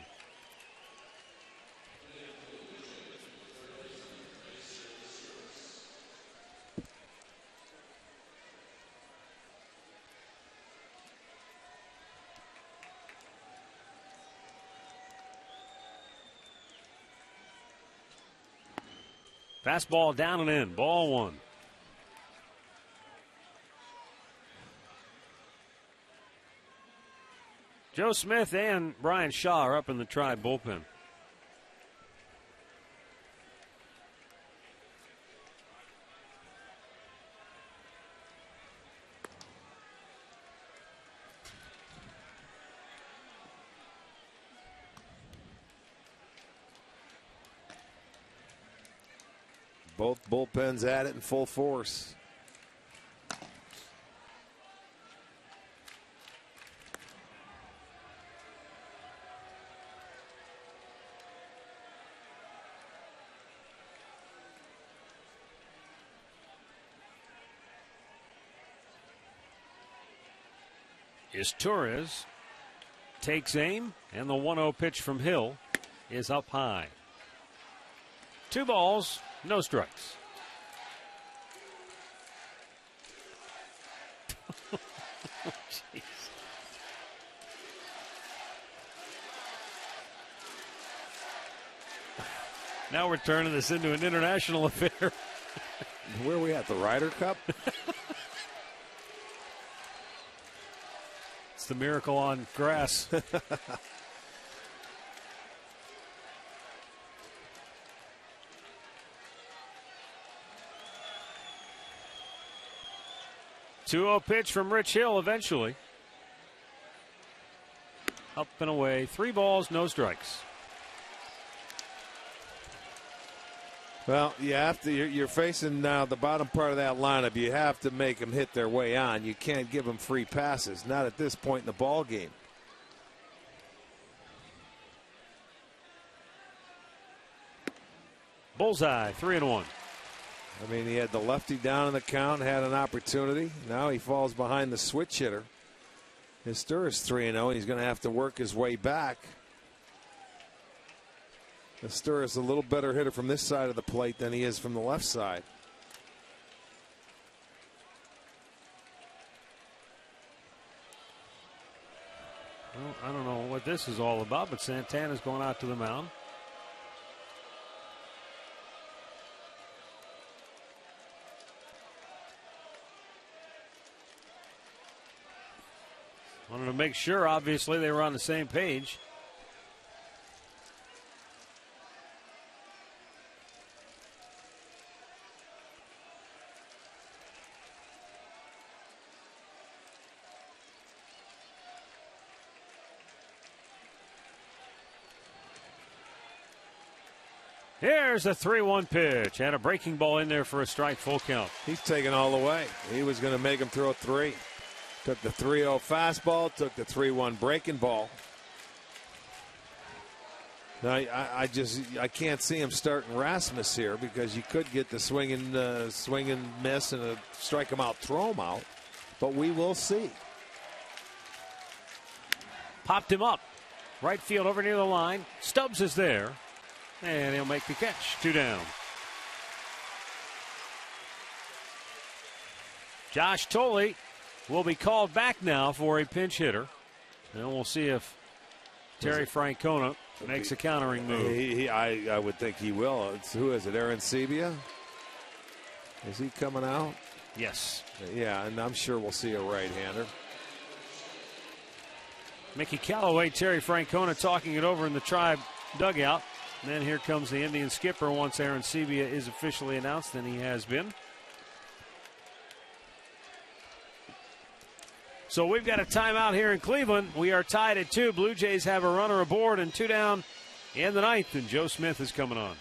Fastball down and in. Ball 1. Joe Smith and Brian Shaw are up in the Tribe bullpen. Both bullpens at it in full force. Izturis takes aim, and the 1-0 pitch from Hill is up high. 2 balls, no strikes. Jeez. Now we're turning this into an international affair. Where are we at? The Ryder Cup? It's the miracle on grass. 2-0 pitch from Rich Hill eventually. Up and away. 3 balls, no strikes. Well, you have to. You're facing now the bottom part of that lineup. You have to make them hit their way on. You can't give them free passes. Not at this point in the ball game. Bullseye, 3-1. I mean, he had the lefty down in the count, had an opportunity. Now he falls behind the switch hitter. Izturis 3-0. He's going to have to work his way back. Izturis a little better hitter from this side of the plate than he is from the left side. Well, I don't know what this is all about, but Santana's going out to the mound. Wanted to make sure, obviously, they were on the same page. Here's a 3-1 pitch and a breaking ball in there for a strike, full count. He's taking all the way. He was going to make him throw 3. Took the 3-0 fastball, took the 3-1 breaking ball. Now, I can't see him starting Rasmus here because you could get the swing and miss and a strike him out, throw him out. But we will see. Popped him up. Right field over near the line. Stubbs is there. And he'll make the catch. 2 down. Josh Tolley will be called back now for a pinch hitter. And we'll see if Terry Francona makes a countering move. I would think he will. Who is it, Aaron Sebia? Is he coming out? Yes. Yeah, and I'm sure we'll see a right-hander. Mickey Callaway, Terry Francona talking it over in the Tribe dugout. And then here comes the Indian skipper once Aaron Sebia is officially announced, and he has been. So we've got a timeout here in Cleveland. We are tied at 2. Blue Jays have a runner aboard and 2 down in the 9th, and Joe Smith is coming on.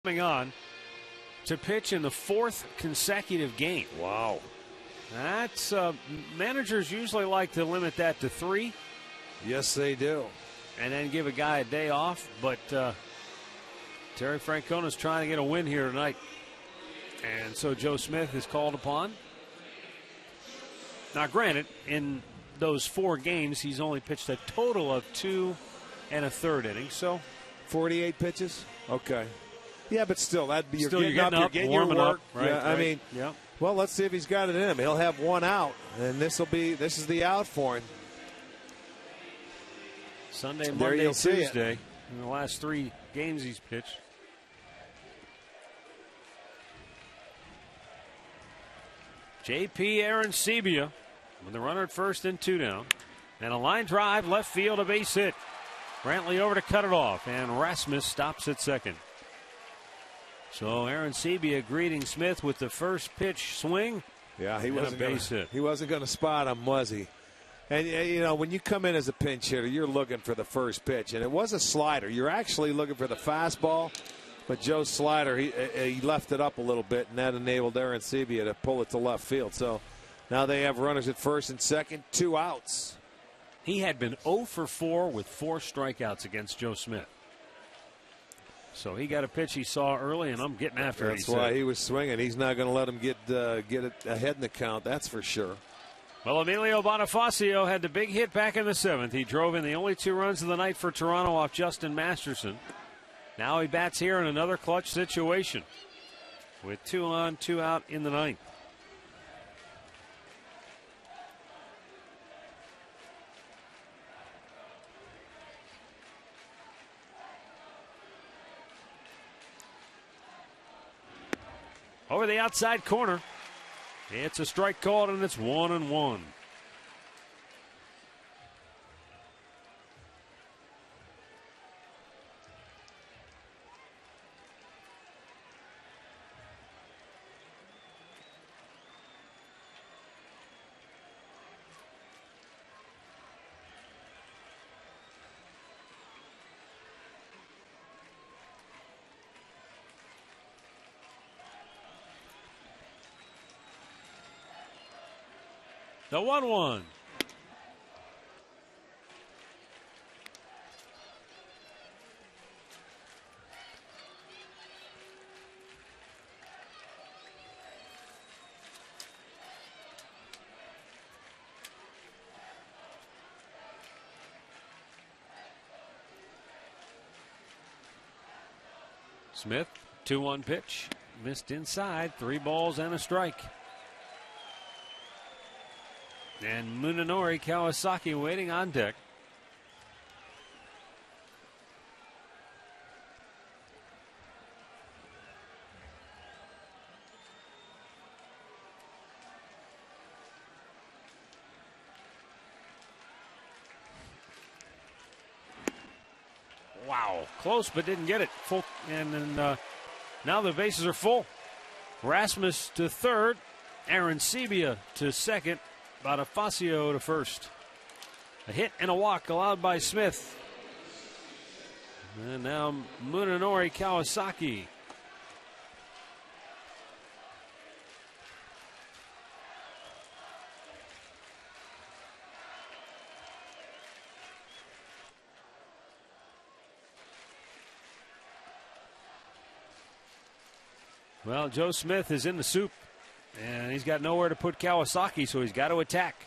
coming on to pitch in the 4th consecutive game. Wow. That's managers usually like to limit that to 3. Yes, they do. And then give a guy a day off. But Terry Francona's trying to get a win here tonight. And so Joe Smith is called upon. Now, granted, in those 4 games, he's only pitched a total of 2 1/3 innings. So 48 pitches? Okay. Yeah, but still, you're getting up, you're getting warming your work. up. Right, yeah, I mean, yeah. Well, let's see if he's got it in him. He'll have 1 out, and this is the out for him. Sunday, There Monday, you'll see Tuesday. In the last 3 games he's pitched. J.P. Arancibia with the runner at first and 2 down. And a line drive, left field, a base hit. Brantley over to cut it off, and Rasmus stops at second. So Arancibia greeting Smith with the first pitch swing. Yeah, he and wasn't a base hit. He wasn't going to spot him, was he? And, you know, when you come in as a pinch hitter, you're looking for the first pitch. And it was a slider. You're actually looking for the fastball. But Joe's slider, he left it up a little bit, and that enabled Arancibia to pull it to left field. So now they have runners at first and second, 2 outs. He had been 0 for 4 with 4 strikeouts against Joe Smith. So he got a pitch he saw early, and I'm getting after it. That's why he was swinging. He's not going to let him get it ahead in the count, that's for sure. Well, Emilio Bonifacio had the big hit back in the 7th. He drove in the only 2 runs of the night for Toronto off Justin Masterson. Now he bats here in another clutch situation with 2 on, 2 out in the 9th. Over the outside corner. It's a strike called, and it's 1-1. The 1-1. Smith, 2-1 pitch. Missed inside. 3 balls and a strike. And Munenori Kawasaki waiting on deck. Wow, close but didn't get it. Full, and then now the bases are full. Rasmus to third, Arancibia to second. Bonifacio to first. A hit and a walk allowed by Smith. And now Munenori Kawasaki. Well, Joe Smith is in the soup. And he's got nowhere to put Kawasaki, so he's got to attack.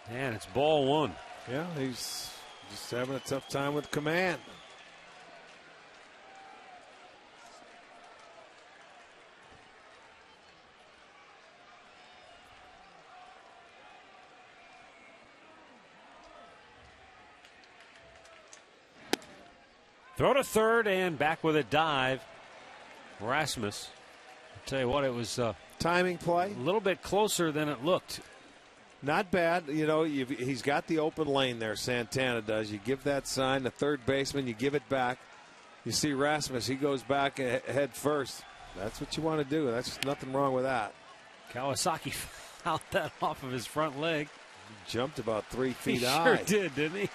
And it's ball 1. Yeah, he's just having a tough time with command. Throw to third and back with a dive. Rasmus. I'll tell you what, it was timing play. A little bit closer than it looked. Not bad. You know, he's got the open lane there, Santana does. You give that sign, the third baseman, you give it back. You see Rasmus, he goes back head first. That's what you want to do. That's nothing wrong with that. Kawasaki fouled that off of his front leg. He jumped about 3 feet He high. sure did, didn't he?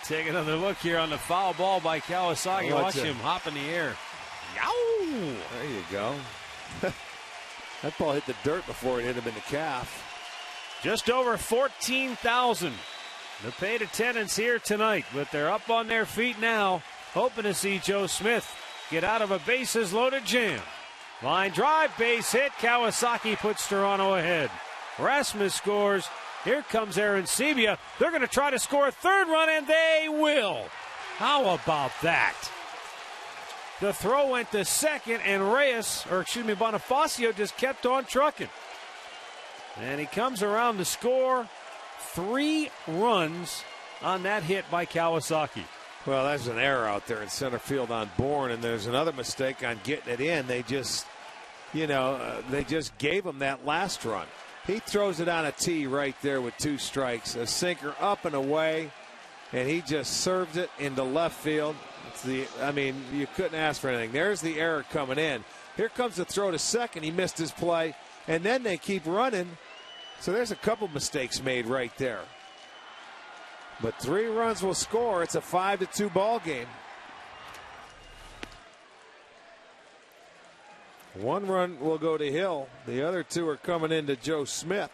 Take another look here on the foul ball by Kawasaki. Watch him hop in the air. Yow! There you go. That ball hit the dirt before it hit him in the calf. Just over 14,000. The paid attendance here tonight, but they're up on their feet now, hoping to see Joe Smith get out of a bases-loaded jam. Line drive, base hit. Kawasaki puts Toronto ahead. Rasmus scores. Here comes Aaron Sebia. They're going to try to score a third run, and they will. How about that? The throw went to second, and Bonifacio just kept on trucking. And he comes around to score 3 runs on that hit by Kawasaki. Well, there's an error out there in center field on Bourne, and there's another mistake on getting it in. They just, they just gave him that last run. He throws it on a tee right there with 2 strikes. A sinker up and away, and he just served it into left field. You couldn't ask for anything. There's the error coming in. Here comes the throw to second. He missed his play, and then they keep running. So there's a couple mistakes made right there. But 3 runs will score. It's a 5-2 ball game. 1 run will go to Hill. The other 2 are coming into Joe Smith.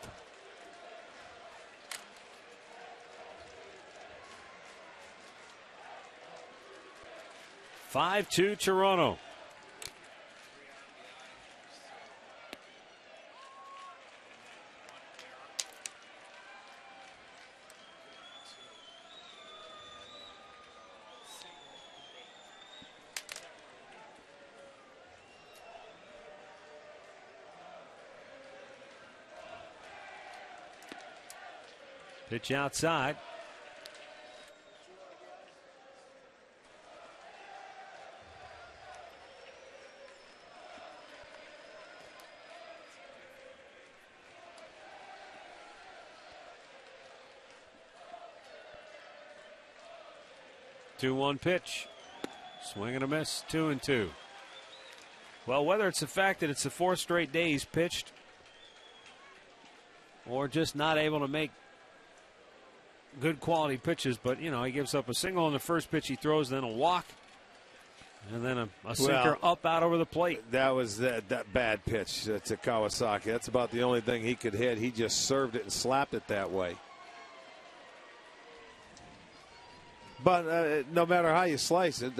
(5-2) Toronto. Pitch outside. Two-one pitch. Swing and a miss. 2-2. Well, whether it's the fact that it's the 4th straight day he's pitched or just not able to make good quality pitches, but he gives up a single on the first pitch he throws, then a walk, and then a sinker up out over the plate. That was that bad pitch to Kawasaki. That's about the only thing he could hit. He just served it and slapped it that way. But no matter how you slice it,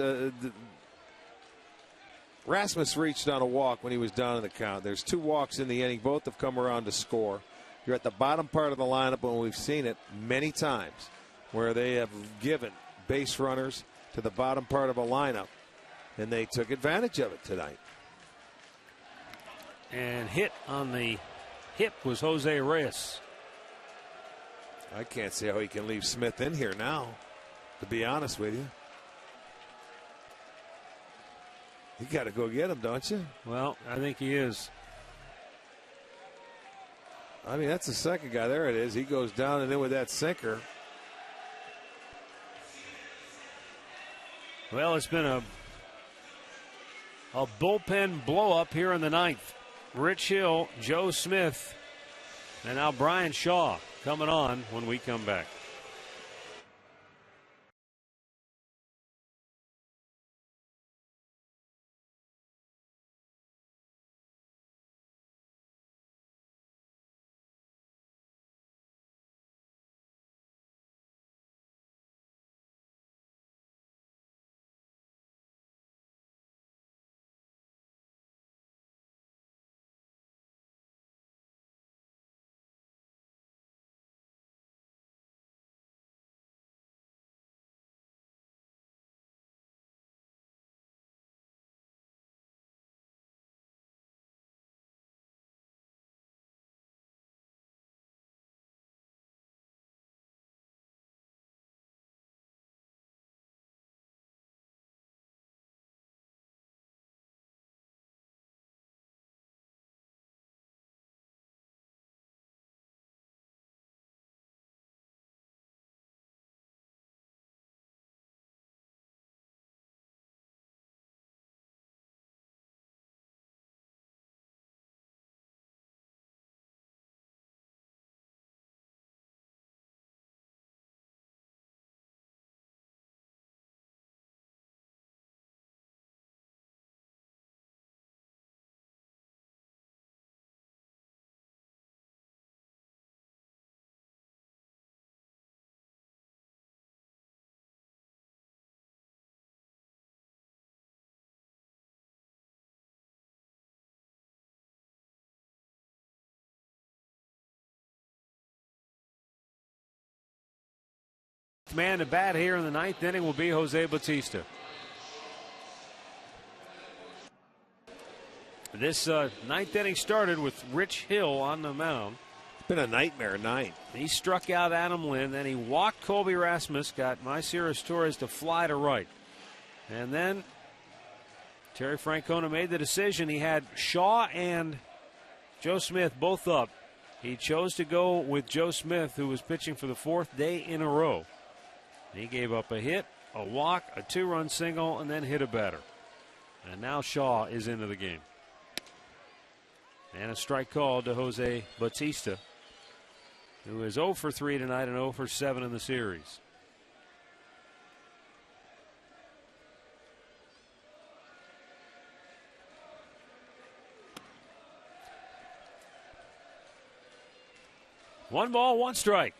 Rasmus reached on a walk when he was down in the count. There's 2 walks in the inning. Both have come around to score. You're at the bottom part of the lineup, and we've seen it many times where they have given base runners to the bottom part of a lineup, and they took advantage of it tonight. And hit on the hip was Jose Reyes. I can't see how he can leave Smith in here now, to be honest with you. You got to go get him, don't you? Well, I think he is. I mean, that's the second guy. There it is. He goes down and in with that sinker. Well, it's been a bullpen blow-up here in the 9th. Rich Hill, Joe Smith, and now Brian Shaw coming on when we come back. Man to bat here in the ninth inning will be Jose Bautista. This ninth inning started with Rich Hill on the mound. It's been a nightmare night. He struck out Adam Lynn, then he walked Colby Rasmus, got Maiciras Torres to fly to right. And then Terry Francona made the decision. He had Shaw and Joe Smith both up. He chose to go with Joe Smith, who was pitching for the fourth day in a row. He gave up a hit, a walk, a two-run single, and then hit a batter. And now Shaw is into the game. And a strike called to Jose Bautista, who is 0 for 3 tonight and 0 for 7 in the series. One ball, one strike.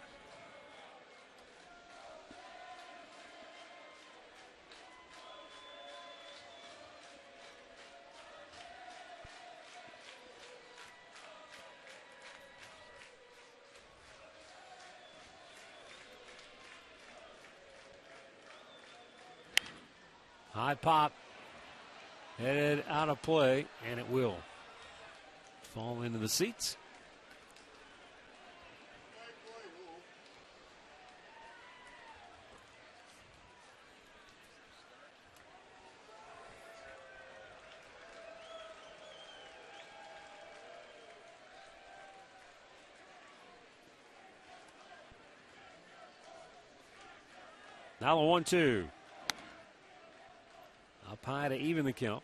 High pop, headed out of play, and it will fall into the seats. Now the 1-2. Up high to even the count.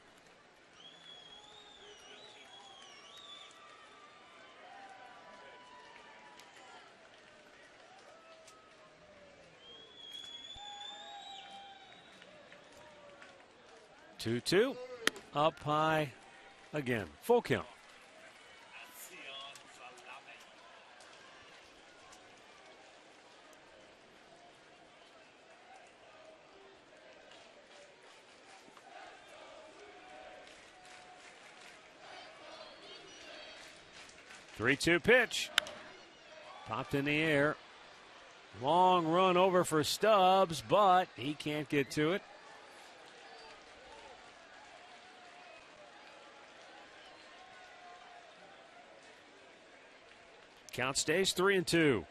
Two, up high again. Full count. 3-2 pitch. Popped in the air. Long run over for Stubbs, but he can't get to it. Count stays 3-2.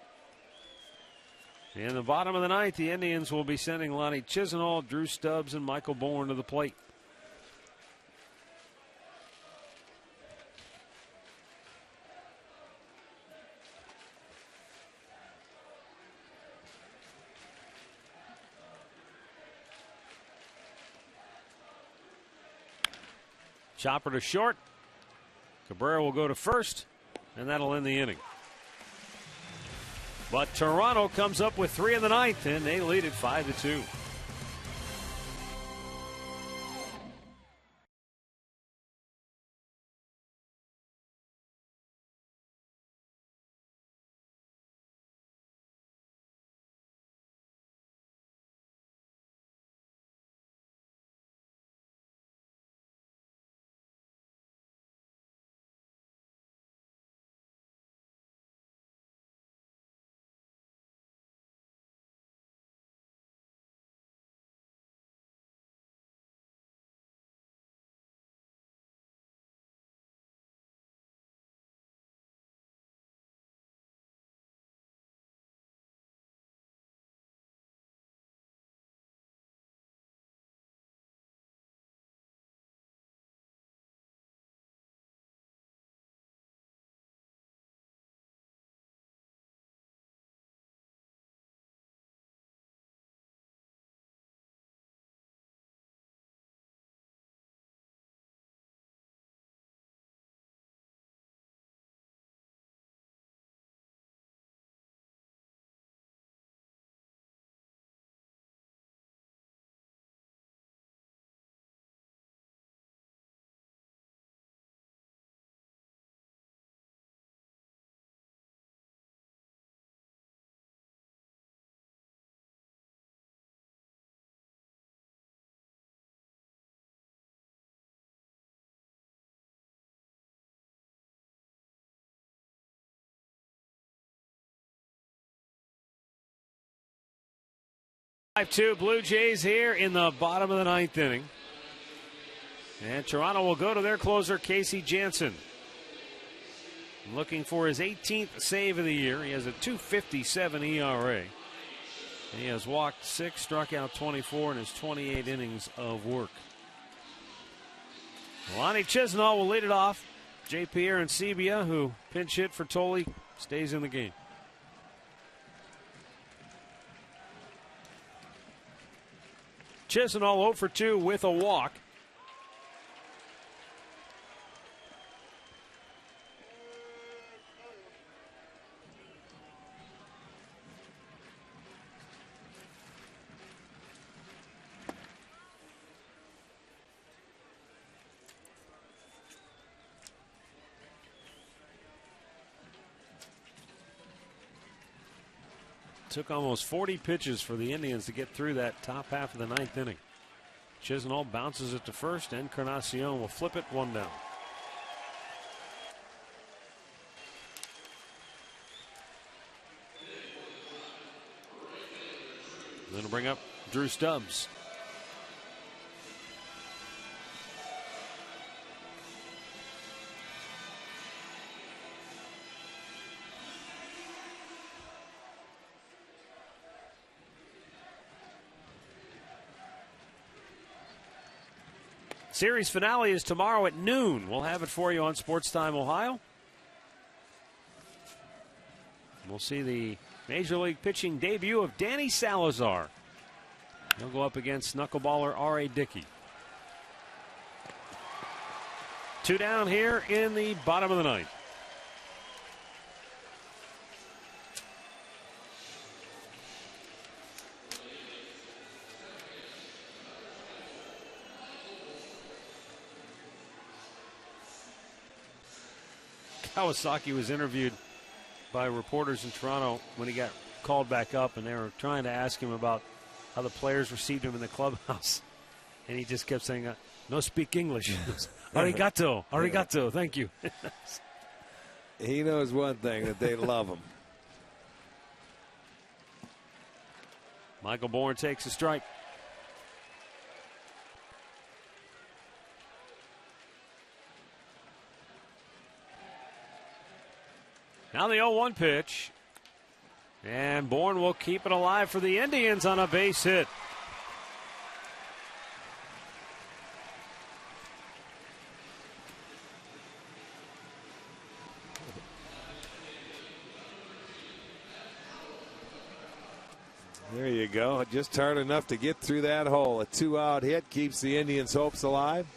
In the bottom of the ninth, the Indians will be sending Lonnie Chisenhall, Drew Stubbs, and Michael Bourne to the plate. Chopper to short. Cabrera will go to first, and that'll end the inning. But Toronto comes up with 3 in the ninth, and they lead it 5-2. 5-2 Blue Jays here in the bottom of the ninth inning. And Toronto will go to their closer, Casey Janssen. Looking for his 18th save of the year. He has a .257 ERA. And he has walked 6, struck out 24 in his 28 innings of work. Lonnie Chisenhall will lead it off. J. Pierre and Sebia, who pinch hit for Tolle, stays in the game. Chisenhall 0 for 2 with a walk. Took almost 40 pitches for the Indians to get through that top half of the ninth inning. Chisenhall bounces it to first, and Encarnacion will flip it 1 down. Then to bring up Drew Stubbs. Series finale is tomorrow at noon. We'll have it for you on Sports Time Ohio. We'll see the Major League pitching debut of Danny Salazar. He'll go up against knuckleballer R.A. Dickey. 2 down here in the bottom of the ninth. Kawasaki was interviewed by reporters in Toronto when he got called back up, and they were trying to ask him about how the players received him in the clubhouse. And he just kept saying, no speak English. Arigato, arigato, thank you. He knows one thing, that they love him. Michael Bourne takes a strike. Now the 0-1 pitch. And Bourne will keep it alive for the Indians on a base hit. There you go. Just hard enough to get through that hole. A 2-out hit keeps the Indians' hopes alive.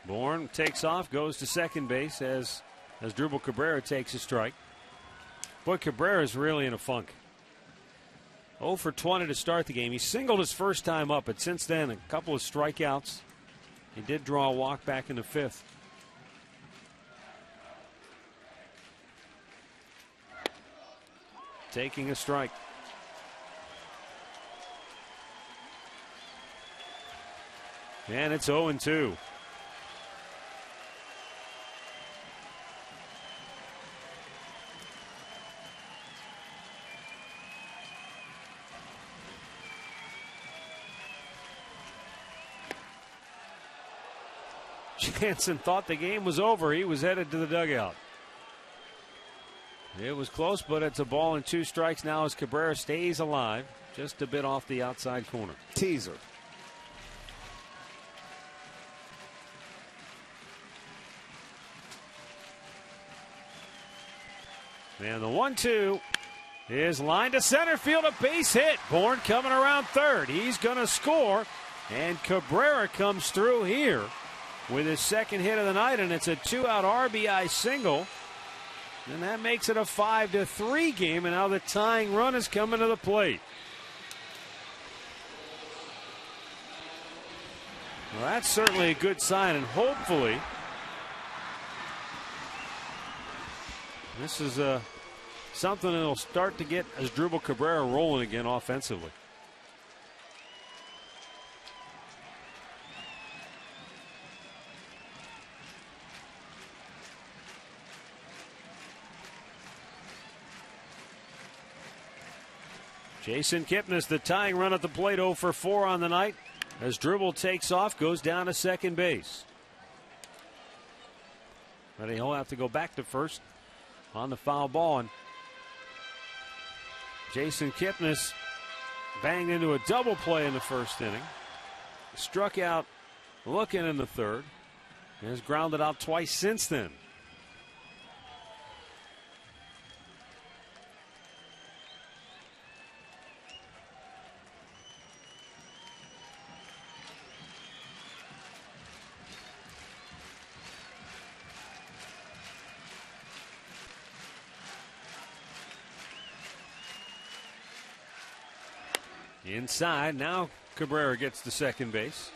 Bourne takes off, goes to second base as Drupal Cabrera takes a strike. Boy, Cabrera's really in a funk. 0 for 20 to start the game. He singled his first time up, but since then, a couple of strikeouts. He did draw a walk back in the fifth. Taking a strike. And it's 0-2. Jansen thought the game was over. He was headed to the dugout. It was close, but it's a ball and 2 strikes now as Cabrera stays alive, just a bit off the outside corner. Teaser. And the 1-2 is lined to center field, a base hit. Bourne coming around third. He's going to score, and Cabrera comes through here with his second hit of the night, and it's a 2-out RBI single. And that makes it a 5-3 game, and now the tying run is coming to the plate. Well, that's certainly a good sign, and hopefully this is something that will start to get Asdrubal Cabrera rolling again offensively. Jason Kipnis, the tying run at the plate, 0 for 4 on the night. As Dribble takes off, goes down to second base. But he'll have to go back to first on the foul ball. And Jason Kipnis banged into a double play in the first inning. Struck out looking in the third. And has grounded out twice since then. Inside, now Cabrera gets to second base.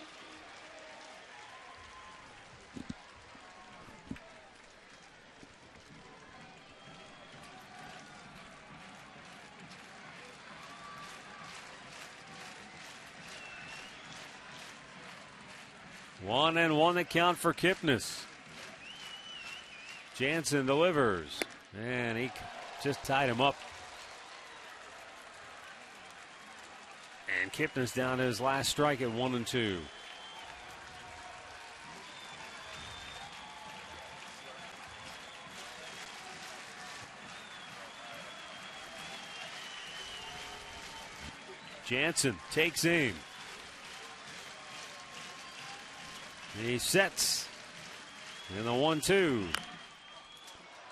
One and one that count for Kipnis. Jansen delivers, and he just tied him up. And Kipnis down to his last strike at 1-2. Jansen takes aim. He sets in the 1-2.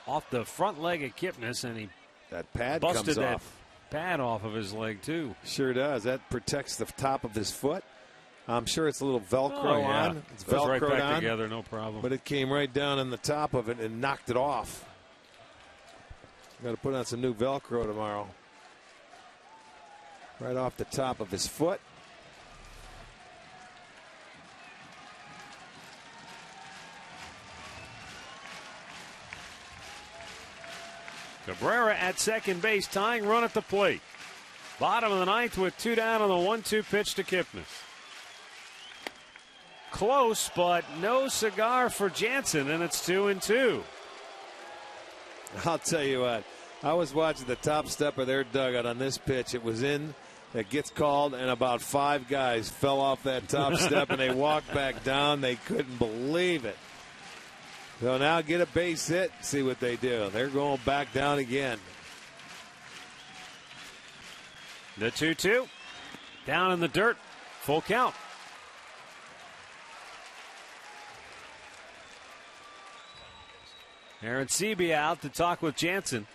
Off the front leg of Kipnis, and he that pad busted comes that off. Pad off of his leg too. Sure does. That protects the top of his foot. I'm sure it's a little Velcro on. It's Goes right back on, together, no problem. but it came right down in the top of it and knocked it off. Got to put on some new Velcro tomorrow. Right off the top of his foot. Cabrera at second base, tying run at the plate. Bottom of the ninth with 2 down on the 1-2 pitch to Kipnis. Close, but no cigar for Jansen, and it's 2-2. I'll tell you what. I was watching the top step of their dugout on this pitch. It was in. It gets called, and about 5 guys fell off that top step, and they walked back down. They couldn't believe it. So now get a base hit, see what they do. They're going back down again. The 2-2 down in the dirt, full count. Aaron Seabee out to talk with Jansen.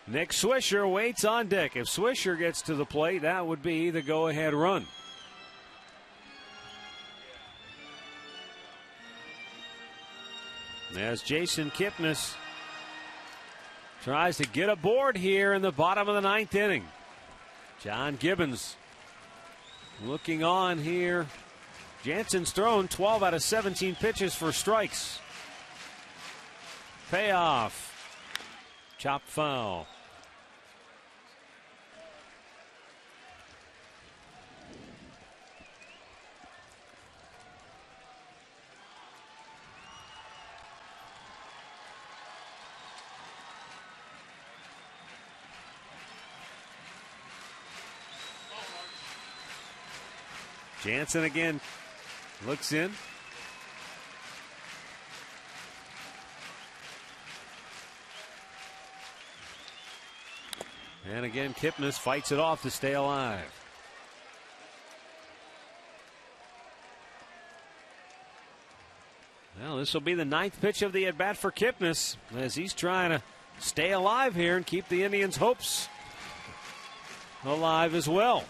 Nick Swisher waits on deck. If Swisher gets to the plate, that would be the go-ahead run. As Jason Kipnis tries to get aboard here in the bottom of the ninth inning. John Gibbons looking on here. Jansen's thrown 12 out of 17 pitches for strikes. Payoff. Chopped foul. Jansen again looks in. And again, Kipnis fights it off to stay alive. Well, this will be the ninth pitch of the at-bat for Kipnis as he's trying to stay alive here and keep the Indians' hopes alive as well.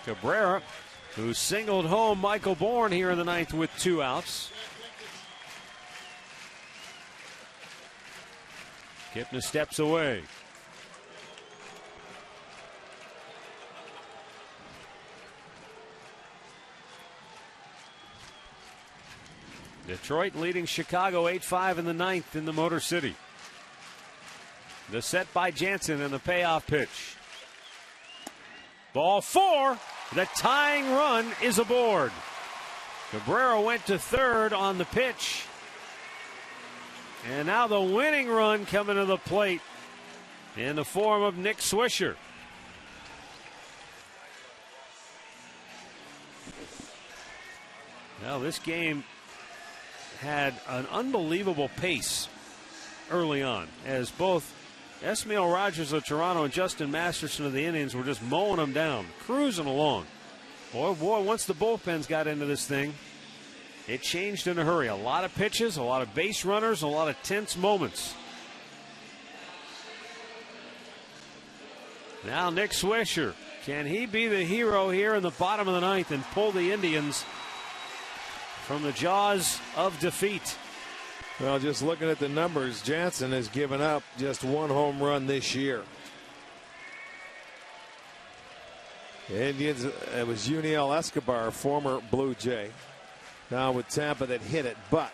Cabrera, who singled home Michael Bourne here in the ninth with 2 outs. Kipnis steps away. Detroit leading Chicago 8-5 in the ninth in the Motor City. The set by Jansen and the payoff pitch. Ball 4. The tying run is aboard. Cabrera went to third on the pitch. And now the winning run coming to the plate in the form of Nick Swisher. Now, this game had an unbelievable pace early on as both Esmail Rogers of Toronto and Justin Masterson of the Indians were just mowing them down, cruising along. Boy, once the bullpens got into this thing, it changed in a hurry. A lot of pitches, a lot of base runners, a lot of tense moments. Now Nick Swisher. Can he be the hero here in the bottom of the ninth and pull the Indians from the jaws of defeat? Well, just looking at the numbers, Jansen has given up just one home run this year. The Indians, it was Yuniel Escobar, former Blue Jay. Now with Tampa that hit it, but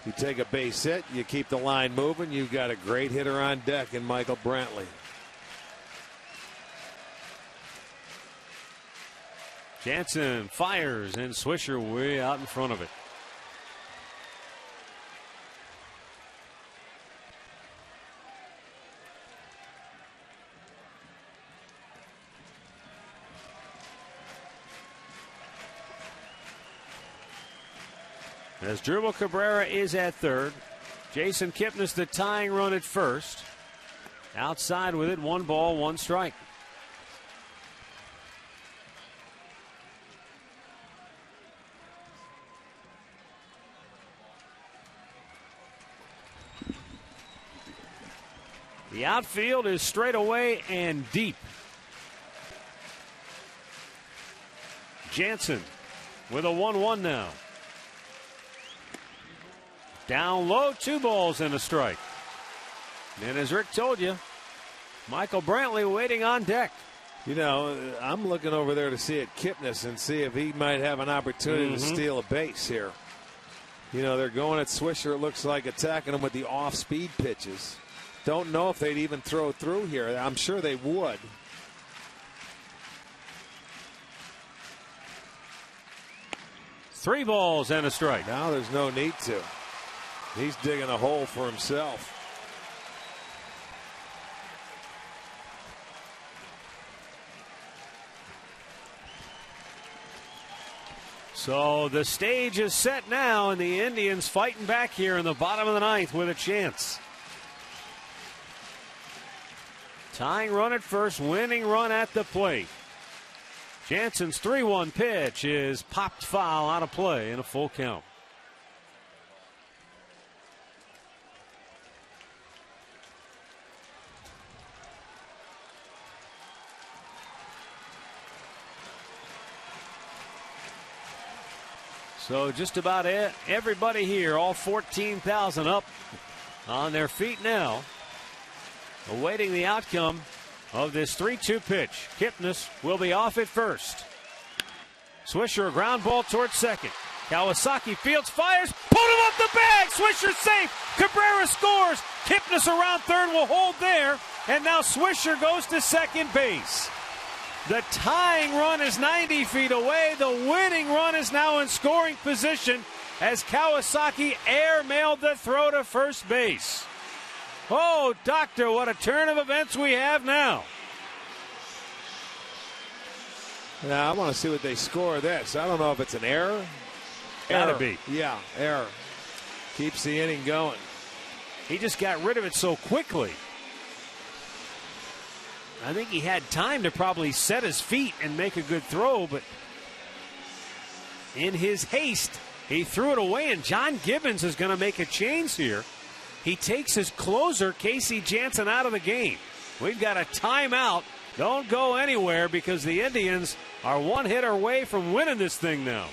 you take a base hit, you keep the line moving, you've got a great hitter on deck in Michael Brantley. Jansen fires, and Swisher way out in front of it. As Dribble Cabrera is at third. Jason Kipnis the tying run at first. Outside with it, 1 ball, 1 strike. The outfield is straight away and deep. Jansen with a 1-1 now. Down low, 2 balls and a strike. And as Rick told you, Michael Brantley waiting on deck. You know, I'm looking over there to see at Kipnis and see if he might have an opportunity to steal a base here. You know, they're going at Swisher, it looks like, attacking him with the off-speed pitches. Don't know if they'd even throw through here. I'm sure they would. Three balls and a strike. Now there's no need to. He's digging a hole for himself. So the stage is set now, and the Indians fighting back here in the bottom of the ninth with a chance. Tying run at first, winning run at the plate. Jansen's 3-1 pitch is popped foul out of play in a full count. So just about everybody here, all 14,000 up on their feet now, awaiting the outcome of this 3-2 pitch. Kipnis will be off at first. Swisher, a ground ball towards second. Kawasaki fields, fires, put him up the bag. Swisher safe. Cabrera scores. Kipnis around third will hold there. And now Swisher goes to second base. The tying run is 90 feet away. The winning run is now in scoring position as Kawasaki airmailed the throw to first base. Oh, doctor, what a turn of events we have now. Now, I want to see what they score this. I don't know if it's an error. Gotta be. Yeah, error. Keeps the inning going. He just got rid of it so quickly. I think he had time to probably set his feet and make a good throw, but in his haste, he threw it away, and John Gibbons is going to make a change here. He takes his closer, Casey Jansen, out of the game. We've got a timeout. Don't go anywhere because the Indians are one hit away from winning this thing now.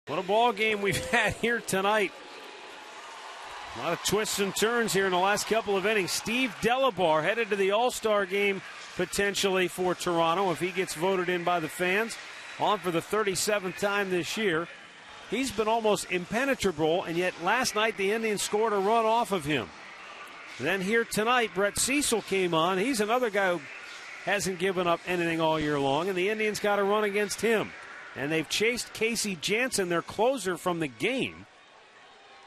What a ball game we've had here tonight. A lot of twists and turns here in the last couple of innings. Steve Delabar headed to the All-Star game potentially for Toronto if he gets voted in by the fans. On for the 37th time this year. He's been almost impenetrable, and yet last night the Indians scored a run off of him. Then here tonight, Brett Cecil came on. He's another guy who hasn't given up anything all year long, and the Indians got a run against him. And they've chased Casey Jansen, their closer, from the game.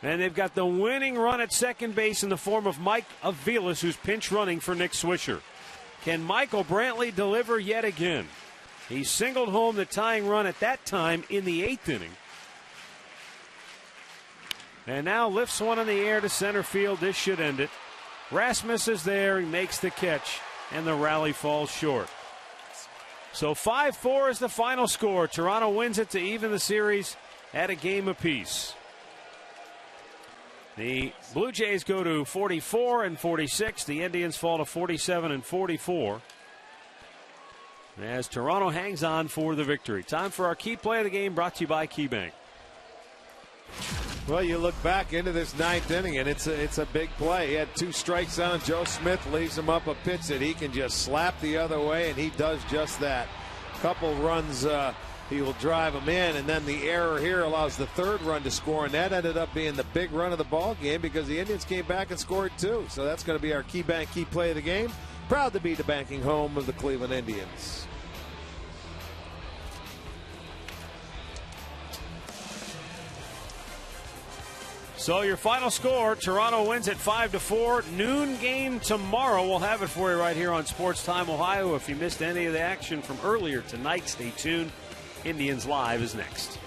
And they've got the winning run at second base in the form of Mike Aviles, who's pinch running for Nick Swisher. Can Michael Brantley deliver yet again? He singled home the tying run at that time in the 8th inning. And now lifts one in the air to center field. This should end it. Rasmus is there. He makes the catch, and the rally falls short. So 5-4 is the final score. Toronto wins it to even the series at a game apiece. The Blue Jays go to 44 and 46. The Indians fall to 47 and 44. As Toronto hangs on for the victory. Time for our key play of the game, brought to you by KeyBank. Well, you look back into this 9th inning, and it's a big play. He had 2 strikes on him. Joe Smith leaves him up a pitch that he can just slap the other way, and he does just that. Couple runs, he will drive him in, and then the error here allows the 3rd run to score, and that ended up being the big run of the ball game because the Indians came back and scored 2. So that's going to be our KeyBank key play of the game. Proud to be the banking home of the Cleveland Indians. So your final score, Toronto wins at 5-4. Noon game tomorrow. We'll have it for you right here on Sports Time Ohio. If you missed any of the action from earlier tonight, stay tuned. Indians Live is next.